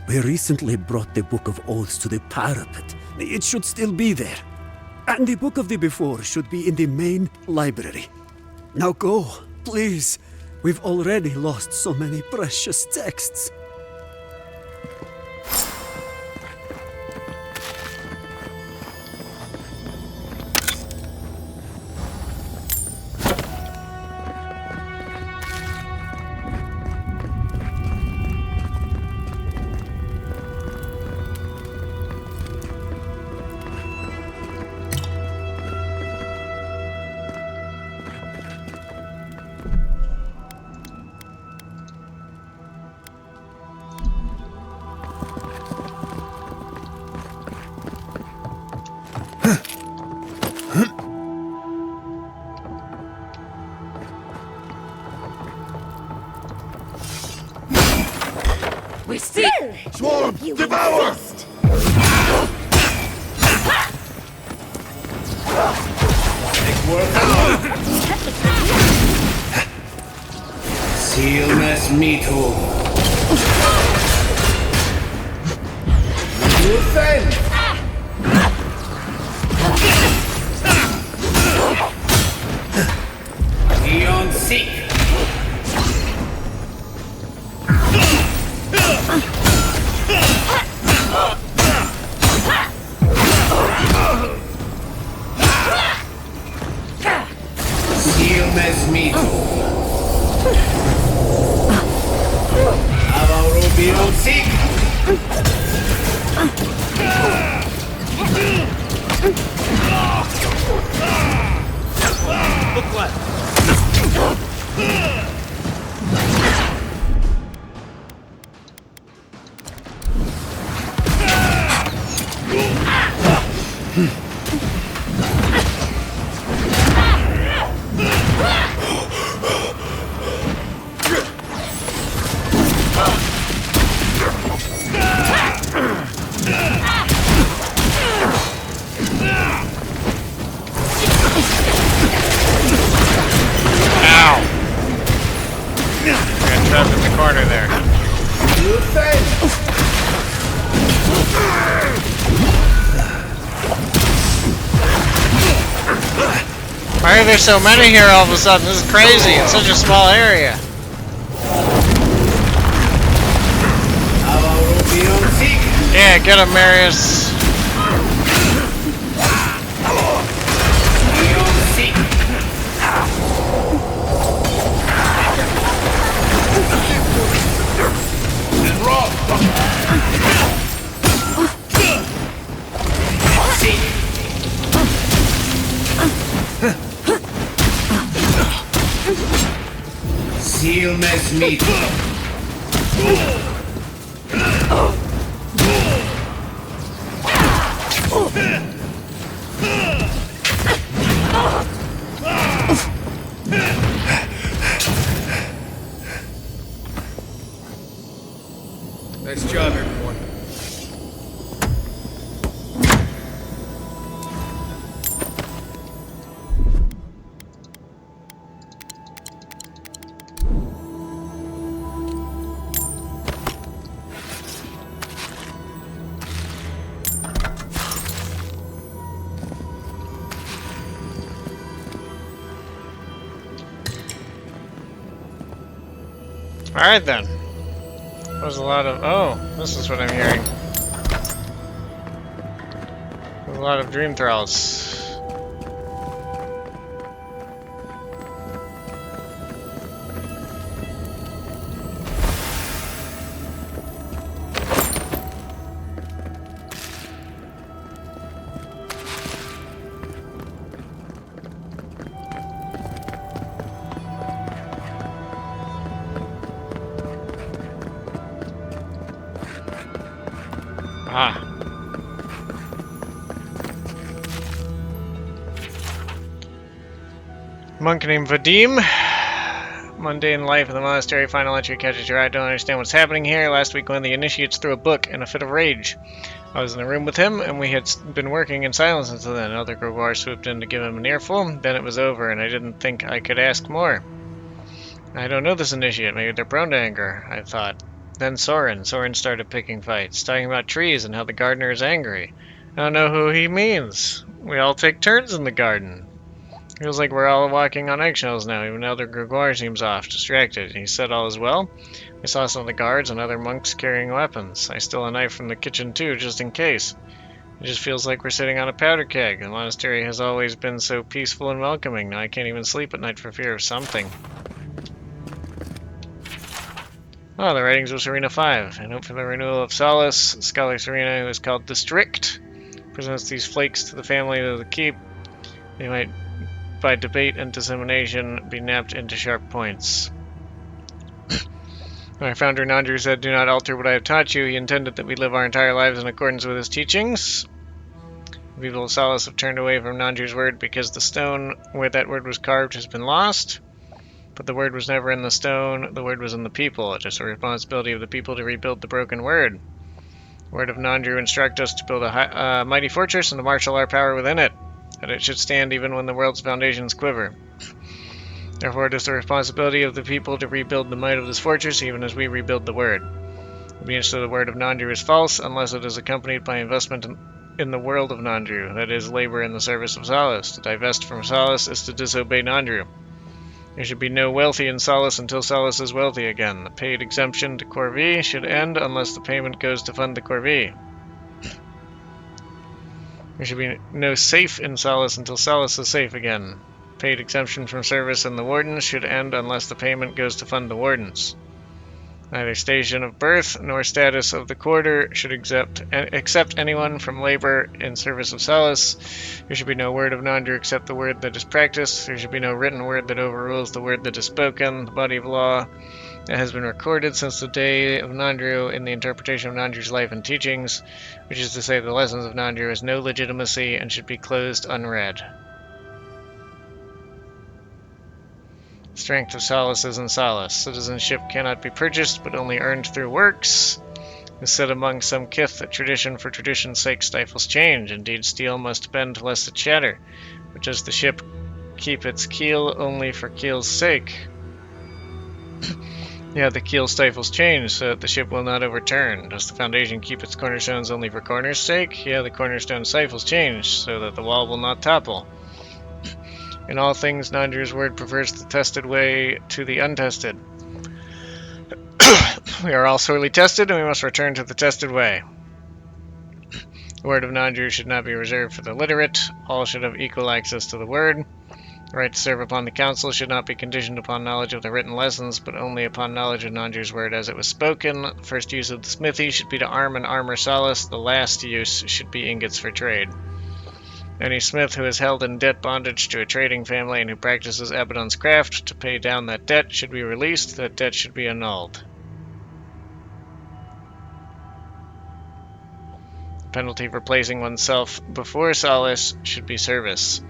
We recently brought the Book of Oaths to the parapet. It should still be there. And the Book of the Before should be in the main library. Now go, please. We've already lost so many precious texts. We still Swarm! Devour! Silmas mito. Luthen! Ion Seek! Silmas mito. Avowed Ion Seek! up in the corner there. Why are there so many here all of a sudden? This is crazy. It's such a small area. Yeah, get him, Marius. Seal mes meat. Nice job, everyone. Alright then. There's a lot of... Oh, this is what I'm hearing. There's a lot of dream thralls. Ah. Monk named Vadim. Mundane life in the monastery. Final entry catches your eye. Don't understand what's happening here. Last week one of the initiates threw a book in a fit of rage. I was in the room with him, and we had been working in silence until then. Another Gregor swooped in to give him an earful. Then it was over, and I didn't think I could ask more. I don't know this initiate. Maybe they're prone to anger, I thought. Then Soren started picking fights, talking about trees and how the gardener is angry. I don't know who he means. We all take turns in the garden. Feels like we're all walking on eggshells now. Even Elder Gregor seems off, distracted. He said all is well. I saw some of the guards and other monks carrying weapons. I stole a knife from the kitchen too, just in case. It just feels like we're sitting on a powder keg. The monastery has always been so peaceful and welcoming. Now I can't even sleep at night for fear of something. Oh, the writings of Soreena 5. And hope for the renewal of Solace. Scholar Soreena, who is called District, presents these flakes to the family of the keep. They might, by debate and dissemination, be napped into sharp points. Our founder Nandru said, "Do not alter what I have taught you." He intended that we live our entire lives in accordance with his teachings. The people of Solace have turned away from Nandru's word because the stone where that word was carved has been lost. But the word was never in the stone, the word was in the people. It is the responsibility of the people to rebuild the broken word. The word of Nandru instructs us to build a mighty fortress and to marshal our power within it, that it should stand even when the world's foundations quiver. Therefore it is the responsibility of the people to rebuild the might of this fortress, even as we rebuild the word. It means that the word of Nandru is false, unless it is accompanied by investment in the world of Nandru, that is, labor in the service of Solace. To divest from Solace is to disobey Nandru. There should be no wealthy in Solace until Solace is wealthy again. The paid exemption to Corvée should end unless the payment goes to fund the Corvée. There should be no safe in Solace until Solace is safe again. Paid exemption from service in the Wardens should end unless the payment goes to fund the Wardens. Neither station of birth nor status of the quarter should accept anyone from labor in service of Solace. There should be no word of Nandru except the word that is practiced. There should be no written word that overrules the word that is spoken. The body of law that has been recorded since the day of Nandru in the interpretation of Nandru's life and teachings, which is to say the lessons of Nandru, has no legitimacy and should be closed unread. Strength of Solace is in Solace. Citizenship cannot be purchased, but only earned through works. It is said among some kith that tradition for tradition's sake stifles change. Indeed, steel must bend lest it shatter. But does the ship keep its keel only for keel's sake? Yeah, the keel stifles change so that the ship will not overturn. Does the foundation keep its cornerstones only for corners' sake? Yeah, the cornerstone stifles change so that the wall will not topple. In all things, Nandru's word prefers the tested way to the untested. We are all sorely tested, and we must return to the tested way. The word of Nandru should not be reserved for the literate. All should have equal access to the word. The right to serve upon the council should not be conditioned upon knowledge of the written lessons, but only upon knowledge of Nandru's word as it was spoken. The first use of the smithy should be to arm and armor Solace. The last use should be ingots for trade. Any smith who is held in debt bondage to a trading family and who practices Abaddon's craft to pay down that debt should be released. That debt should be annulled. The penalty for placing oneself before Solace should be service.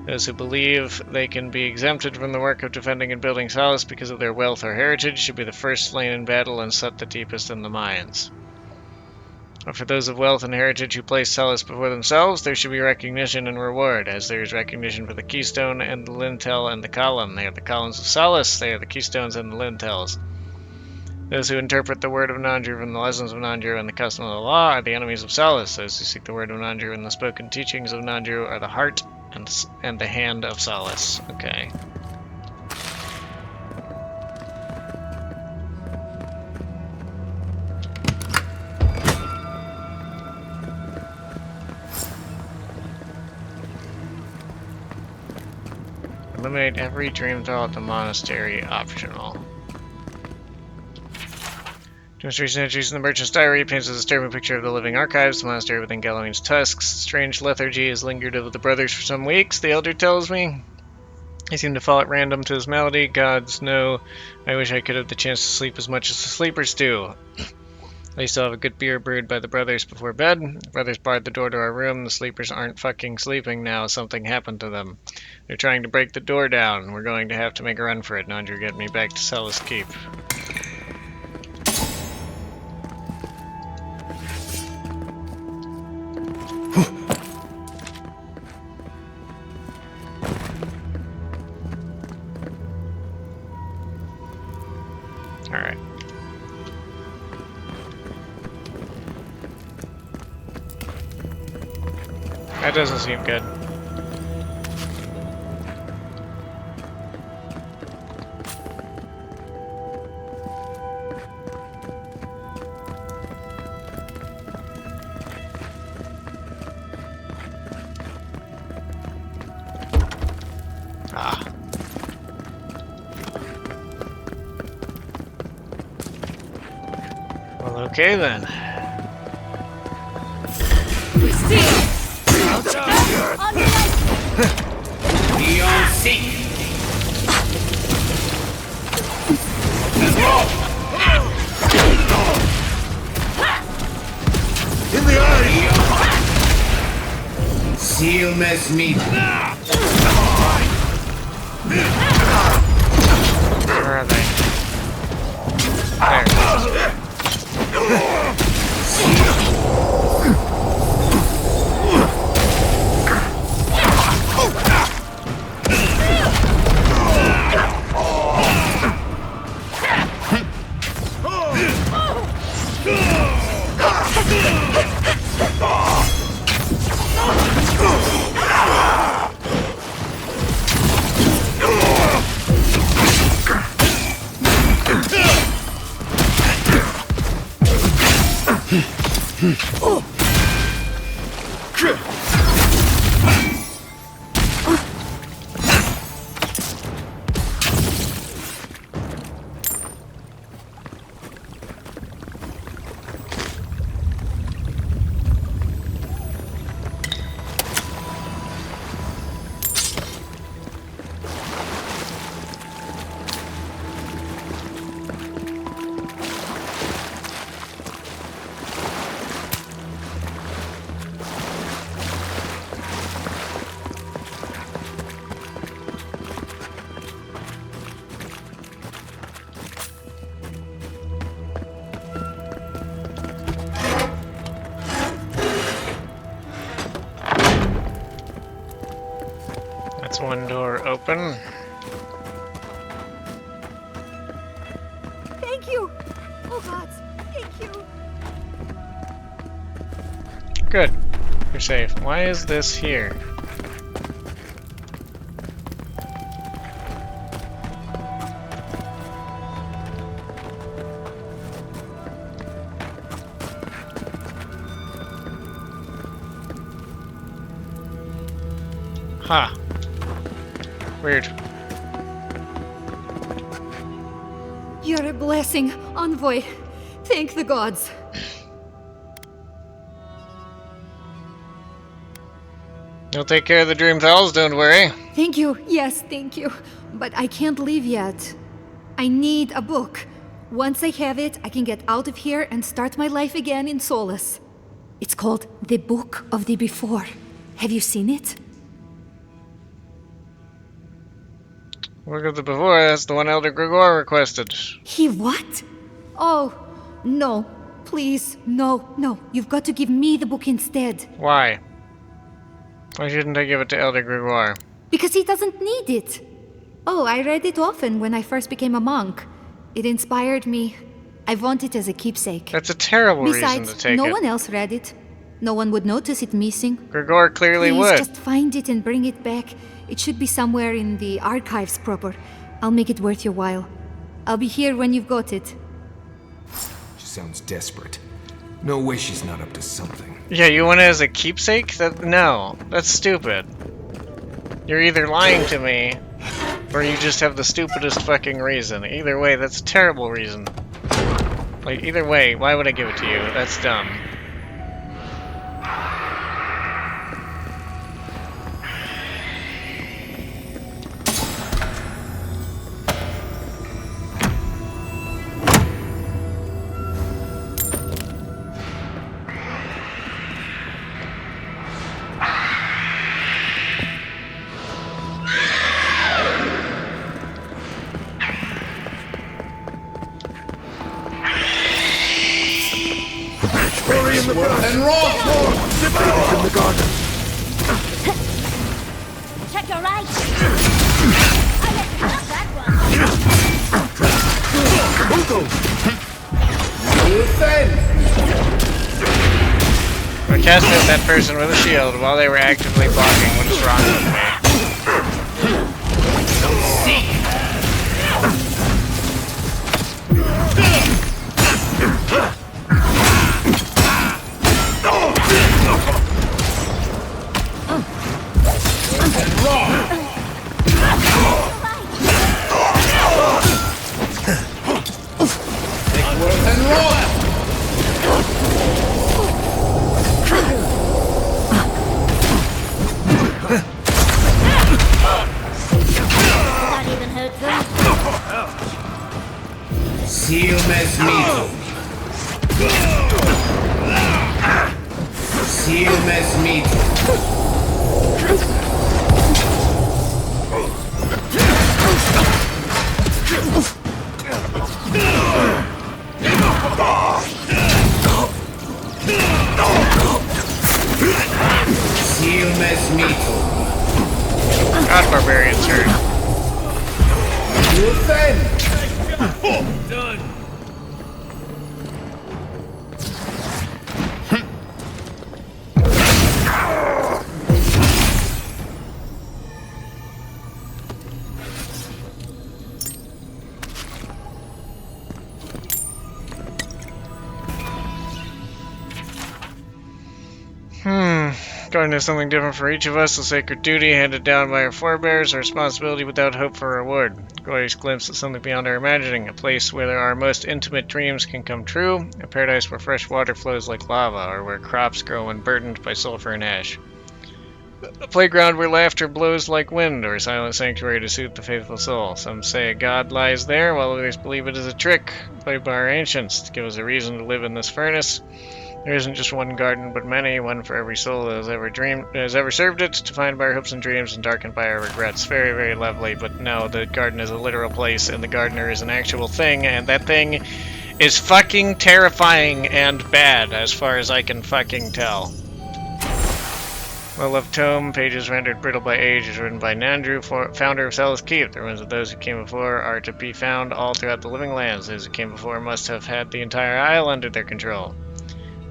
Those who believe they can be exempted from the work of defending and building Solace because of their wealth or heritage should be the first slain in battle and set the deepest in the mines. But for those of wealth and heritage who place Solace before themselves, there should be recognition and reward, as there is recognition for the keystone and the lintel and the column. They are the columns of Solace, they are the keystones and the lintels. Those who interpret the word of Nandru from the lessons of Nandru and the custom of the law are the enemies of Solace. Those who seek the word of Nandru and the spoken teachings of Nandru are the heart and the hand of Solace. Okay. Eliminate every dream thought at the monastery, optional. Demonstration entries in the merchant's diary paints a disturbing picture of the living archives. The monastery within Galloween's tusks. Strange lethargy has lingered over the brothers for some weeks, the elder tells me. They seem to fall at random to this malady. Gods know. I wish I could have the chance to sleep as much as the sleepers do. They still have a good beer brewed by the brothers before bed. The brothers barred the door to our room. The sleepers aren't fucking sleeping now. Something happened to them. They're trying to break the door down. We're going to have to make a run for it. Nandru, get me back to Solace Keep. Alright. That doesn't seem good. Well, okay then. We all sink. In the eye! Seal mess meat. Where are they? That's one door open. Thank Oh God, thank you. Good. You're safe. Why is this here? Huh. Weird. You're a blessing, envoy. Thank the gods. You'll take care of the Dream Fells, don't worry. Thank you. Yes, thank you. But I can't leave yet. I need a book. Once I have it, I can get out of here and start my life again in Solace. It's called The Book of the Before. Have you seen it? Look at the before, that's the one Elder Gregor requested. He what? Oh, no. Please, no, no. You've got to give me the book instead. Why? Why shouldn't I give it to Elder Gregor? Because he doesn't need it. Oh, I read it often when I first became a monk. It inspired me. I want it as a keepsake. That's a terrible Besides, reason to take no it. one else read it. No one would notice it missing. Gregor clearly Please, would. just find it and bring it back. It should be somewhere in the archives proper. I'll make it worth your while. I'll be here when you've got it. She sounds desperate. No way she's not up to something. Yeah, you want it as a keepsake? No, that's stupid. You're either lying to me, or you just have the stupidest fucking reason. Either way, that's a terrible reason. Like, either way, why would I give it to you? That's dumb. And rock! In the garden. Check your right. I let you have that I cast at that person with a shield while they were actively blocking. What is wrong with me? Not even hurt them. Silmes mito. Silmes mito. Silmes mito. God, barbarians hurt. Done. Garden is something different for each of us, a sacred duty handed down by our forebears, a responsibility without hope for reward. A glorious glimpse at something beyond our imagining, a place where our most intimate dreams can come true, a paradise where fresh water flows like lava, or where crops grow unburdened by sulfur and ash. A playground where laughter blows like wind, or a silent sanctuary to soothe the faithful soul. Some say a god lies there, while others believe it is a trick played by our ancients to give us a reason to live in this furnace. There isn't just one garden, but many, one for every soul that has ever served it, defined by our hopes and dreams and darkened by our regrets. Very, very lovely, but no, the garden is a literal place, and the gardener is an actual thing, and that thing is fucking terrifying and bad, as far as I can fucking tell. Well-loved tome, pages rendered brittle by age, is written by Nandrew, founder of Solace Keep. The ruins of those who came before are to be found all throughout the living lands. Those who came before must have had the entire isle under their control.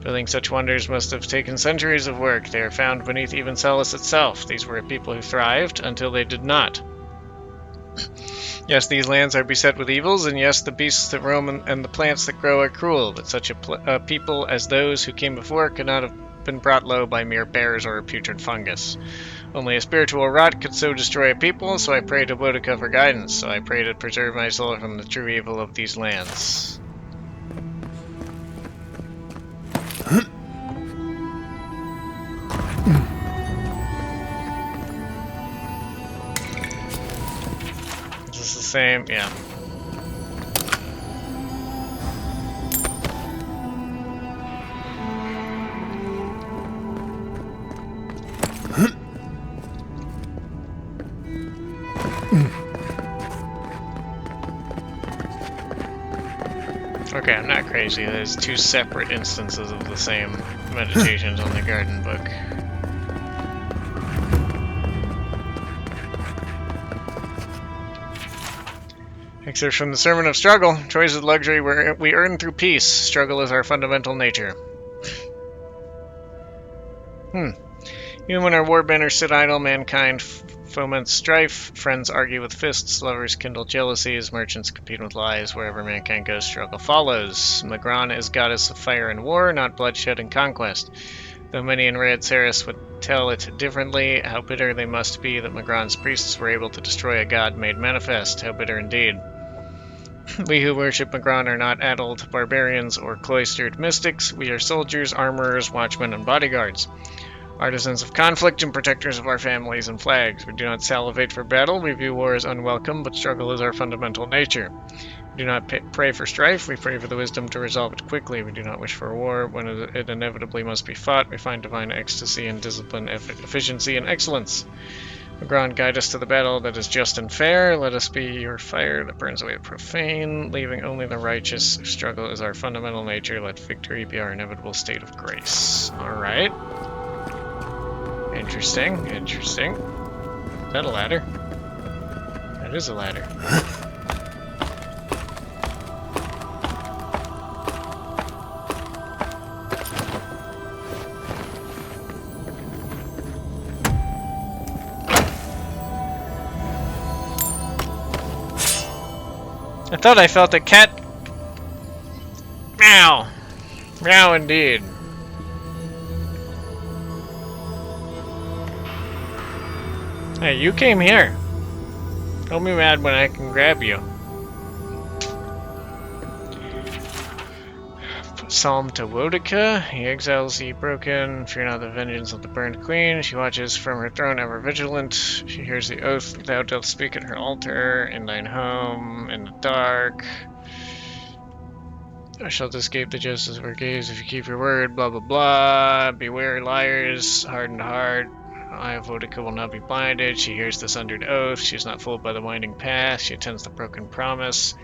Building such wonders must have taken centuries of work. They are found beneath even Solace itself. These were a people who thrived until they did not. Yes, these lands are beset with evils, and yes, the beasts that roam and the plants that grow are cruel, but such a people as those who came before could not have been brought low by mere bears or a putrid fungus. Only a spiritual rot could so destroy a people, so I pray to Boudica for guidance, so I pray to preserve my soul from the true evil of these lands. Is this the same? Yeah. Okay, I'm not crazy. There's two separate instances of the same meditations on the garden book. Excerpt from the Sermon of Struggle. Choice is luxury we earn through peace. Struggle is our fundamental nature. Even when our war banners sit idle, mankind foments strife, friends argue with fists, lovers kindle jealousies, merchants compete with lies. Wherever mankind goes, struggle follows. Magran is goddess of fire and war, not bloodshed and conquest. Though many in Red Saris would tell it differently, how bitter they must be that Magran's priests were able to destroy a god made manifest. How bitter indeed. We who worship Magran are not addled barbarians or cloistered mystics. We are soldiers, armorers, watchmen, and bodyguards. Artisans of conflict and protectors of our families and flags. We do not salivate for battle. We view war as unwelcome, but struggle is our fundamental nature. We do not pray for strife. We pray for the wisdom to resolve it quickly. We do not wish for war. When it inevitably must be fought, we find divine ecstasy in discipline, efficiency, and excellence. Magran, guide us to the battle that is just and fair. Let us be your fire that burns away the profane, leaving only the righteous. Struggle is our fundamental nature. Let victory be our inevitable state of grace. Alright. Interesting, interesting. Is that a ladder? That is a ladder. I thought I felt a cat. Meow. Meow indeed. Hey, you came here. Don't be mad when I can grab you. Psalm to Boudica. He exiles the broken. Fear not the vengeance of the burned queen. She watches from her throne ever vigilant. She hears the oath thou dost speak at her altar. In thine home, in the dark. Thou shalt escape the justice of her gaze if you keep your word. Blah blah blah. Beware liars. Hardened heart. Eye of Boudica will not be blinded. She hears the sundered oath. She is not fooled by the winding path. She attends the broken promise.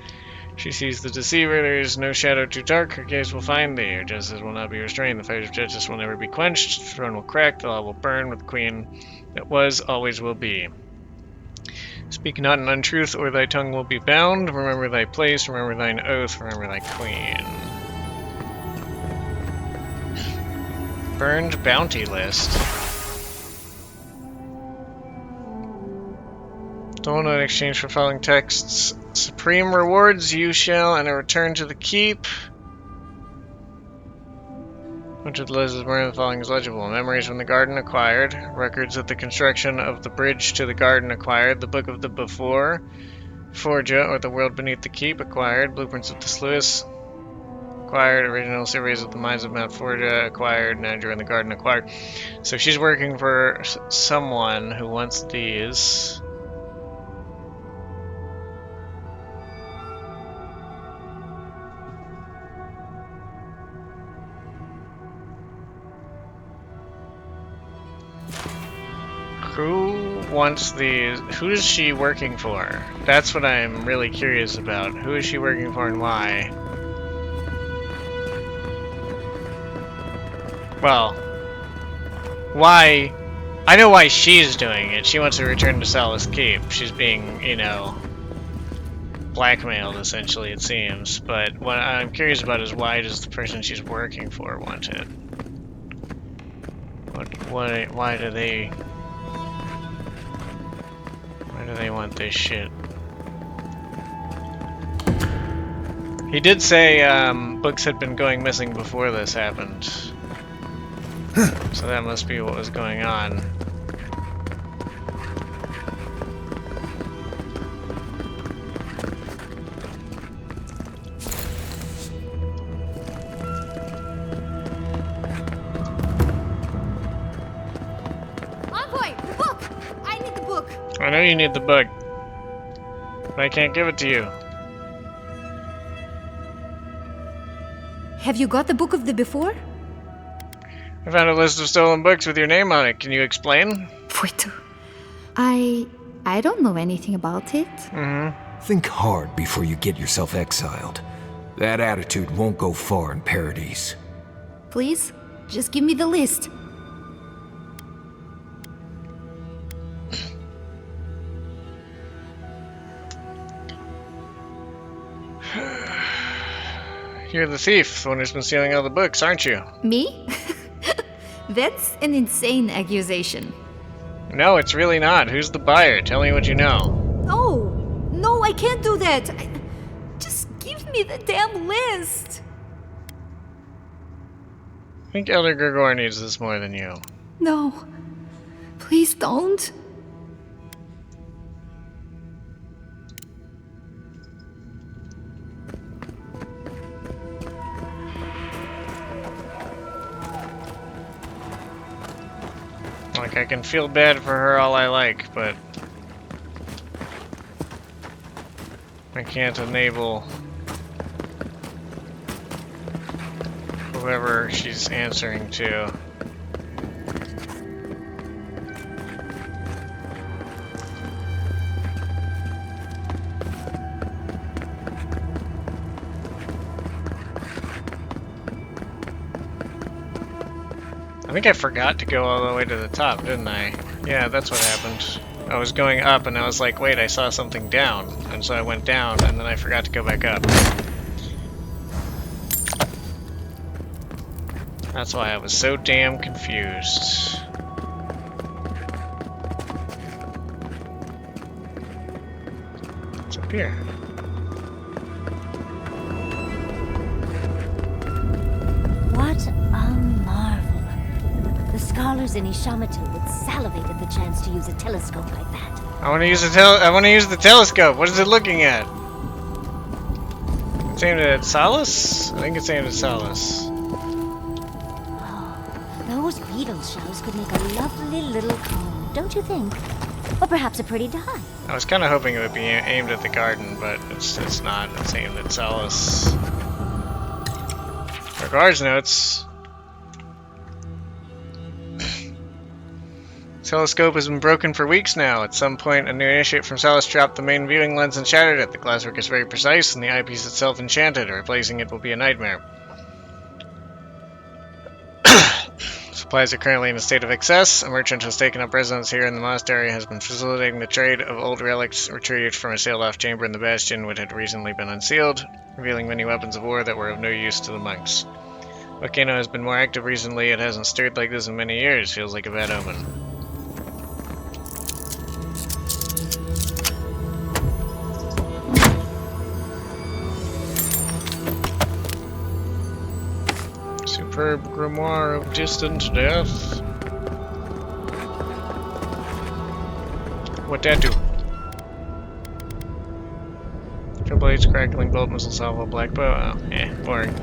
She sees the deceiver. There is no shadow too dark. Her gaze will find thee. Her justice will not be restrained. The fires of justice will never be quenched. The throne will crack. The law will burn with the queen that was, always will be. Speak not an untruth, or thy tongue will be bound. Remember thy place. Remember thine oath. Remember thy queen. Burned bounty list. Don't in exchange for following texts. Supreme rewards you shall, and a return to the keep. Which of the list is more than the following is legible. Memories from the garden acquired. Records of the construction of the bridge to the garden acquired. The book of the before. Forja, or the world beneath the keep, acquired. Blueprints of the sluice acquired. Original surveys of the mines of Mount Forja acquired. Nandrew in the garden acquired. So she's working for someone who wants these. Who wants these? Who is she working for? That's what I'm really curious about. Who is she working for and why? Well, why I know why she's doing it. She wants to return to Solace Keep. She's being, you know, blackmailed, essentially, it seems. But what I'm curious about is why does the person she's working for want it? Why do they want this shit? He did say books had been going missing before this happened. So that must be what was going on. Envoy, the book! I need the book! I know you need the book, but I can't give it to you. Have you got the book of the before? I found a list of stolen books with your name on it. Can you explain? Wait. I don't know anything about it. Think hard before you get yourself exiled. That attitude won't go far in Paradise. Please, just give me the list. You're the thief, the one who's been stealing all the books, aren't you? Me? That's an insane accusation. No, it's really not. Who's the buyer? Tell me what you know. No, I can't do that. Just give me the damn list. I think Elder Gregor needs this more than you. No, please don't. Like, I can feel bad for her all I like, but I can't enable whoever she's answering to. I think I forgot to go all the way to the top, didn't I? Yeah, that's what happened. I was going up and I was like, wait, I saw something down. And so I went down and then I forgot to go back up. That's why I was so damn confused. What's up here? What a marvel. The scholars in Ishamatil would salivate at the chance to use a telescope like that. I want to use the telescope. What is it looking at? It's aimed at Solace? I think it's aimed at Solace. Those beetle shells could make a lovely little comb, don't you think? Or perhaps a pretty dye. I was kind of hoping it would be aimed at the garden, but it's not. It's aimed at Solace. Regards notes. Telescope has been broken for weeks now. At some point, a new initiate from Solace dropped the main viewing lens and shattered it. The glasswork is very precise, and the eyepiece itself enchanted. Replacing it will be a nightmare. Supplies are currently in a state of excess. A merchant has taken up residence here in the monastery and has been facilitating the trade of old relics retrieved from a sealed-off chamber in the bastion, which had recently been unsealed, revealing many weapons of war that were of no use to the monks. Volcano has been more active recently. It hasn't stirred like this in many years. Feels like a bad omen. Superb grimoire of distant death. What'd that do? Triple blades, crackling bolt, missile salvo, black bow. Oh, boring.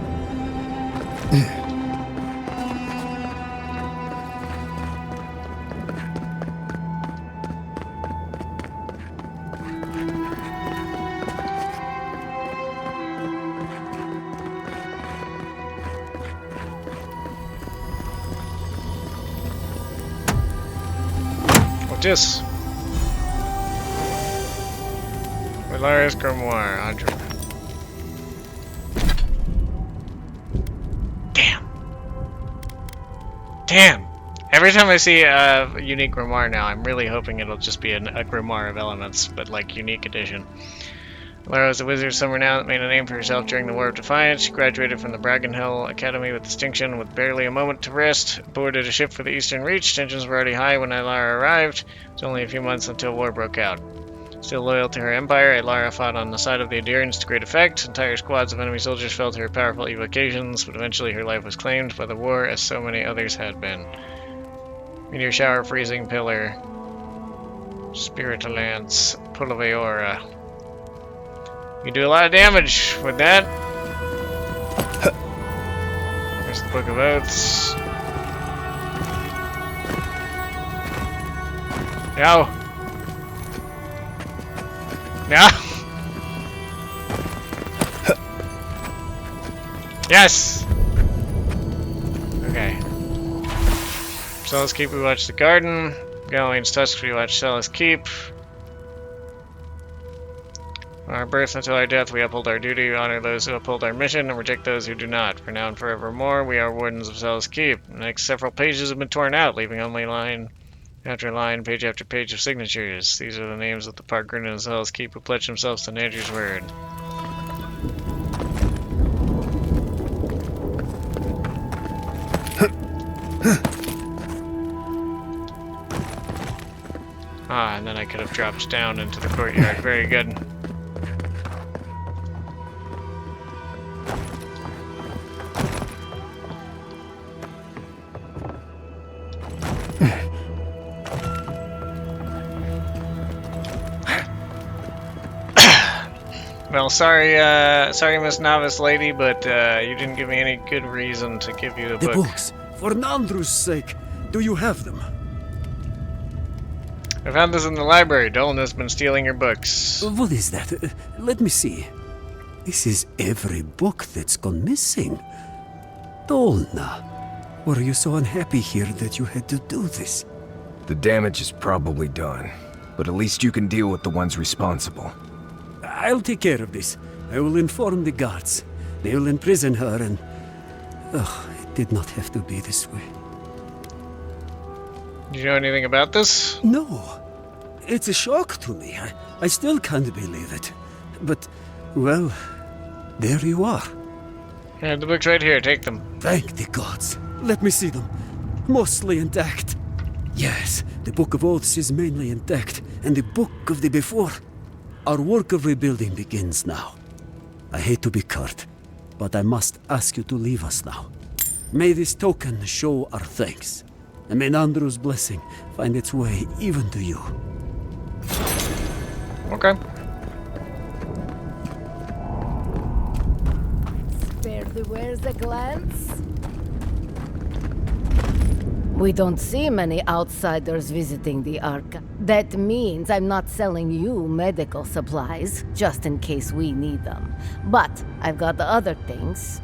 This Marius grimoire, Andre. Damn. Every time I see a unique grimoire now, I'm really hoping it'll just be a grimoire of elements, but like unique edition. Lara was a wizard of some renown that made a name for herself during the War of Defiance. She graduated from the Bragenhill Academy with distinction, with barely a moment to rest. Boarded a ship for the Eastern Reach. Tensions were already high when Lara arrived. It was only a few months until war broke out. Still loyal to her empire, Lara fought on the side of the Adherents to great effect. Entire squads of enemy soldiers fell to her powerful evocations, but eventually her life was claimed by the war, as so many others had been. Meteor Shower, Freezing Pillar, Spirit Lance, Pulveora. You do a lot of damage with that. There's the Book of Oaths. No. No. Yes. Okay. Solace Keep, we watch the garden. Galloway's Tusk, we watch Solace Keep. From our birth until our death, we uphold our duty, honor those who uphold our mission, and reject those who do not. For now and forevermore, we are Wardens of Solace Keep. The next several pages have been torn out, leaving only line after line, page after page of signatures. These are the names of the Parkgrunen of Solace Keep who pledged themselves to Nandru's word. And then I could have dropped down into the courtyard. Very good. Well, sorry, Miss Novice Lady, but you didn't give me any good reason to give you the book. The books, for Nandru's sake, do you have them? I found this in the library. Dolan has been stealing your books. What is that? Let me see. This is every book that's gone missing. Dolna, were you so unhappy here that you had to do this? The damage is probably done, but at least you can deal with the ones responsible. I'll take care of this. I will inform the guards. They will imprison her and... Oh, it did not have to be this way. Do you know anything about this? No. It's a shock to me. I still can't believe it. But, well, there you are. Yeah, the book's right here. Take them. Thank the gods. Let me see them. Mostly intact. Yes, the Book of Oaths is mainly intact, and the Book of the Before. Our work of rebuilding begins now. I hate to be curt, but I must ask you to leave us now. May this token show our thanks, and may Nandru's blessing find its way even to you. Okay. Spare the wares a glance. We don't see many outsiders visiting the Arca. That means I'm not selling you medical supplies, just in case we need them. But I've got the other things.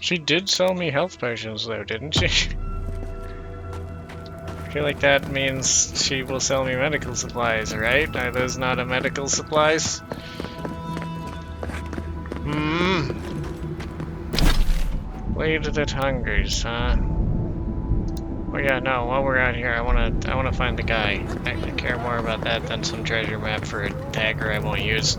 She did sell me health potions, though, didn't she? I feel like that means she will sell me medical supplies, right? Are those not a medical supplies? Blade that hungers, huh? Oh yeah, no, while we're out here, I wanna find the guy. I care more about that than some treasure map for a dagger I won't use.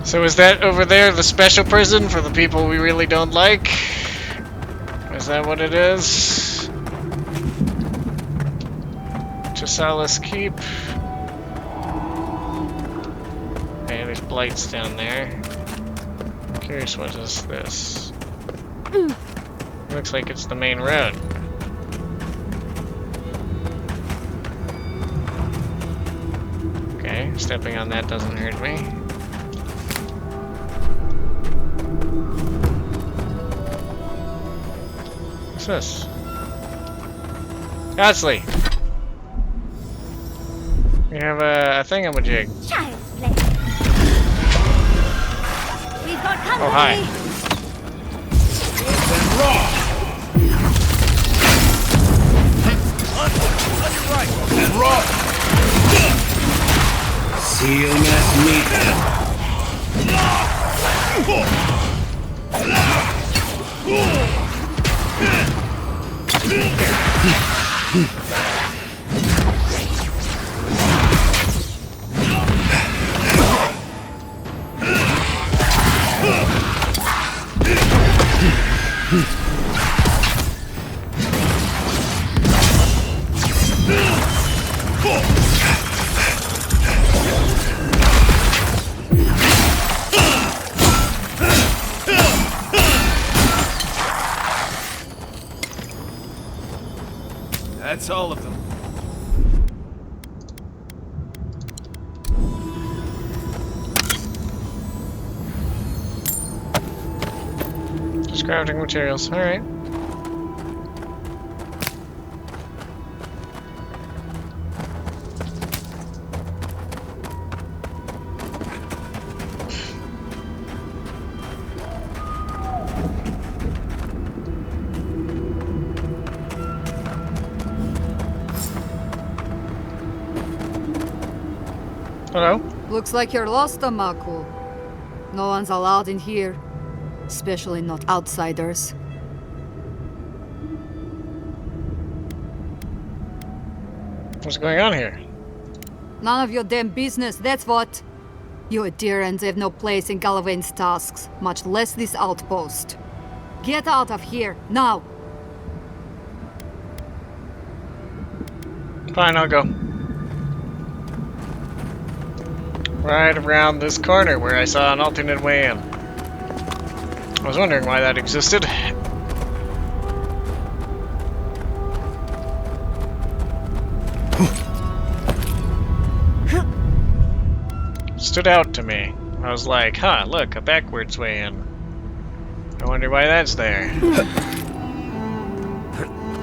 So is that over there the special prison for the people we really don't like? Is that what it is? To Solace Keep? lights down there. I'm curious, what is this? Looks like it's the main road. Okay, stepping on that doesn't hurt me. What's this? Godsley! We have a thingamajig. Child's play. We've got company. Oh, hi. On your right. And raw. Seal must meet That's all of them. Just crafting materials. Alright. Hello? Looks like you're lost, Amaku. No one's allowed in here. Especially not outsiders. What's going on here? None of your damn business, that's what. You adherents have no place in Galawain's tasks, much less this outpost. Get out of here, now! Fine, I'll go. Right around this corner where I saw an alternate way in. I was wondering why that existed. Stood out to me. I was like, huh, look, a backwards way in. I wonder why that's there.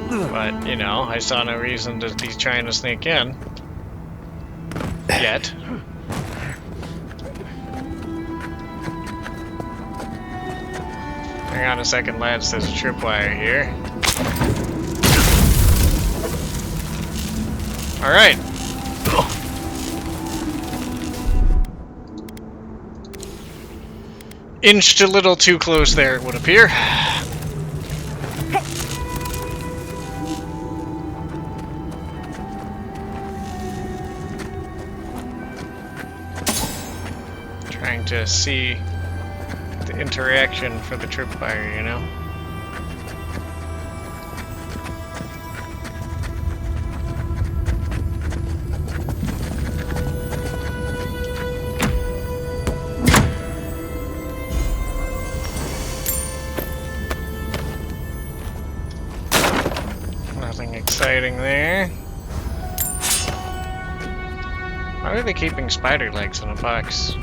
But, you know, I saw no reason to be trying to sneak in. Yet. Hang on a second, lads, there's a tripwire here. Alright. Inched a little too close there, it would appear. Trying to see the interaction for the tripwire, you know? Nothing exciting there. Why are they keeping spider legs in a box?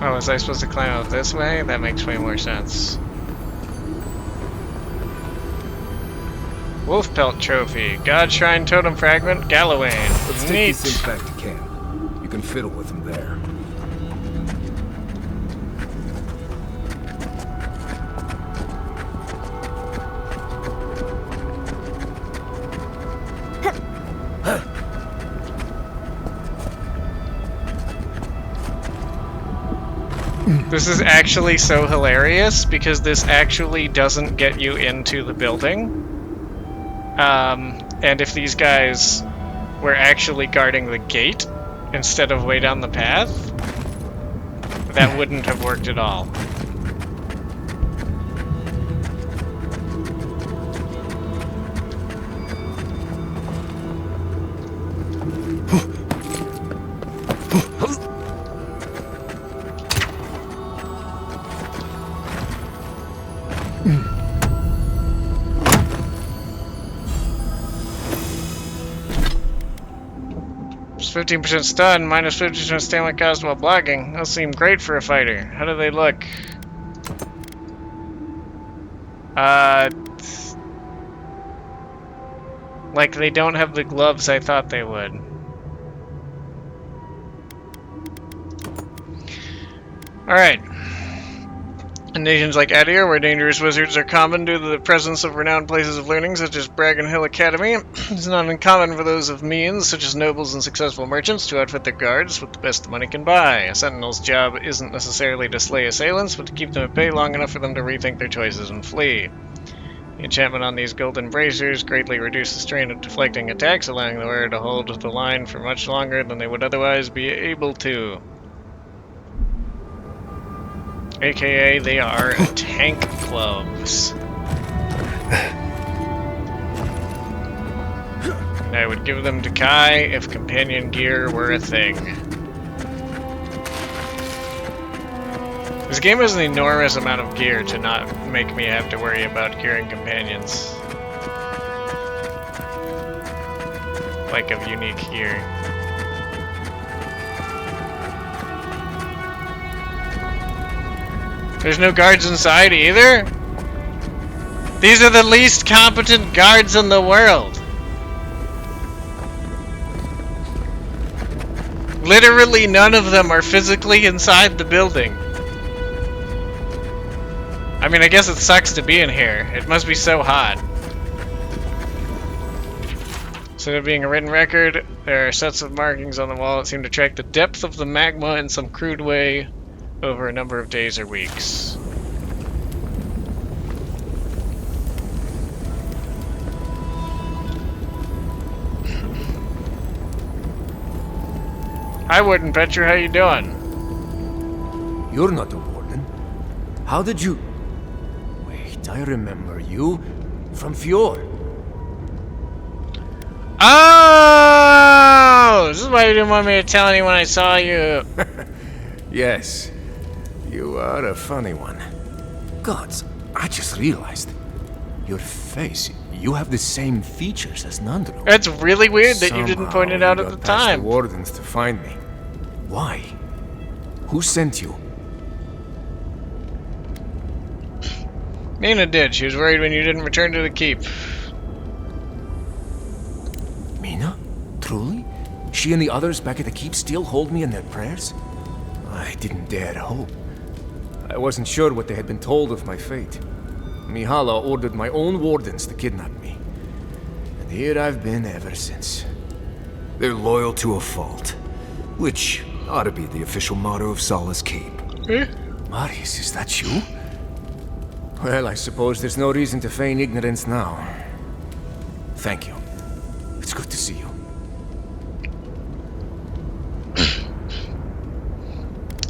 Oh, was I supposed to climb up this way? That makes way more sense. Wolf Pelt Trophy. God Shrine Totem Fragment, Galawain. Let's take these things back to camp. You can fiddle with them there. This is actually so hilarious because this actually doesn't get you into the building. And if these guys were actually guarding the gate instead of way down the path, that wouldn't have worked at all. It's 15% stun, minus 50% stamina cost while blocking. Those seem great for a fighter. How do they look? Like they don't have the gloves I thought they would. Alright. In nations like Adir, where dangerous wizards are common due to the presence of renowned places of learning such as Bragon Hill Academy, it's not uncommon for those of means, such as nobles and successful merchants, to outfit their guards with the best money can buy. A sentinel's job isn't necessarily to slay assailants, but to keep them at bay long enough for them to rethink their choices and flee. The enchantment on these golden bracers greatly reduces the strain of deflecting attacks, allowing the wearer to hold the line for much longer than they would otherwise be able to. AKA, they are tank gloves. And I would give them to Kai if companion gear were a thing. This game has an enormous amount of gear to not make me have to worry about gearing companions. Like of unique gear. There's no guards inside either? These are the least competent guards in the world. Literally none of them are physically inside the building. I mean, I guess it sucks to be in here. It must be so hot. Instead of being a written record, there are sets of markings on the wall that seem to track the depth of the magma in some crude way over a number of days or weeks. Hi, Warden Petcher, how you doing? You're not a warden. How did you... Wait, I remember you. From Fjord. Oh! This is why you didn't want me to tell anyone I saw you. Yes. You are a funny one. Gods, I just realized. Your face, you have the same features as Nandru. It's really weird that you didn't point it out at the time. The wardens to find me. Why? Who sent you? Mina did. She was worried when you didn't return to the keep. Mina? Truly? She and the others back at the keep still hold me in their prayers? I didn't dare hope. I wasn't sure what they had been told of my fate. Mihala ordered my own wardens to kidnap me. And here I've been ever since. They're loyal to a fault. Which ought to be the official motto of Solace Keep. Marius, is that you? Well, I suppose there's no reason to feign ignorance now. Thank you. It's good to see you.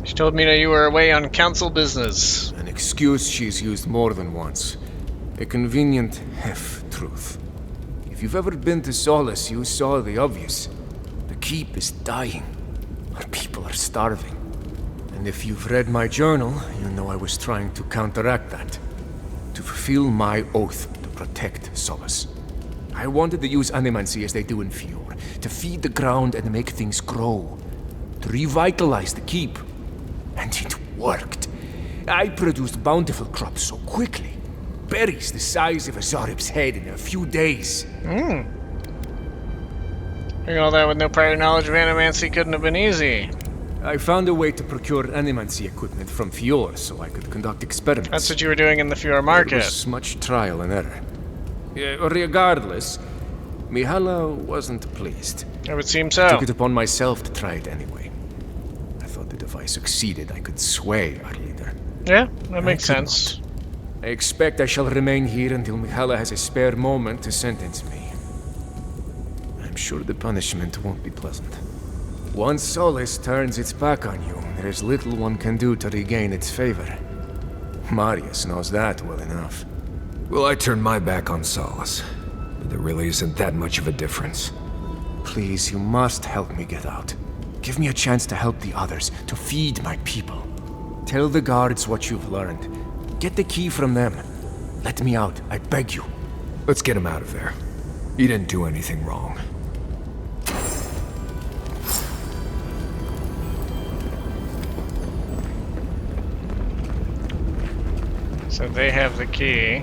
She told me that you were away on council business. An excuse she's used more than once. A convenient half-truth. If you've ever been to Solace, you saw the obvious. The keep is dying. Our people are starving. And if you've read my journal, you know I was trying to counteract that. To fulfill my oath to protect Solace. I wanted to use animancy as they do in Fjord. To feed the ground and make things grow. To revitalize the keep. And it worked. I produced bountiful crops so quickly. Berries the size of a Zarib's head in a few days. Doing all that with no prior knowledge of animancy couldn't have been easy. I found a way to procure animancy equipment from Fjord so I could conduct experiments. That's what you were doing in the Fjord market. It was much trial and error. Regardless, Mihala wasn't pleased. It would seem so. I took it upon myself to try it anyway. I thought that if I succeeded, I could sway our leader. Yeah, that makes sense. I expect I shall remain here until Mihala has a spare moment to sentence me. I'm sure the punishment won't be pleasant. Once Solace turns its back on you, there is little one can do to regain its favor. Marius knows that well enough. Well, I turned my back on Solace, but there really isn't that much of a difference. Please, you must help me get out. Give me a chance to help the others, to feed my people. Tell the guards what you've learned. Get the key from them. Let me out, I beg you. Let's get him out of there. He didn't do anything wrong. So they have the key.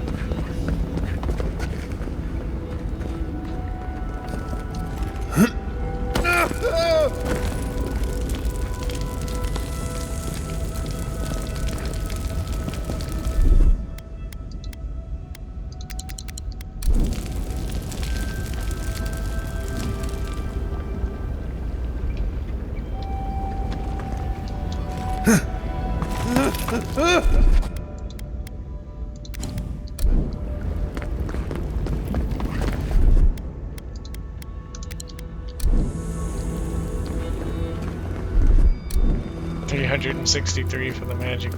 $363 for the magic.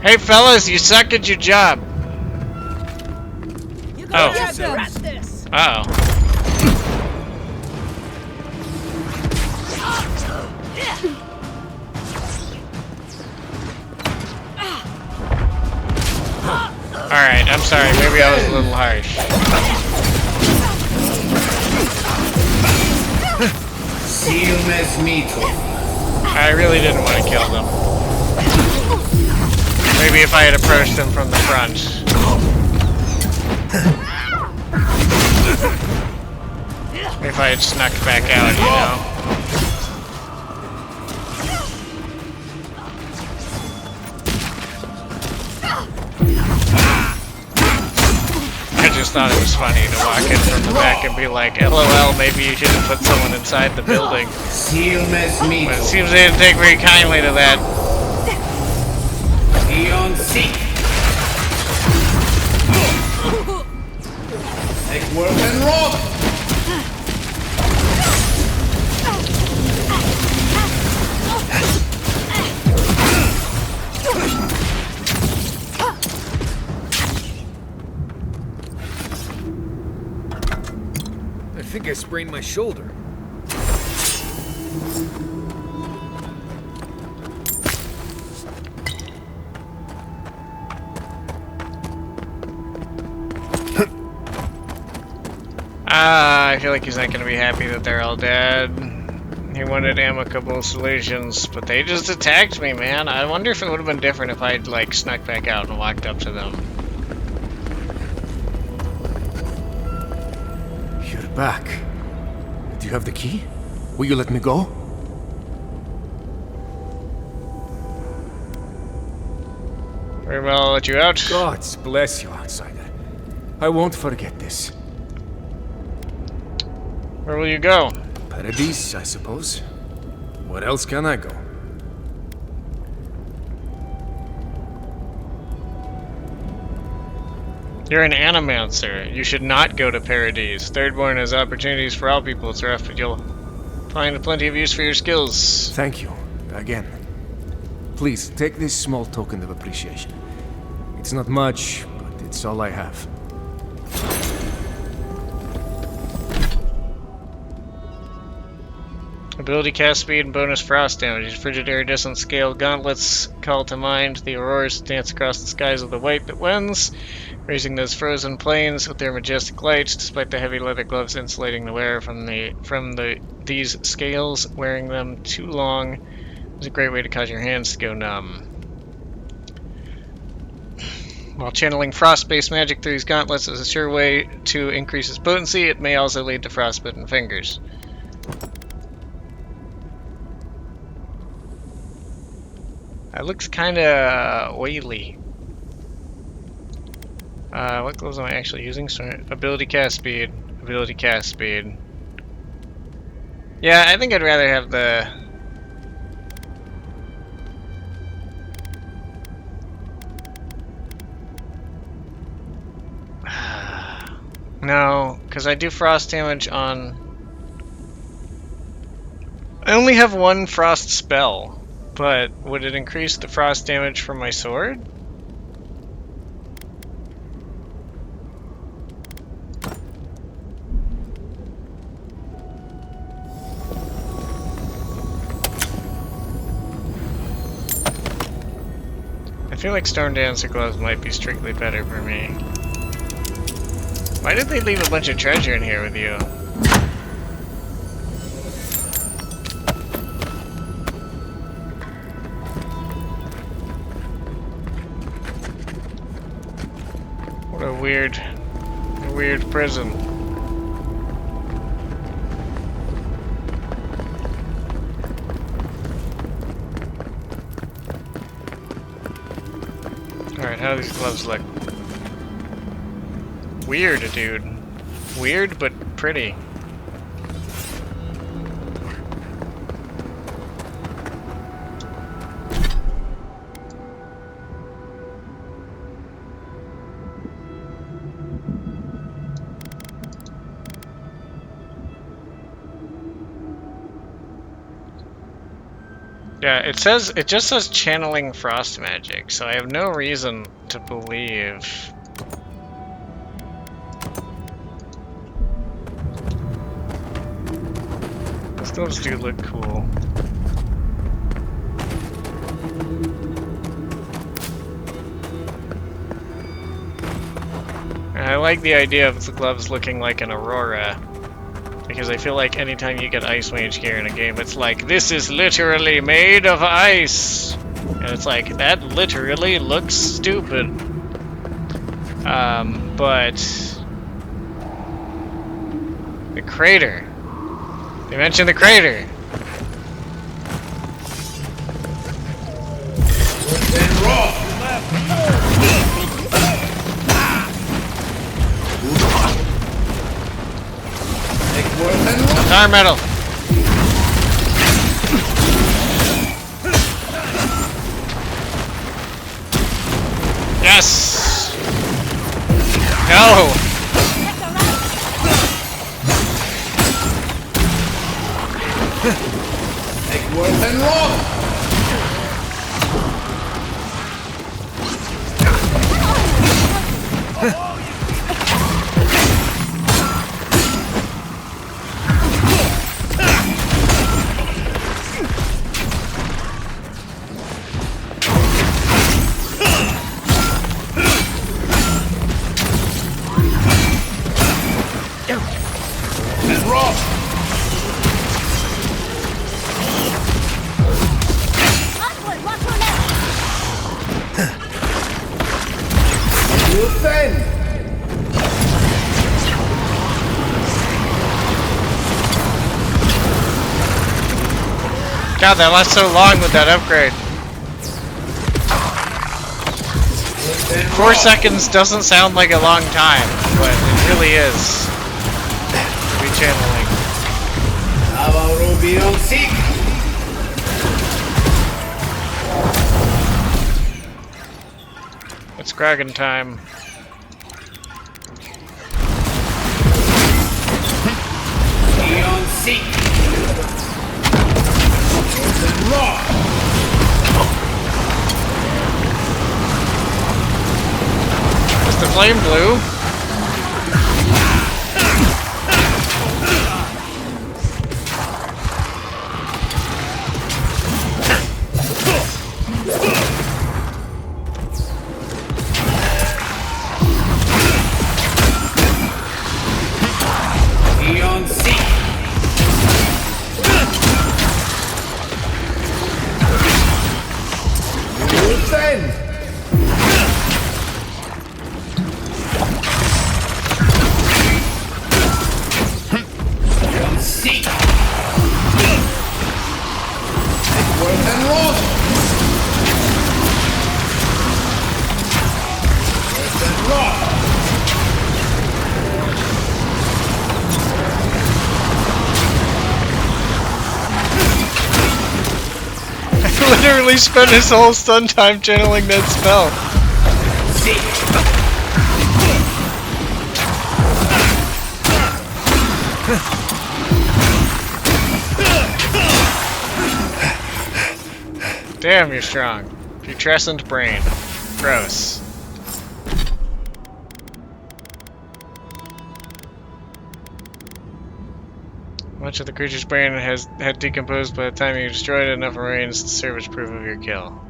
Hey fellas, you suck at your job. Oh. Uh-oh. Alright, I'm sorry, maybe I was a little harsh. I really didn't want to kill them. Maybe if I had approached them from the front. If I had snuck back out, you know. I just thought it was funny to walk in from the back and be like, LOL, maybe you should have put someone inside the building. But it seems they didn't take very kindly to that. I think I sprained my shoulder. I feel like he's not going to be happy that they're all dead. He wanted amicable solutions, but they just attacked me, man. I wonder if it would have been different if I'd, like, snuck back out and walked up to them. You're back. Do you have the key? Will you let me go? Very well, I'll let you out. Gods bless you, outsider. I won't forget this. Where will you go? Paradise, I suppose. Where else can I go? You're an animancer. You should not go to Paradise. Thirdborn has opportunities for all people. It's rough, but you'll find plenty of use for your skills. Thank you. Again. Please, take this small token of appreciation. It's not much, but it's all I have. Ability cast speed and bonus frost damage. Frigid iridescent scale gauntlets call to mind the auroras dance across the skies of the white that wins, raising those frozen plains with their majestic lights, despite the heavy leather gloves insulating the wearer from these scales. Wearing them too long is a great way to cause your hands to go numb. While channeling frost-based magic through these gauntlets is a sure way to increase its potency, it may also lead to frostbitten fingers. It looks kinda oily. What gloves am I actually using? So ability cast speed. ability cast speed. Yeah, I think I'd rather have the... No, because I do frost damage on... I only have one frost spell, but would it increase the frost damage from my sword? I feel like Storm Dancer gloves might be strictly better for me. Why did they leave a bunch of treasure in here with you? What a weird prison. Alright, how do these gloves look? Weird, dude. Weird, but pretty. Yeah, it just says channeling frost magic, so I have no reason to believe. Those gloves do look cool. And I like the idea of the gloves looking like an aurora. Because I feel like anytime you get Ice Mage gear in a game, it's like, this is literally made of ice! And it's like, that literally looks stupid. But... the crater. They mentioned the crater! Tire metal. Yes. No. Take worth and roll. God, that lasts so long with that upgrade. 4 seconds doesn't sound like a long time, but it really is. Rechanneling. It's Kraken time. Is the flame blue? literally spent his whole stun time channeling that spell. Damn, you're strong. Putrescent brain. Gross. Much of the creature's brain had decomposed by the time you destroyed it. Enough remains to serve as proof of your kill.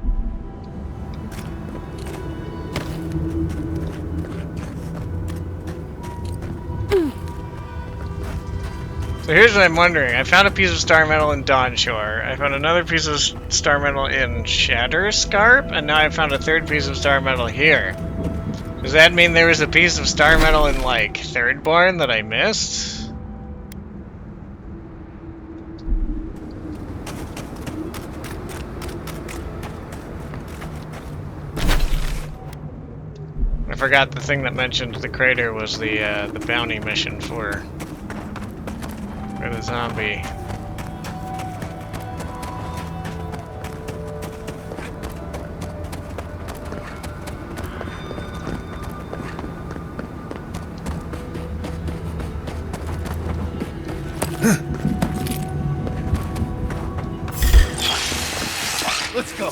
So here's what I'm wondering. I found a piece of star metal in Dawnshore. I found another piece of star metal in Shatterscarp, and now I found a third piece of star metal here. Does that mean there was a piece of star metal in, like, Thirdborn that I missed? I forgot the thing that mentioned the crater was the bounty mission for the zombie. Let's go.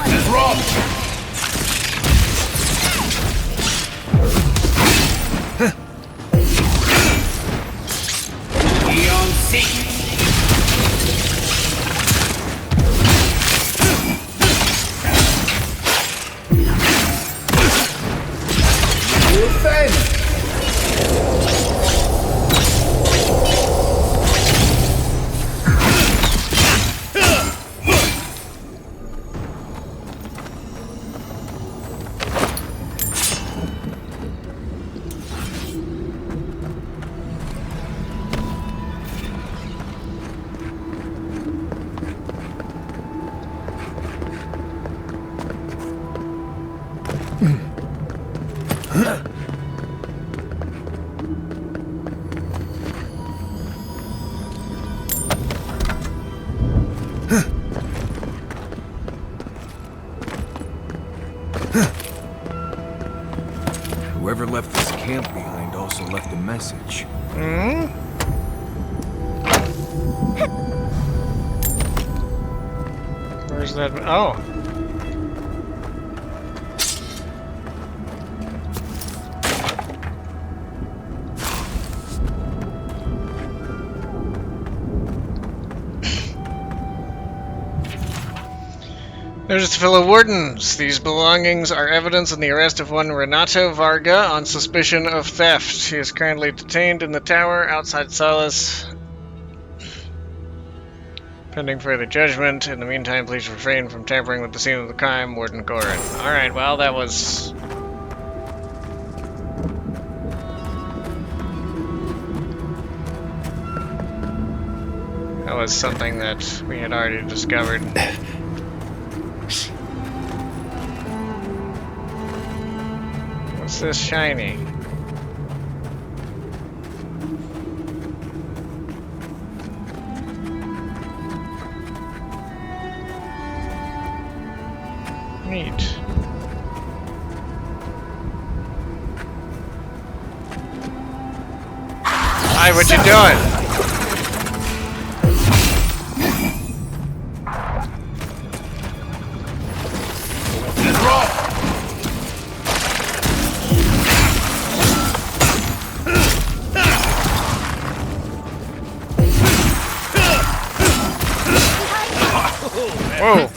This is wrong. Eon Seek. Whoever left this camp behind also left a message. Hmm? Where's that? Oh. Notice to fellow wardens. These belongings are evidence in the arrest of one Renato Varga on suspicion of theft. He is currently detained in the tower outside Solace, pending further judgment. In the meantime, please refrain from tampering with the scene of the crime, Warden Gorin. Alright, well, that was... that was something that we had already discovered. What's this shiny? Neat. Hi, what you doing? Whoa.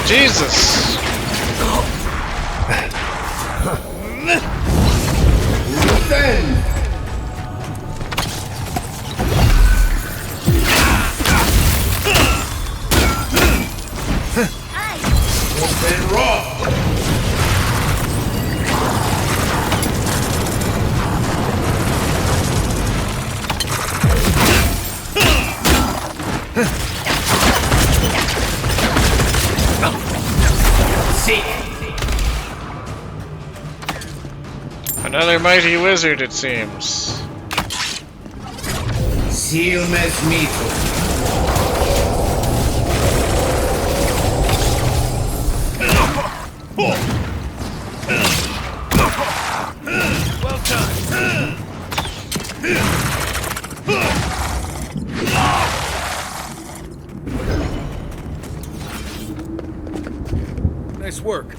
Jesus. Another mighty wizard, it seems. Seal mes mito. Well done. Nice work.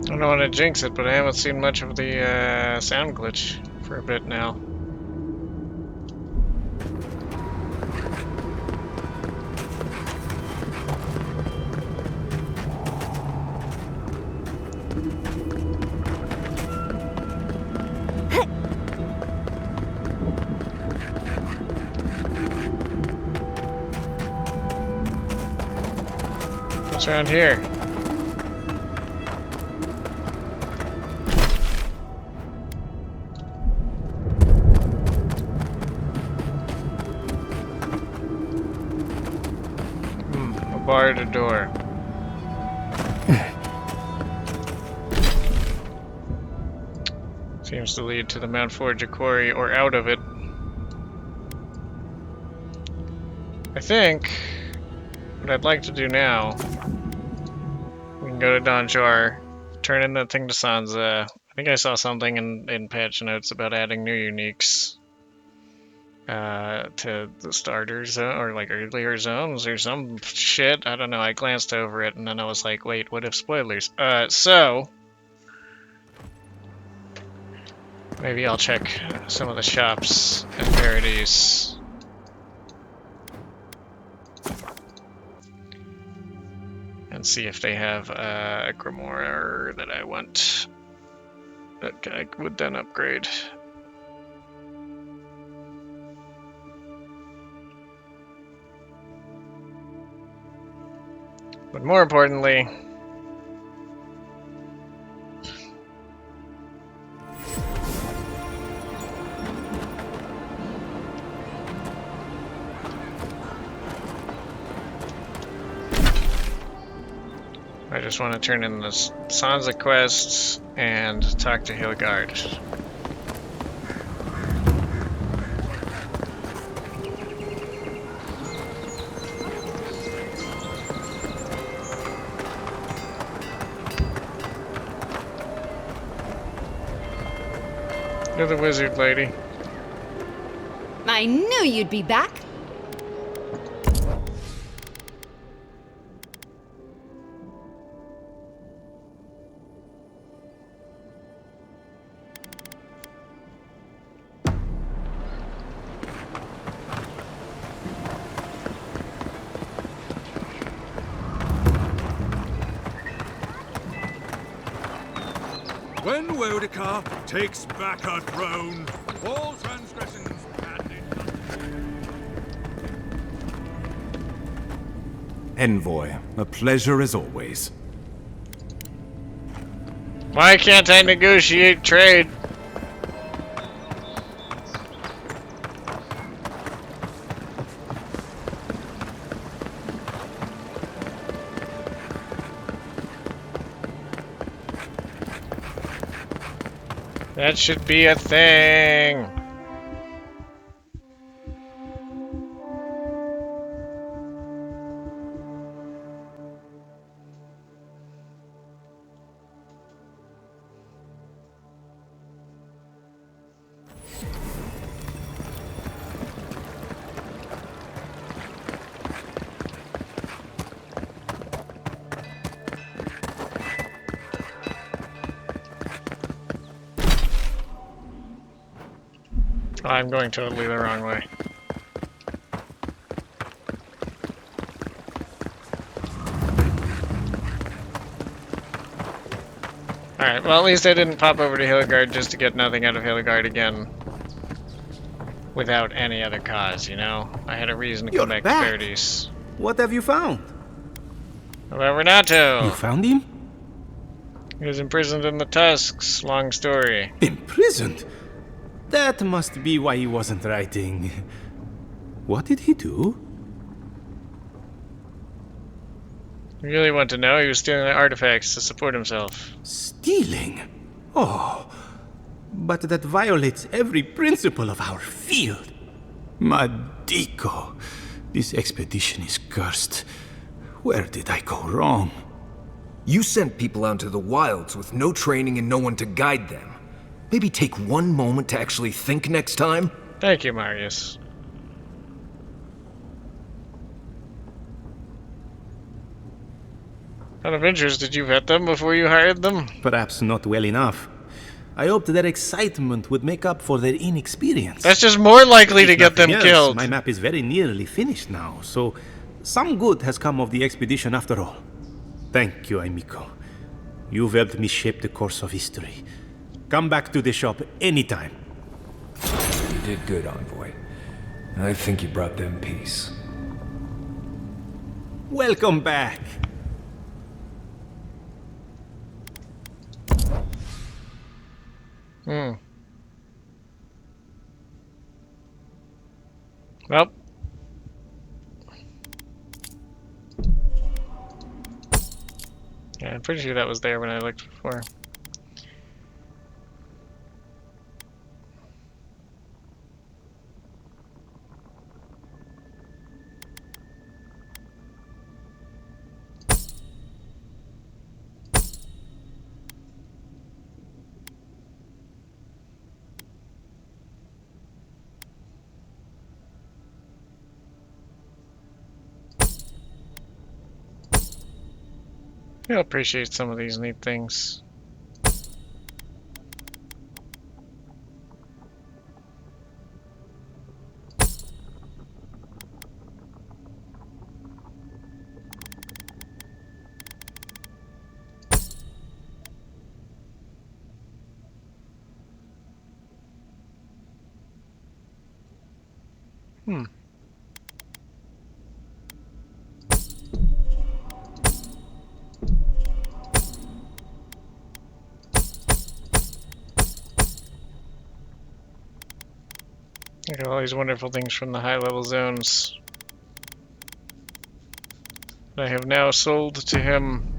I don't want to jinx it, but I haven't seen much of the sound glitch for a bit now. What's around here? Barred a door. Seems to lead to the Mount Forge quarry or out of it. I think what I'd like to do now, we can go to Dawnshore, turn in that thing to Sansa. I think I saw something in patch notes about adding new uniques to the starters or like earlier zones or some shit. I don't know. I glanced over it and then I was like, wait, what if spoilers? So maybe I'll check some of the shops in Paradise. And see if they have a grimoire that I want that I would then upgrade. But more importantly, I just want to turn in the Sansa quests and talk to Hilgard. You're the wizard lady. I knew you'd be back. When Wodika takes back our throne, all transgressions Envoy, a pleasure as always. Why can't I negotiate trade? That should be a thing. I'm going totally the wrong way. Alright, well at least I didn't pop over to Hilgard just to get nothing out of Hilgard again. Without any other cause, you know? I had a reason to come back to Paradise. What have you found? About Renato! You found him? He was imprisoned in the Tusks. Long story. Imprisoned? That must be why he wasn't writing. What did he do? You really want to know? He was stealing the artifacts to support himself. Stealing? Oh, but that violates every principle of our field. Madiko, this expedition is cursed. Where did I go wrong? You sent people out to the wilds with no training and no one to guide them. Maybe take one moment to actually think next time? Thank you, Marius. Out of interest, did you vet them before you hired them? Perhaps not well enough. I hoped their excitement would make up for their inexperience. That's just more likely to get them Else, killed. My map is very nearly finished now, so some good has come of the expedition after all. Thank you, Amico. You've helped me shape the course of history. Come back to the shop anytime. You did good, Envoy. I think you brought them peace. Welcome back. Well. Yeah, I'm pretty sure that was there when I looked before. You'll appreciate some of these neat things. Look at all these wonderful things from the high-level zones that I have now sold to him.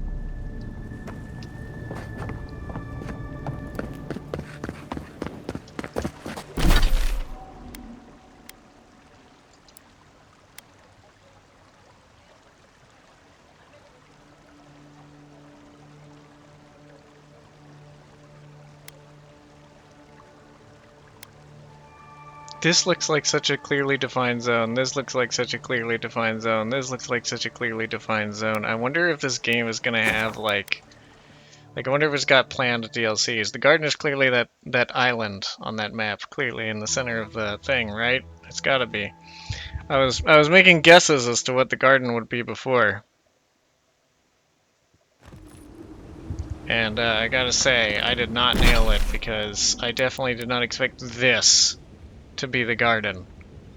This looks like such a clearly defined zone. This looks like such a clearly defined zone. This looks like such a clearly defined zone. I wonder if this game is gonna have like I wonder if it's got planned DLCs. The garden is clearly that island on that map, clearly in the center of the thing, right? It's gotta be. I was making guesses as to what the garden would be before. And I gotta say, I did not nail it because I definitely did not expect this to be the garden.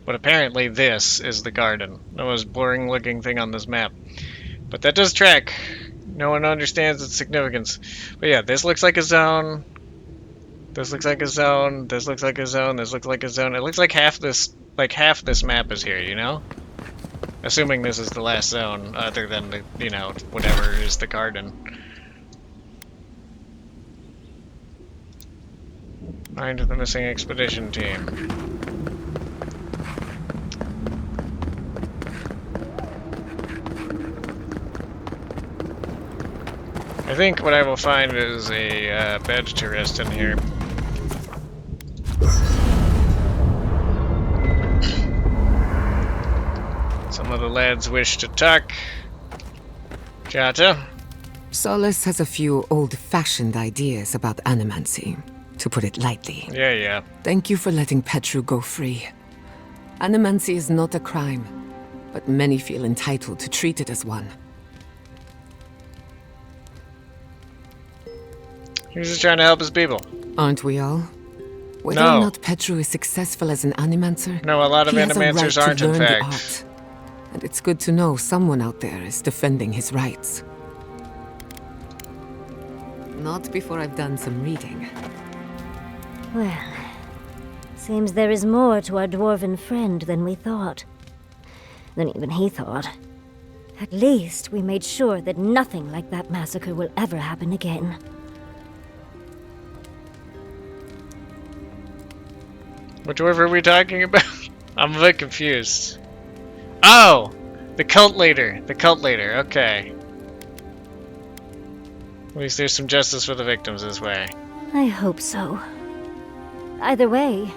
But apparently this is the garden. The most boring looking thing on this map. But that does track. No one understands its significance. But yeah, this looks like a zone. This looks like a zone. This looks like a zone. This looks like a zone. It looks like half this map is here, you know? Assuming this is the last zone, other than the, you know, whatever is the garden. Find the missing expedition team. I think what I will find is a bed to rest in here. Some of the lads wish to talk. Jata? Solace has a few old-fashioned ideas about animancy, to put it lightly. Yeah. Thank you for letting Petru go free. Animancy is not a crime, but many feel entitled to treat it as one. He was just trying to help his people. Aren't we all? Whether or not Petru is successful as an animancer, no, a lot of he has animancers a right aren't, to in learn fact. the art. And it's good to know someone out there is defending his rights. Not before I've done some reading. Well, seems there is more to our dwarven friend than we thought. Than even he thought. At least we made sure that nothing like that massacre will ever happen again. Which dwarf are we talking about? I'm a bit confused. Oh! The cult leader. The cult leader, okay. At least there's some justice for the victims this way. I hope so. Either way,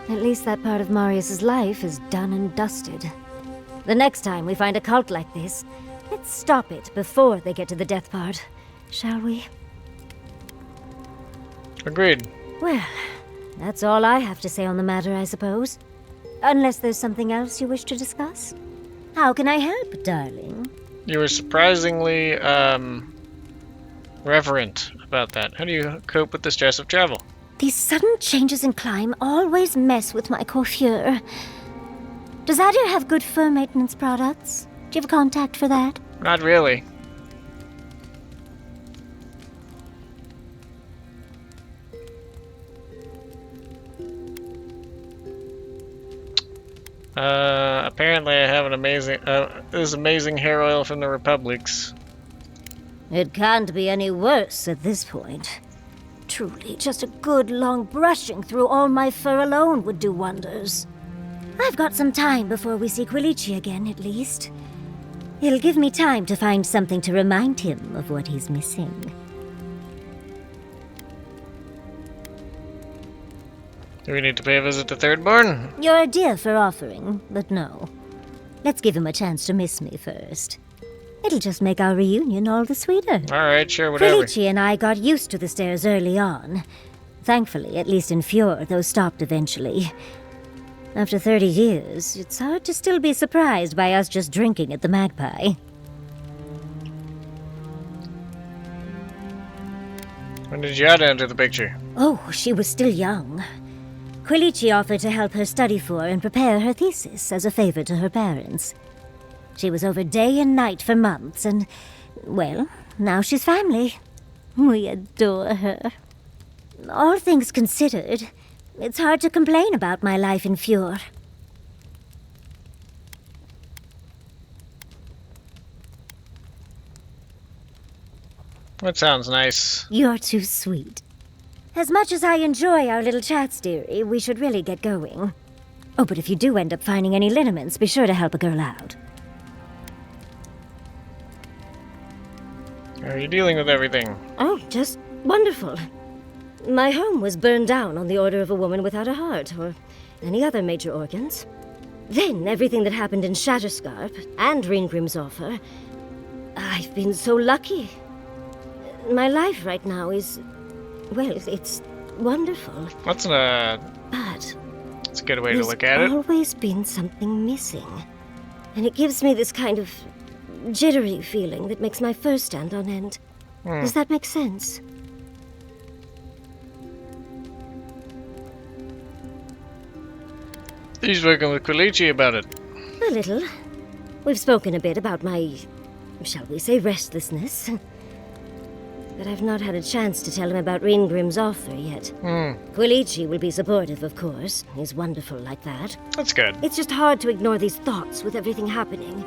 at least that part of Marius's life is done and dusted. The next time we find a cult like this, let's stop it before they get to the death part, shall we? Agreed. Well, that's all I have to say on the matter, I suppose. Unless there's something else you wish to discuss? How can I help, darling? You were surprisingly, reverent about that. How do you cope with the stress of travel? These sudden changes in climate always mess with my coiffure. Does Adir have good fur maintenance products? Do you have a contact for that? Not really. Apparently I have an amazing, this amazing hair oil from the Republics. It can't be any worse at this point. Truly, just a good long brushing through all my fur alone would do wonders. I've got some time before we see Quilici again, at least. It'll give me time to find something to remind him of what he's missing. Do we need to pay a visit to Thirdborn? You're a dear for offering, but no. Let's give him a chance to miss me first. It'll just make our reunion all the sweeter. Alright, sure, whatever. Quilici and I got used to the stairs early on. Thankfully, at least in Fjord, those stopped eventually. After 30 years, it's hard to still be surprised by us just drinking at the Magpie. When did Yada enter the picture? Oh, she was still young. Quilici offered to help her study for and prepare her thesis as a favor to her parents. She was over day and night for months, and, well, now she's family. We adore her. All things considered, it's hard to complain about my life in Fjord. That sounds nice. You're too sweet. As much as I enjoy our little chats, dearie, we should really get going. Oh, but if you do end up finding any liniments, be sure to help a girl out. How are you dealing with everything? Oh, just wonderful. My home was burned down on the order of a woman without a heart, or any other major organs. Then everything that happened in Shatterscarp and Ringrim's offer. I've been so lucky. My life right now is, well, it's wonderful. That's But that's a good way to look at it. There's always been something missing. And it gives me this kind of jittery feeling that makes my fur stand on end. Does that make sense? He's working with Quilici about it. A little. We've spoken a bit about my, shall we say, restlessness. But I've not had a chance to tell him about Ringrim's offer yet. Quilici will be supportive, of course. He's wonderful like that. That's good. It's just hard to ignore these thoughts with everything happening.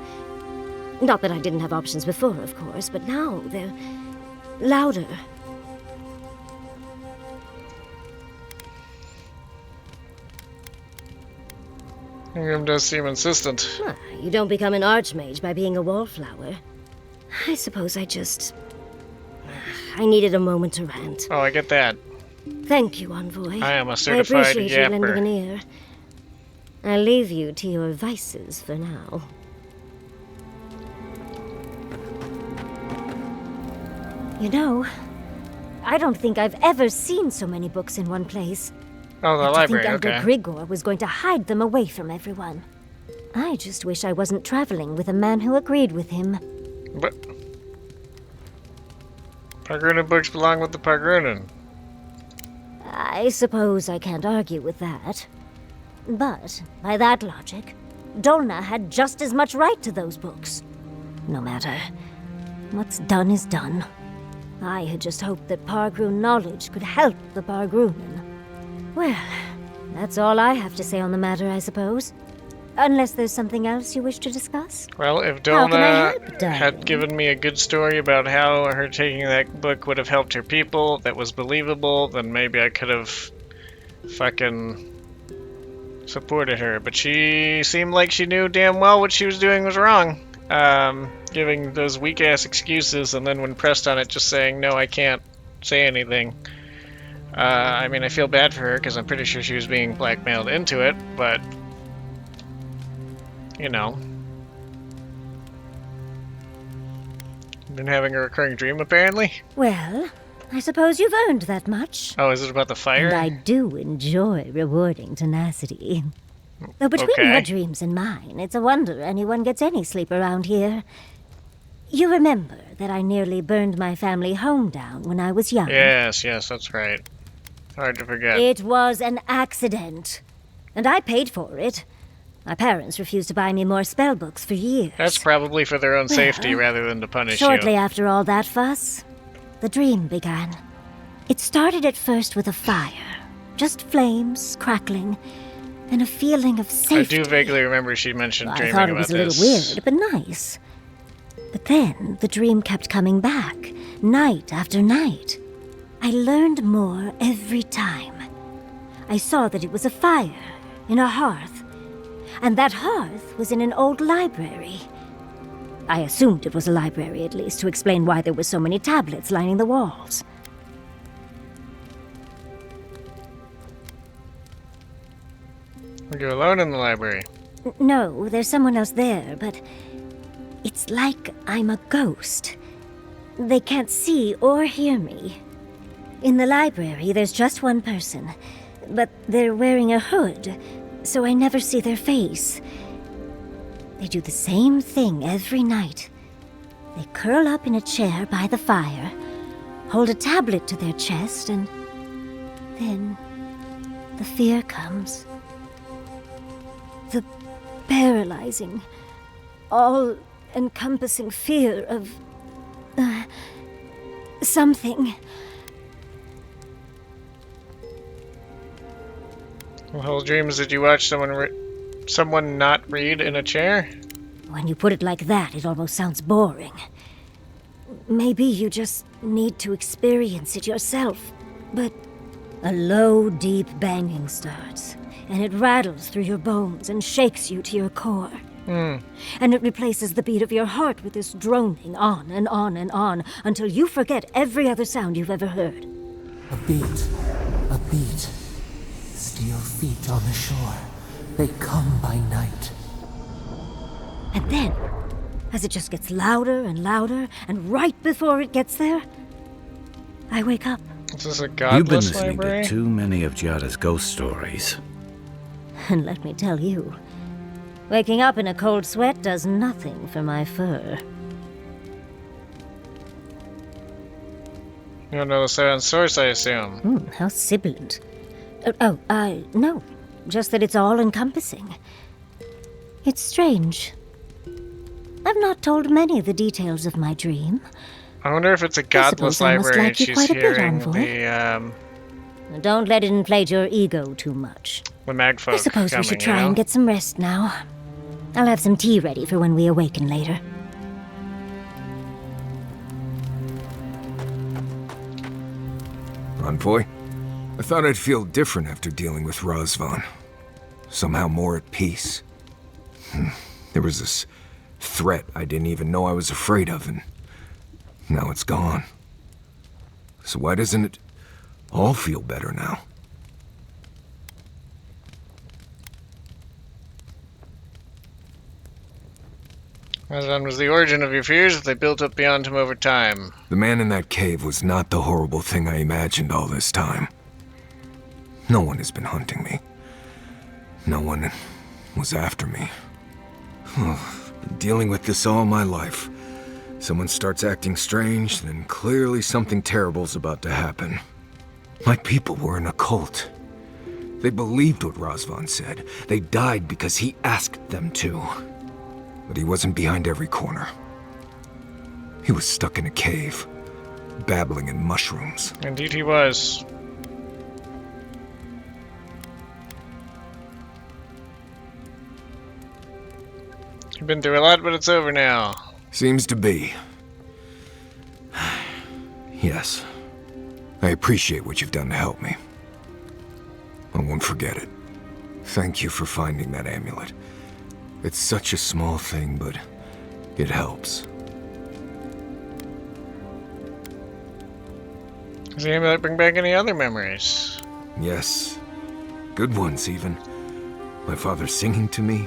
Not that I didn't have options before, of course, but now they're louder. Ringrim does seem insistent. You don't become an archmage by being a wallflower. I suppose I needed a moment to rant. Oh, I get that. Thank you, Envoy. I am a certified I appreciate you lending yapper. an ear. I'll leave you to your vices for now. You know, I don't think I've ever seen so many books in one place. Oh, the I library, think Elder okay. Grigor was going to hide them away from everyone. I just wish I wasn't traveling with a man who agreed with him. But Pargrunan books belong with the Pargrunan. I suppose I can't argue with that. But, by that logic, Dolna had just as much right to those books. No matter. What's done is done. I had just hoped that Pargrun knowledge could help the Pargrunan. Well, that's all I have to say on the matter, I suppose. Unless there's something else you wish to discuss? Well, if How can I Dolna help, darling? had given me a good story about how her taking that book would have helped her people that was believable, then maybe I could have fucking supported her, but she seemed like she knew damn well what she was doing was wrong. Giving those weak-ass excuses, and then when pressed on it, just saying, no, I can't say anything. I mean, I feel bad for her, because I'm pretty sure she was being blackmailed into it, but... you know. Been having a recurring dream, apparently? Well, I suppose you've earned that much. Oh, is it about the fire? And I do enjoy rewarding tenacity. Though between your dreams and mine, it's a wonder anyone gets any sleep around here. You remember that I nearly burned my family home down when I was young? Yes, that's right. Hard to forget. It was an accident. And I paid for it. My parents refused to buy me more spellbooks for years. That's probably for their own safety rather than to punish Shortly you. after all that fuss, the dream began. It started at first with a fire. Just flames, crackling, and a feeling of safety. I do vaguely remember she mentioned dreaming about about this. this. I thought it was a little weird, but nice. But then the dream kept coming back, night after night. I learned more every time. I saw that it was a fire in a hearth. And that hearth was in an old library. I assumed it was a library, at least, to explain why there were so many tablets lining the walls. Are you alone in the library? No, there's someone else there, but it's like I'm a ghost. They can't see or hear me. In the library, there's just one person, but they're wearing a hood, so I never see their face. They do the same thing every night. They curl up in a chair by the fire, hold a tablet to their chest, and then the fear comes. The paralyzing, all-encompassing fear of... something. The whole dreams did you watch someone not read in a chair? When you put it like that, it almost sounds boring. Maybe you just need to experience it yourself. But a low, deep banging starts, and it rattles through your bones and shakes you to your core. And it replaces the beat of your heart with this droning on and on and on until you forget every other sound you've ever heard. A beat. Steel feet on the shore. They come by night. And then, as it just gets louder and louder, and right before it gets there, I wake up. Is this a You've been godless listening library? to too many of Giada's ghost stories. And let me tell you, waking up in a cold sweat does nothing for my fur. You don't know the seventh source, I assume. How sibilant. No. Just that it's all-encompassing. It's strange. I've not told many of the details of my dream. I wonder if it's a godless I must library like you and she's quite a bit, hearing Envoy. Don't let it inflate your ego too much. the magfolk I suppose coming, we should try you know? and get some rest now. I'll have some tea ready for when we awaken later. Envoy? I thought I'd feel different after dealing with Razvan. Somehow more at peace. There was this threat I didn't even know I was afraid of, and now it's gone. So why doesn't it all feel better now? Razvan was the origin of your fears that they built up beyond him over time. The man in that cave was not the horrible thing I imagined all this time. No one has been hunting me. No one was after me. Been dealing with this all my life. Someone starts acting strange, then clearly something terrible's about to happen. My people were in a cult. They believed what Razvan said. They died because he asked them to. But he wasn't behind every corner. He was stuck in a cave, babbling in mushrooms. Indeed he was. You've been through a lot, but it's over now. Seems to be. Yes. I appreciate what you've done to help me. I won't forget it. Thank you for finding that amulet. It's such a small thing, but it helps. Does the amulet bring back any other memories? Yes. Good ones, even. My father singing to me.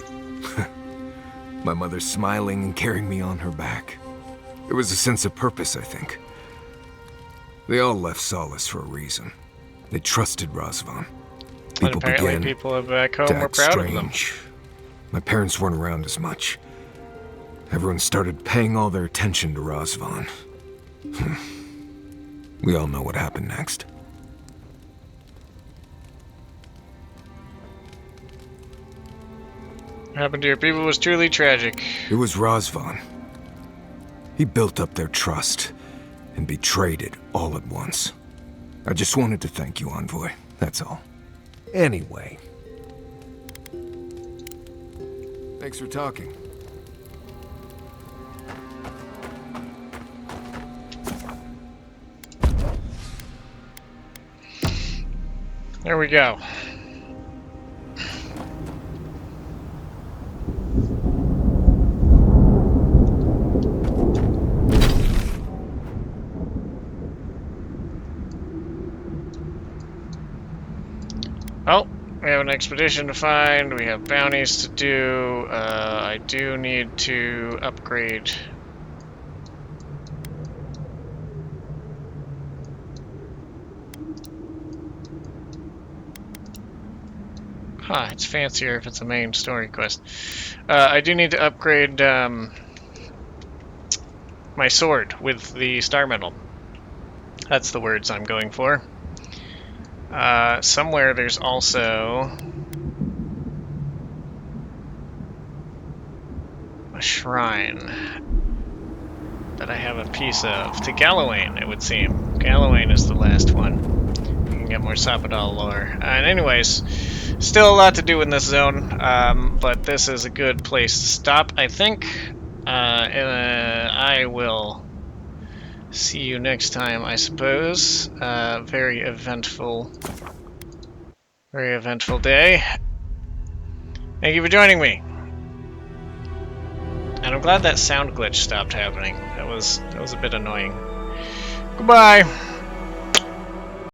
My mother smiling and carrying me on her back. There was a sense of purpose, I think. They all left Solace for a reason. They trusted Razvan. And apparently people back home were proud of them. My parents weren't around as much. Everyone started paying all their attention to Razvan. We all know what happened next. What happened to your people was truly tragic. It was Razvan. He built up their trust and betrayed it all at once. I just wanted to thank you, Envoy. That's all. Anyway. Thanks for talking. There we go. Oh, we have an expedition to find, we have bounties to do, I do need to upgrade. Huh, it's fancier if it's a main story quest. I do need to upgrade my sword with the star medal. That's the words I'm going for. Somewhere there's also a shrine that I have a piece of. To Galawain, it would seem. Galawain is the last one. You can get more Sapadal lore. And anyways, still a lot to do in this zone, but this is a good place to stop, I think. I will see you next time, I suppose. Very eventful day. Thank you for joining me. And I'm glad that sound glitch stopped happening. That was a bit annoying. Goodbye.